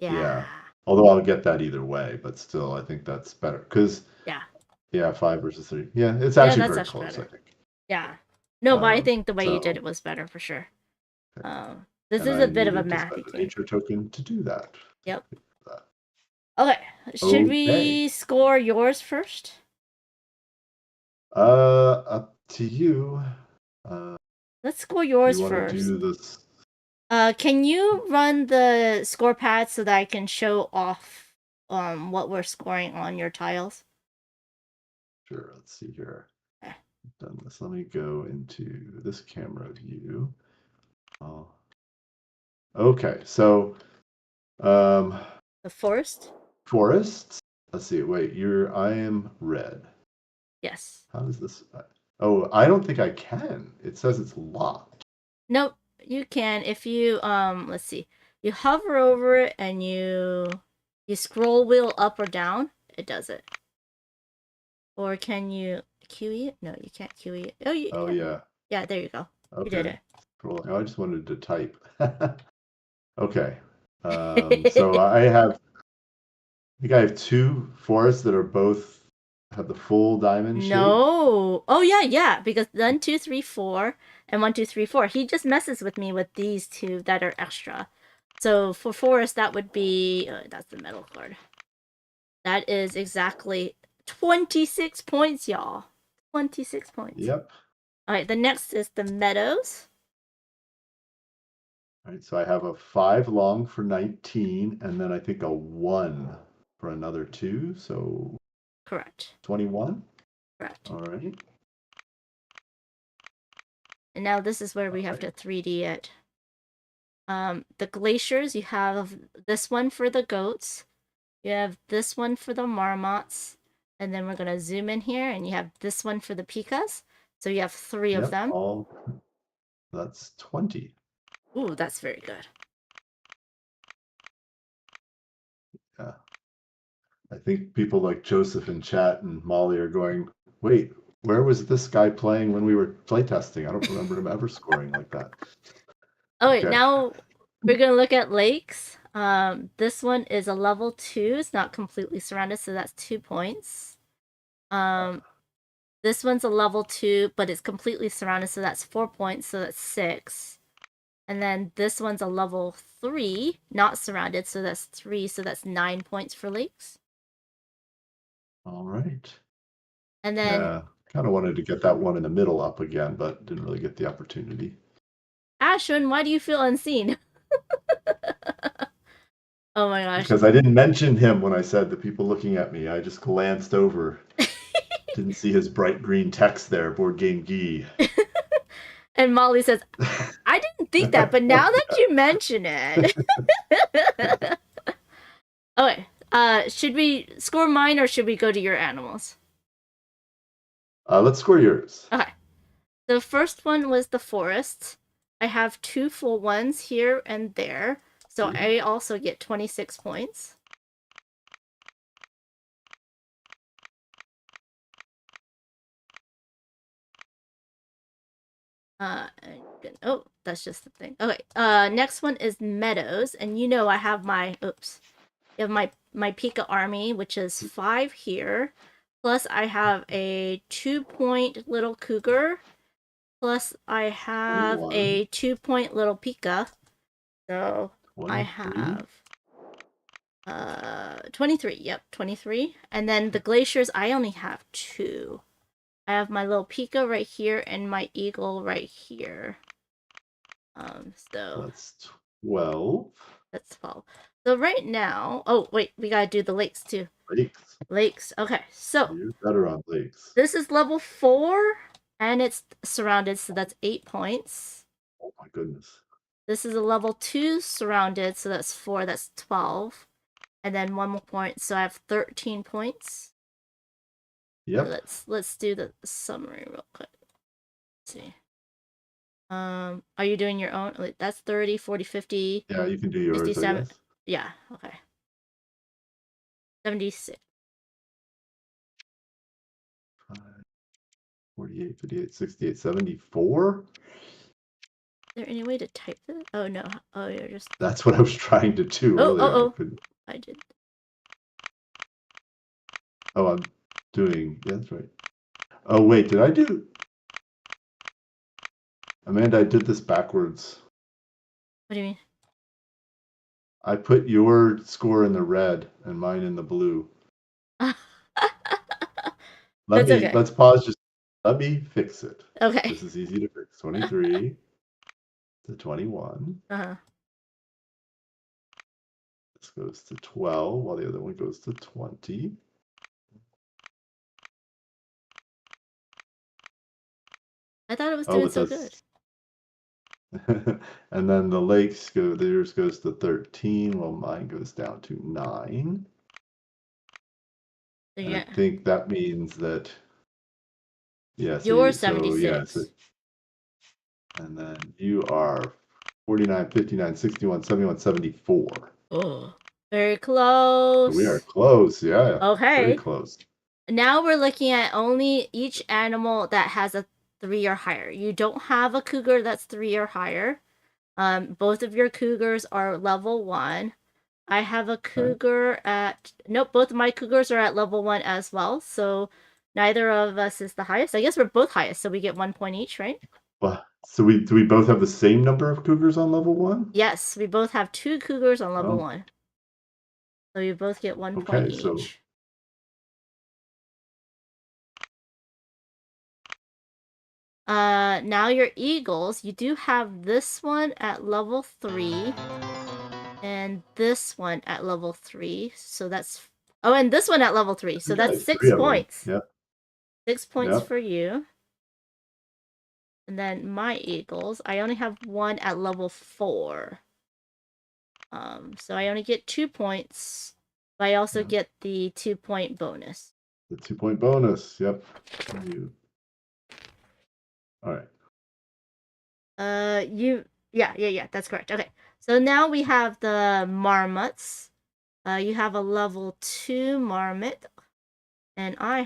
Yeah. Although I'll get that either way, but still, I think that's better because. Yeah, 5 versus 3. Yeah, it's actually very close. Better. I think. Yeah. No, but I think the way you did it was better for sure. This is a bit of a mathy game. Nature token to do that. Yep. Okay. Should we score yours first? Up to you. Let's score yours first. Do this? Can you run the score pad so that I can show off what we're scoring on your tiles? Sure. Let's see here. Done this. Let me go into this camera view. Okay, so the forest. Forests. Let's see. Wait, I am red. Yes. How does this? Oh, I don't think I can. It says it's locked. Nope, you can if you let's see. You hover over it and you scroll wheel up or down. It does it. Or can you QE it? No, you can't QE it. Oh, yeah. Yeah, there you go. Okay. You did it. Cool. I just wanted to type. Okay. So I think I have 2 forests that are both have the full diamond shape. No. Oh yeah, because 1, 2, 3, 4 and 1, 2, 3, 4. He just messes with me with these 2 that are extra. So for forest, that would be that's the metal card. That is exactly 26 points, y'all. 26 points. Yep. All right, the next is the meadows. All right, so I have a 5 long for 19, and then I think a 1 for another 2, so. Correct. 21? Correct. All right. And now this is where we have to 3D it. The glaciers, you have this one for the goats. You have this one for the marmots. And then we're going to zoom in here, and you have this one for the pikas. So you have 3 of them. That's 20. Ooh, that's very good. Yeah. I think people like Joseph in chat and Molly are going, wait, where was this guy playing when we were playtesting? I don't remember him ever scoring like that. Okay, now we're going to look at lakes. This one is a level 2. It's not completely surrounded, so that's 2 points. This one's a level 2, but it's completely surrounded, so that's 4 points, so that's 6. And then this one's a level 3, not surrounded, so that's 3, so that's 9 points for lakes. All right. And then... Yeah, kind of wanted to get that one in the middle up again, but didn't really get the opportunity. Ashwin, why do you feel unseen? Oh my gosh. Because I didn't mention him when I said the people looking at me. I just glanced over. Didn't see his bright green text there, Board Game Gee. And Molly says, I didn't think that, but now that you mention it. Okay. Should we score mine or should we go to your animals? Let's score yours. Okay. The first one was the forest. I have 2 full ones here and there. So I also get 26 points. Oh, that's just the thing. Okay. Next one is meadows, and you know I have my you have my Pika army, which is 5 here. Plus I have a 2-point little cougar. Plus I have a 2-point little Pika. So 23. I have 23. Yep, 23. And then the glaciers, I only have 2. I have my little Pika right here and my eagle right here. So that's 12. That's 12. So right now, oh wait, we gotta do the lakes too. Lakes. Okay, so you're better on lakes. This is level 4, and it's surrounded, so that's 8 points. Oh my goodness. This is a level 2 surrounded, so that's 4. That's 12, and then 1 more point, so I have 13 points. Yep. So let's do the summary real quick. Let's see. Are you doing your own? Wait, that's 30, 40, 50. Yeah, you can do yours. 67. Yeah, okay. 76. 48, 58, 68, 74. Is there any way to type this? Oh no. Oh, you're just. That's what I was trying to do earlier. I did. Oh, I'm doing. Yeah, that's right. Oh wait, did I do? Amanda, I did this backwards. What do you mean? I put your score in the red and mine in the blue. Let's pause. Just let me fix it. Okay. This is easy to fix. 23 to 21. This goes to 12, while the other one goes to 20. I thought it was doing so good. And then the lakes theirs goes to 13, while mine goes down to 9. Yeah. I think that means that you're 76. And then you are 49, 59, 61, 71, 74. Oh, very close. So we are close, yeah. Okay. Very close. Now we're looking at only each animal that has a 3 or higher. You don't have a cougar that's 3 or higher. Both of your cougars are level 1. I have a cougar at... Nope, both of my cougars are at level 1 as well. So neither of us is the highest. I guess we're both highest, so we get 1 point each, right? Well, so do we both have the same number of cougars on level 1? Yes, we both have 2 cougars on level 1. So we both get 1 point each. So... now your eagles, you do have this one at level 3 and this one at level 3, so that's and this one at level 3, so that's 6 points. Yep. 6 points for you. And then my eagles, I only have one at level 4. So I only get 2 points, but I also get the 2-point bonus. The 2-point bonus, yep. All right. Yeah, that's correct. Okay. So now we have the marmots. You have a level 2 marmot, and I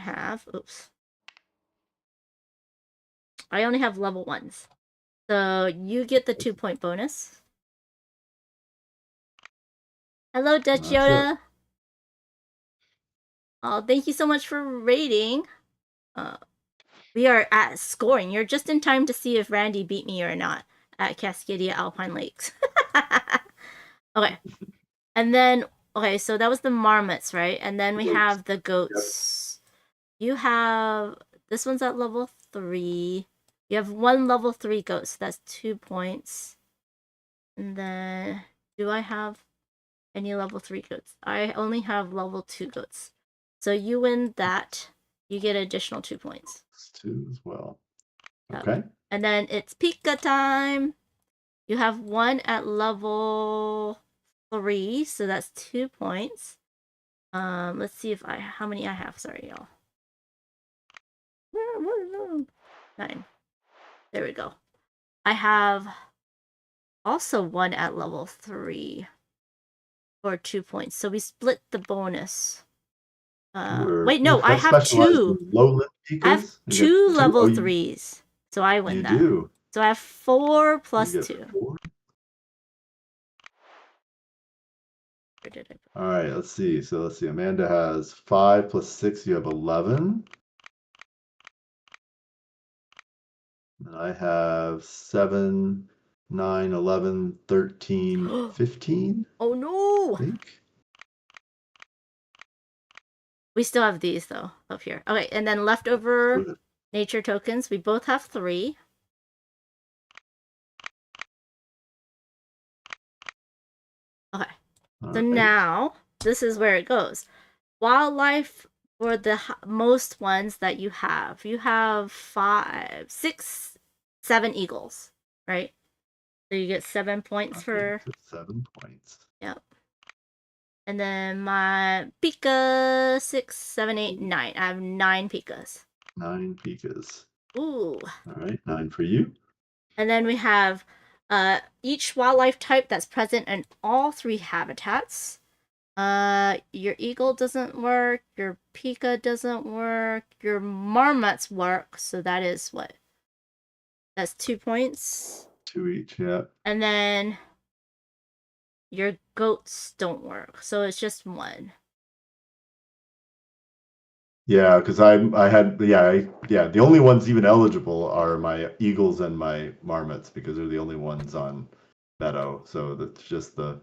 only have level 1s. So you get the 2-point bonus. Hello, Dutch Yoda. Oh, thank you so much for rating. We are at scoring. You're just in time to see if Randy beat me or not at Cascadia Alpine Lakes. Okay. And then, so that was the marmots, right? And then we have the goats. Yep. You have, this one's at level 3. You have 1 level 3 goat, so that's 2 points. And then, do I have any level 3 goats? I only have level 2 goats. So you win that. You get an additional 2 points. 2 as well. Okay. And then it's Pika time. You have 1 at level 3, so that's 2 points. Let's see if how many I have. Sorry, y'all. 9. There we go. I have also 1 at level 3 for 2 points. So we split the bonus. Wait, no, I have 2. Lowland I have 2 level 3s. So I win that. You do. So I have 4 plus You get 2. 4. Where did I put? All right, let's see. So let's see. Amanda has 5 plus 6. You have 11. And I have 7, 9, 11, 13, 15. Oh no! I think. We still have these though up here. Okay, and then leftover nature tokens. We both have 3. Okay. So now this is where it goes. Wildlife for the most ones that you have. You have 5, 6, 7 eagles, right? So you get 7 points for 7 points. Yep. And then my Pika 6, 7, 8, 9. I have 9 Pikas. 9 Pikas. Ooh. All right, 9 for you. And then we have each wildlife type that's present in all 3 habitats. Your eagle doesn't work, your Pika doesn't work, your marmots work, so that is what? That's 2 points. 2 each, yeah. And then your goats don't work, so it's just 1. Yeah, because I had the only ones even eligible are my eagles and my marmots because they're the only ones on Meadow. So that's just the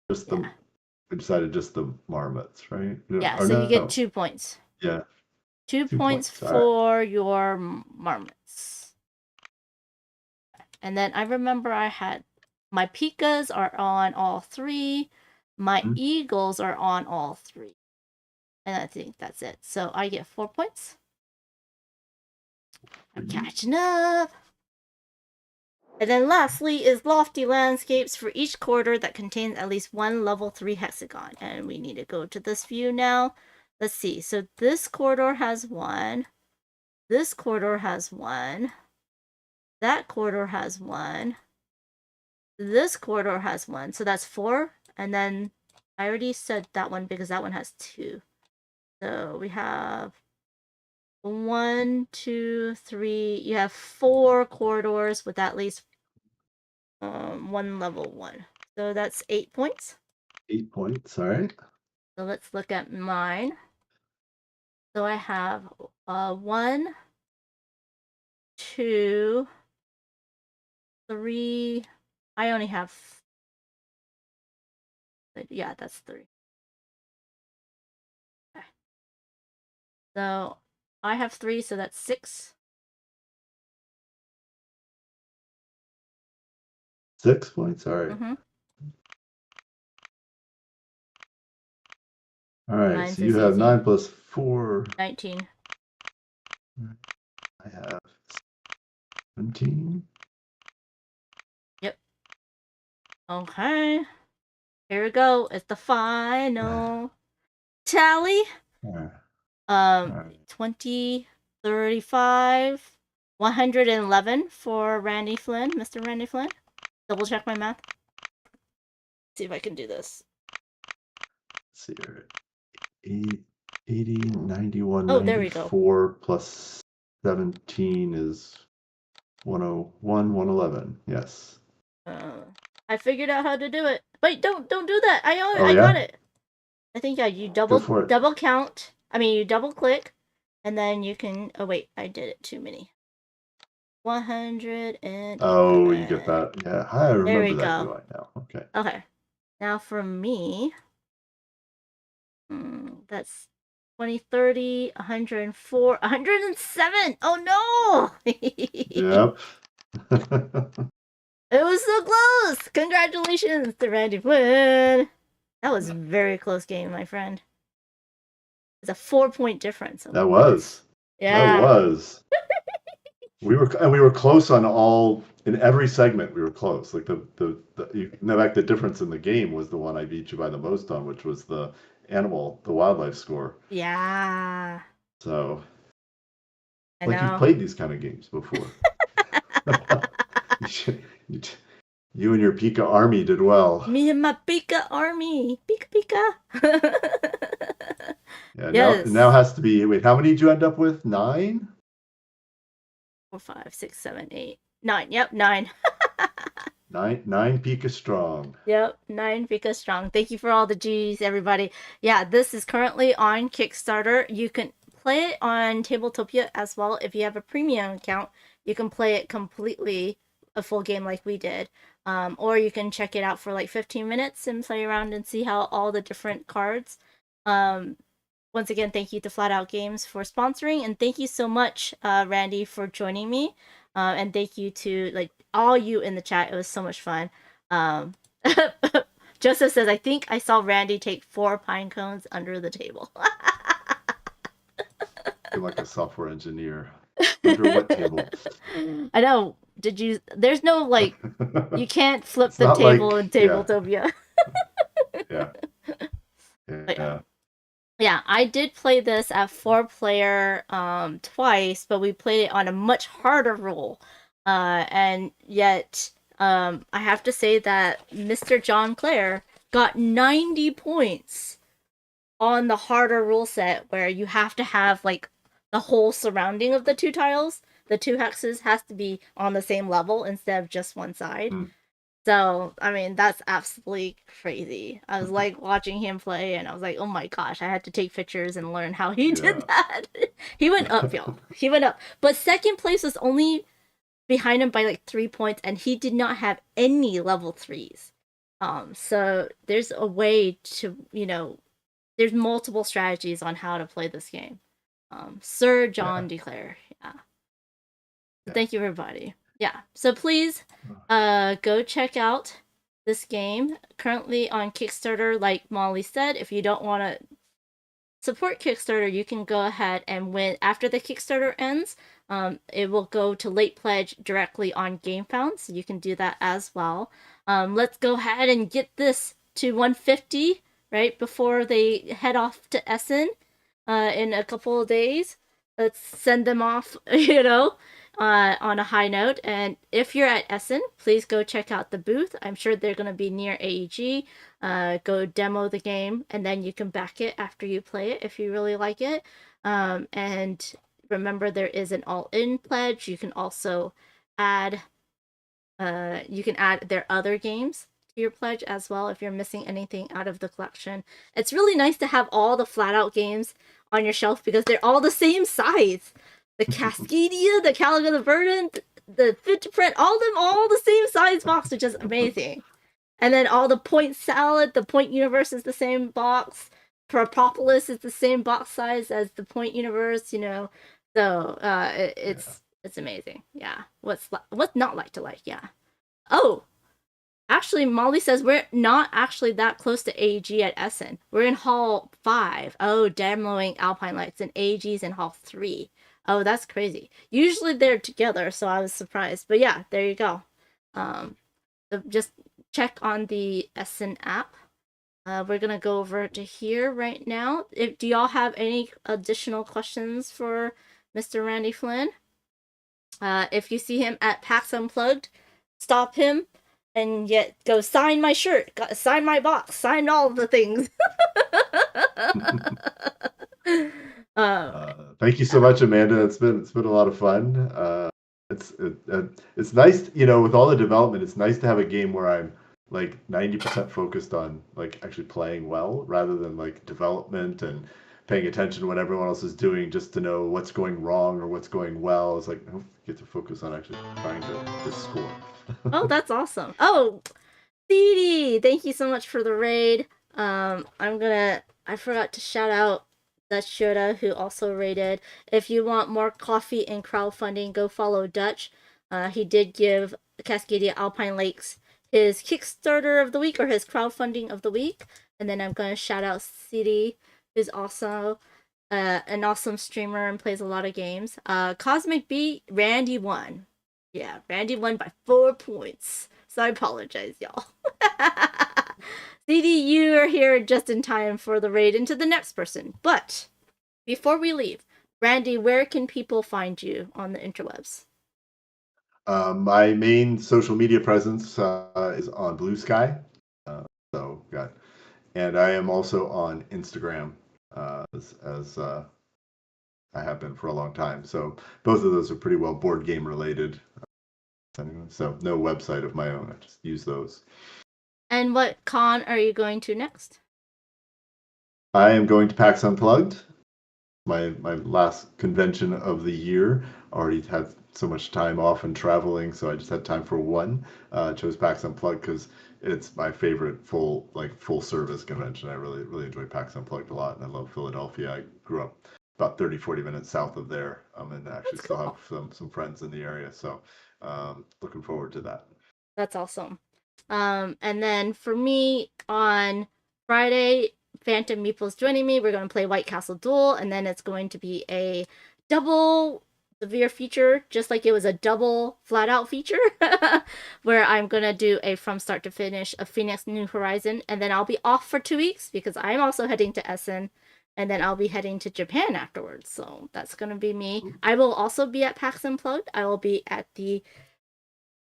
we decided just the marmots, right? Yeah, so you get 2 points. Yeah. 2 points for your marmots. And then I remember I had my Pikas are on all 3. My eagles are on all 3. And I think that's it. So I get 4 points. I'm catching up. And then lastly is lofty landscapes for each corridor that contains at least 1 level 3 hexagon. And we need to go to this view now. Let's see. So this corridor has 1. This corridor has 1. That corridor has 1. This corridor has 1. So that's 4. And then I already said that one because that one has 2. So we have 1, 2, 3. You have 4 corridors with at least 1 level 1. So that's 8 points. 8 points, all right. So let's look at mine. So I have 1, 2, 3. I only have. Yeah, that's 3. Okay. So I have 3, so that's 6. 6 points, all right. All right, Mine's so you have 9 plus 4. 19. I have 17. Yep. Okay. Here we go. It's the final tally. 20, 35, 111 for Randy Flynn, Mr. Randy Flynn. Double check my math. See if I can do this. Let's see here. 80, 91, oh, there we go. 94 plus 17 is 101, 111. Yes. I figured out how to do it. Wait, don't do that. I got it. I think you double count. I mean, you double click, and then you can. Oh wait, I did it too many. 100 and. Oh, you get that. Yeah, I remember there we that go. UI now. Okay. Okay. Now for me, that's 20, 30, 104, 107. Oh no! Yep. It was so close! Congratulations to Randy Flynn! That was a very close game, my friend. It's a 4-point difference. That was. Yeah. That was. we were close on in every segment. We were close. Like the difference in the game was the one I beat you by the most on, which was the wildlife score. Yeah. So. You've played these kind of games before. You and your Pika army did well. Me and my Pika army. Pika. Yeah, yes. Now has to be. Wait, how many did you end up with? 9? 4, 5, 6, 7, 8. 9. Yep, 9. 9 Pika strong. Yep, 9 Pika strong. Thank you for all the G's, everybody. Yeah, this is currently on Kickstarter. You can play it on Tabletopia as well. If you have a premium account, you can play it completely, a full game like we did. Or you can check it out for like 15 minutes and play around and see how all the different cards. Once again, thank you to Flatout Games for sponsoring, and thank you so much, Randy, for joining me. And thank you to like all you in the chat. It was so much fun. Joseph says, I think I saw Randy take 4 pine cones under the table. You're like a software engineer. Under what table? I know. Did you? There's no like. You can't flip It's the not table like- in Tabletopia. Yeah. Yeah, I did play this at 4-player twice, but we played it on a much harder rule. And yet, I have to say that Mr. John Clare got 90 points on the harder rule set, where you have to have like the whole surrounding of the 2 tiles. The 2 hexes has to be on the same level instead of just one side. So, I mean, that's absolutely crazy. I was like watching him play and I was like, oh my gosh, I had to take pictures and learn how he did that. He went up, y'all. He went up. But second place was only behind him by like 3 points, and he did not have any level 3s. So there's a way to, there's multiple strategies on how to play this game. Sir John Declare. Yeah. Thank you, everybody. Yeah, so please go check out this game. Currently on Kickstarter, like Molly said. If you don't want to support Kickstarter, you can go ahead and when after the Kickstarter ends, it will go to late pledge directly on GameFound, so you can do that as well. Let's go ahead and get this to 150 right before they head off to Essen in a couple of days. Let's send them off, on a high note. And if you're at Essen, please go check out the booth. I'm sure they're going to be near AEG. Go demo the game, and then you can back it after you play it if you really like it. And remember, there is an all-in pledge. You can also add their other games to your pledge as well if you're missing anything out of the collection. It's really nice to have all the Flatout games on your shelf because they're all the same size. The Cascadia, the Calico, the Verdant, the Fit to Print, all the same size box, which is amazing. And then all the Point Salad, the Point Universe is the same box. Propolis is the same box size as the Point Universe, So it's amazing. Yeah. What's not like to like? Yeah. Oh, actually, Molly says we're not actually that close to AEG at Essen. We're in Hall 5. Oh, demoing Alpine Lights, and AEG's in Hall 3. Oh, that's crazy. Usually they're together, so I was surprised. But yeah, there you go. Just check on the Essen app. We're gonna go over to here right now. Do y'all have any additional questions for Mr. Randy Flynn? If you see him at PAX Unplugged, stop him and yet go sign my shirt, sign my box, sign all of the things. Thank you so much, Amanda. It's been a lot of fun. It's nice, with all the development. It's nice to have a game where I'm like 90% focused on like actually playing well, rather than like development and paying attention to what everyone else is doing just to know what's going wrong or what's going well. It's like I don't get to focus on actually trying to score. Oh, that's awesome. Oh, CD, thank you so much for the raid. I forgot to shout out Dutch Shoda, who also raided. If you want more coffee and crowdfunding, go follow Dutch. He did give Cascadia Alpine Lakes his Kickstarter of the week, or his crowdfunding of the week. And then I'm going to shout out CD, who's also an awesome streamer and plays a lot of games. Cosmic B, Randy won. Yeah, Randy won by 4 points. So I apologize, y'all. CD, you are here just in time for the raid into the next person. But before we leave, Randy, where can people find you on the interwebs? My main social media presence is on Blue Sky. And I am also on Instagram as I have been for a long time. So both of those are pretty well board game related. anyway. So no website of my own. I just use those. And what con are you going to next? I am going to PAX Unplugged. My last convention of the year. Already had so much time off and traveling, so I just had time for one. Chose PAX Unplugged because it's my favorite full service convention. I really enjoy PAX Unplugged a lot, and I love Philadelphia. I grew up about 30-40 minutes south of there, and actually still have some friends in the area. So looking forward to that. That's awesome. And then for me on Friday, Phantom Meeple's joining me. We're going to play White Castle Duel, and then it's going to be a double severe feature, just like it was a double Flatout feature, where I'm going to do a from start to finish of Phoenix New Horizon, and then I'll be off for 2 weeks because I'm also heading to Essen, and then I'll be heading to Japan afterwards. So that's going to be me. I will also be at PAX Unplugged. I will be at the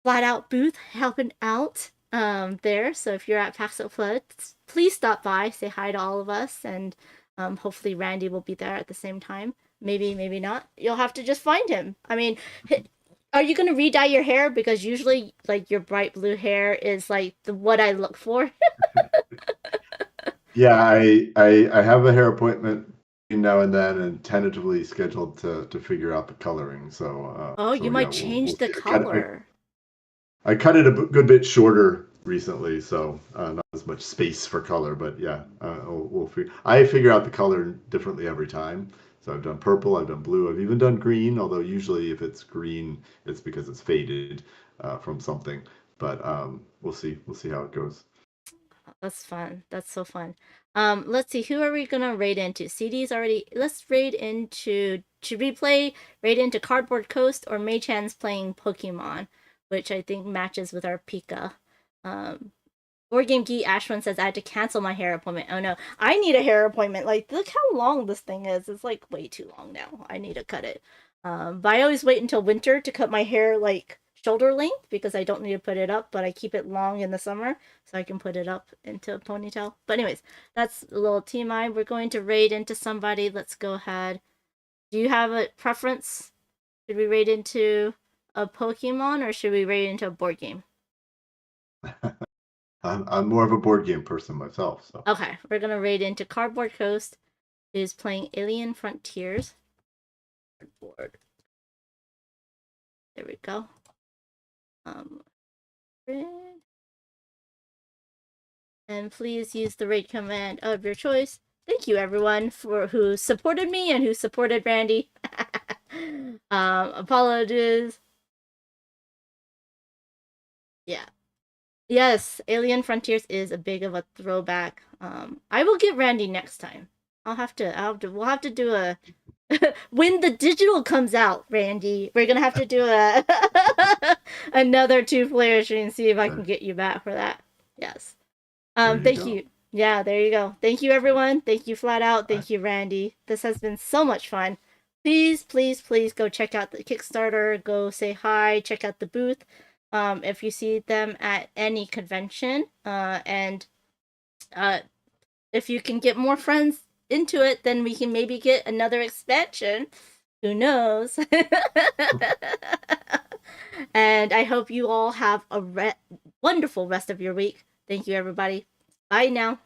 Flatout booth helping out there. So if you're at PAX Unplugged, please stop by, say hi to all of us, and hopefully Randy will be there at the same time. Maybe not. You'll have to just find him. I mean, are you going to re-dye your hair? Because usually, like, your bright blue hair is, like, what I look for. Yeah, I have a hair appointment now and then, and tentatively scheduled to figure out the coloring. So you might change the color. I cut it a good bit shorter recently, so not as much space for color. But yeah, I figure out the color differently every time. So I've done purple, I've done blue, I've even done green. Although usually if it's green, it's because it's faded from something. But we'll see how it goes. That's fun. That's so fun. Let's see. Who are we gonna raid into? CD's already. Let's raid into. Should we raid into Cardboard Coast or Mei Chan's playing Pokemon, which I think matches with our Pika. Board Game Geek Ashwin says I had to cancel my hair appointment. Oh no, I need a hair appointment. Like, look how long this thing is. It's like way too long now. I need to cut it. But I always wait until winter to cut my hair like shoulder length because I don't need to put it up, but I keep it long in the summer so I can put it up into a ponytail. But anyways, that's a little TMI. We're going to raid into somebody. Let's go ahead. Do you have a preference? Should we raid into a Pokemon or should we raid into a board game? I'm more of a board game person myself. So okay, we're gonna raid into Cardboard Coast, who's playing Alien Frontiers. Cardboard. There we go. And please use the raid command of your choice. Thank you everyone for who supported me and who supported Randy. Apologies. Yeah. Yes, Alien Frontiers is a big of a throwback. I will get Randy next time. We'll have to do a when the digital comes out, Randy. We're gonna have to do a another 2-player stream and see if I can get you back for that. Yes. Thank you. Yeah, there you go. Thank you everyone. Thank you Flatout. Thank you Randy. This has been so much fun. Please go check out the Kickstarter. Go say hi. Check out the booth. If you see them at any convention, and if you can get more friends into it, then we can maybe get another expansion. Who knows? And I hope you all have a wonderful rest of your week. Thank you, everybody. Bye now.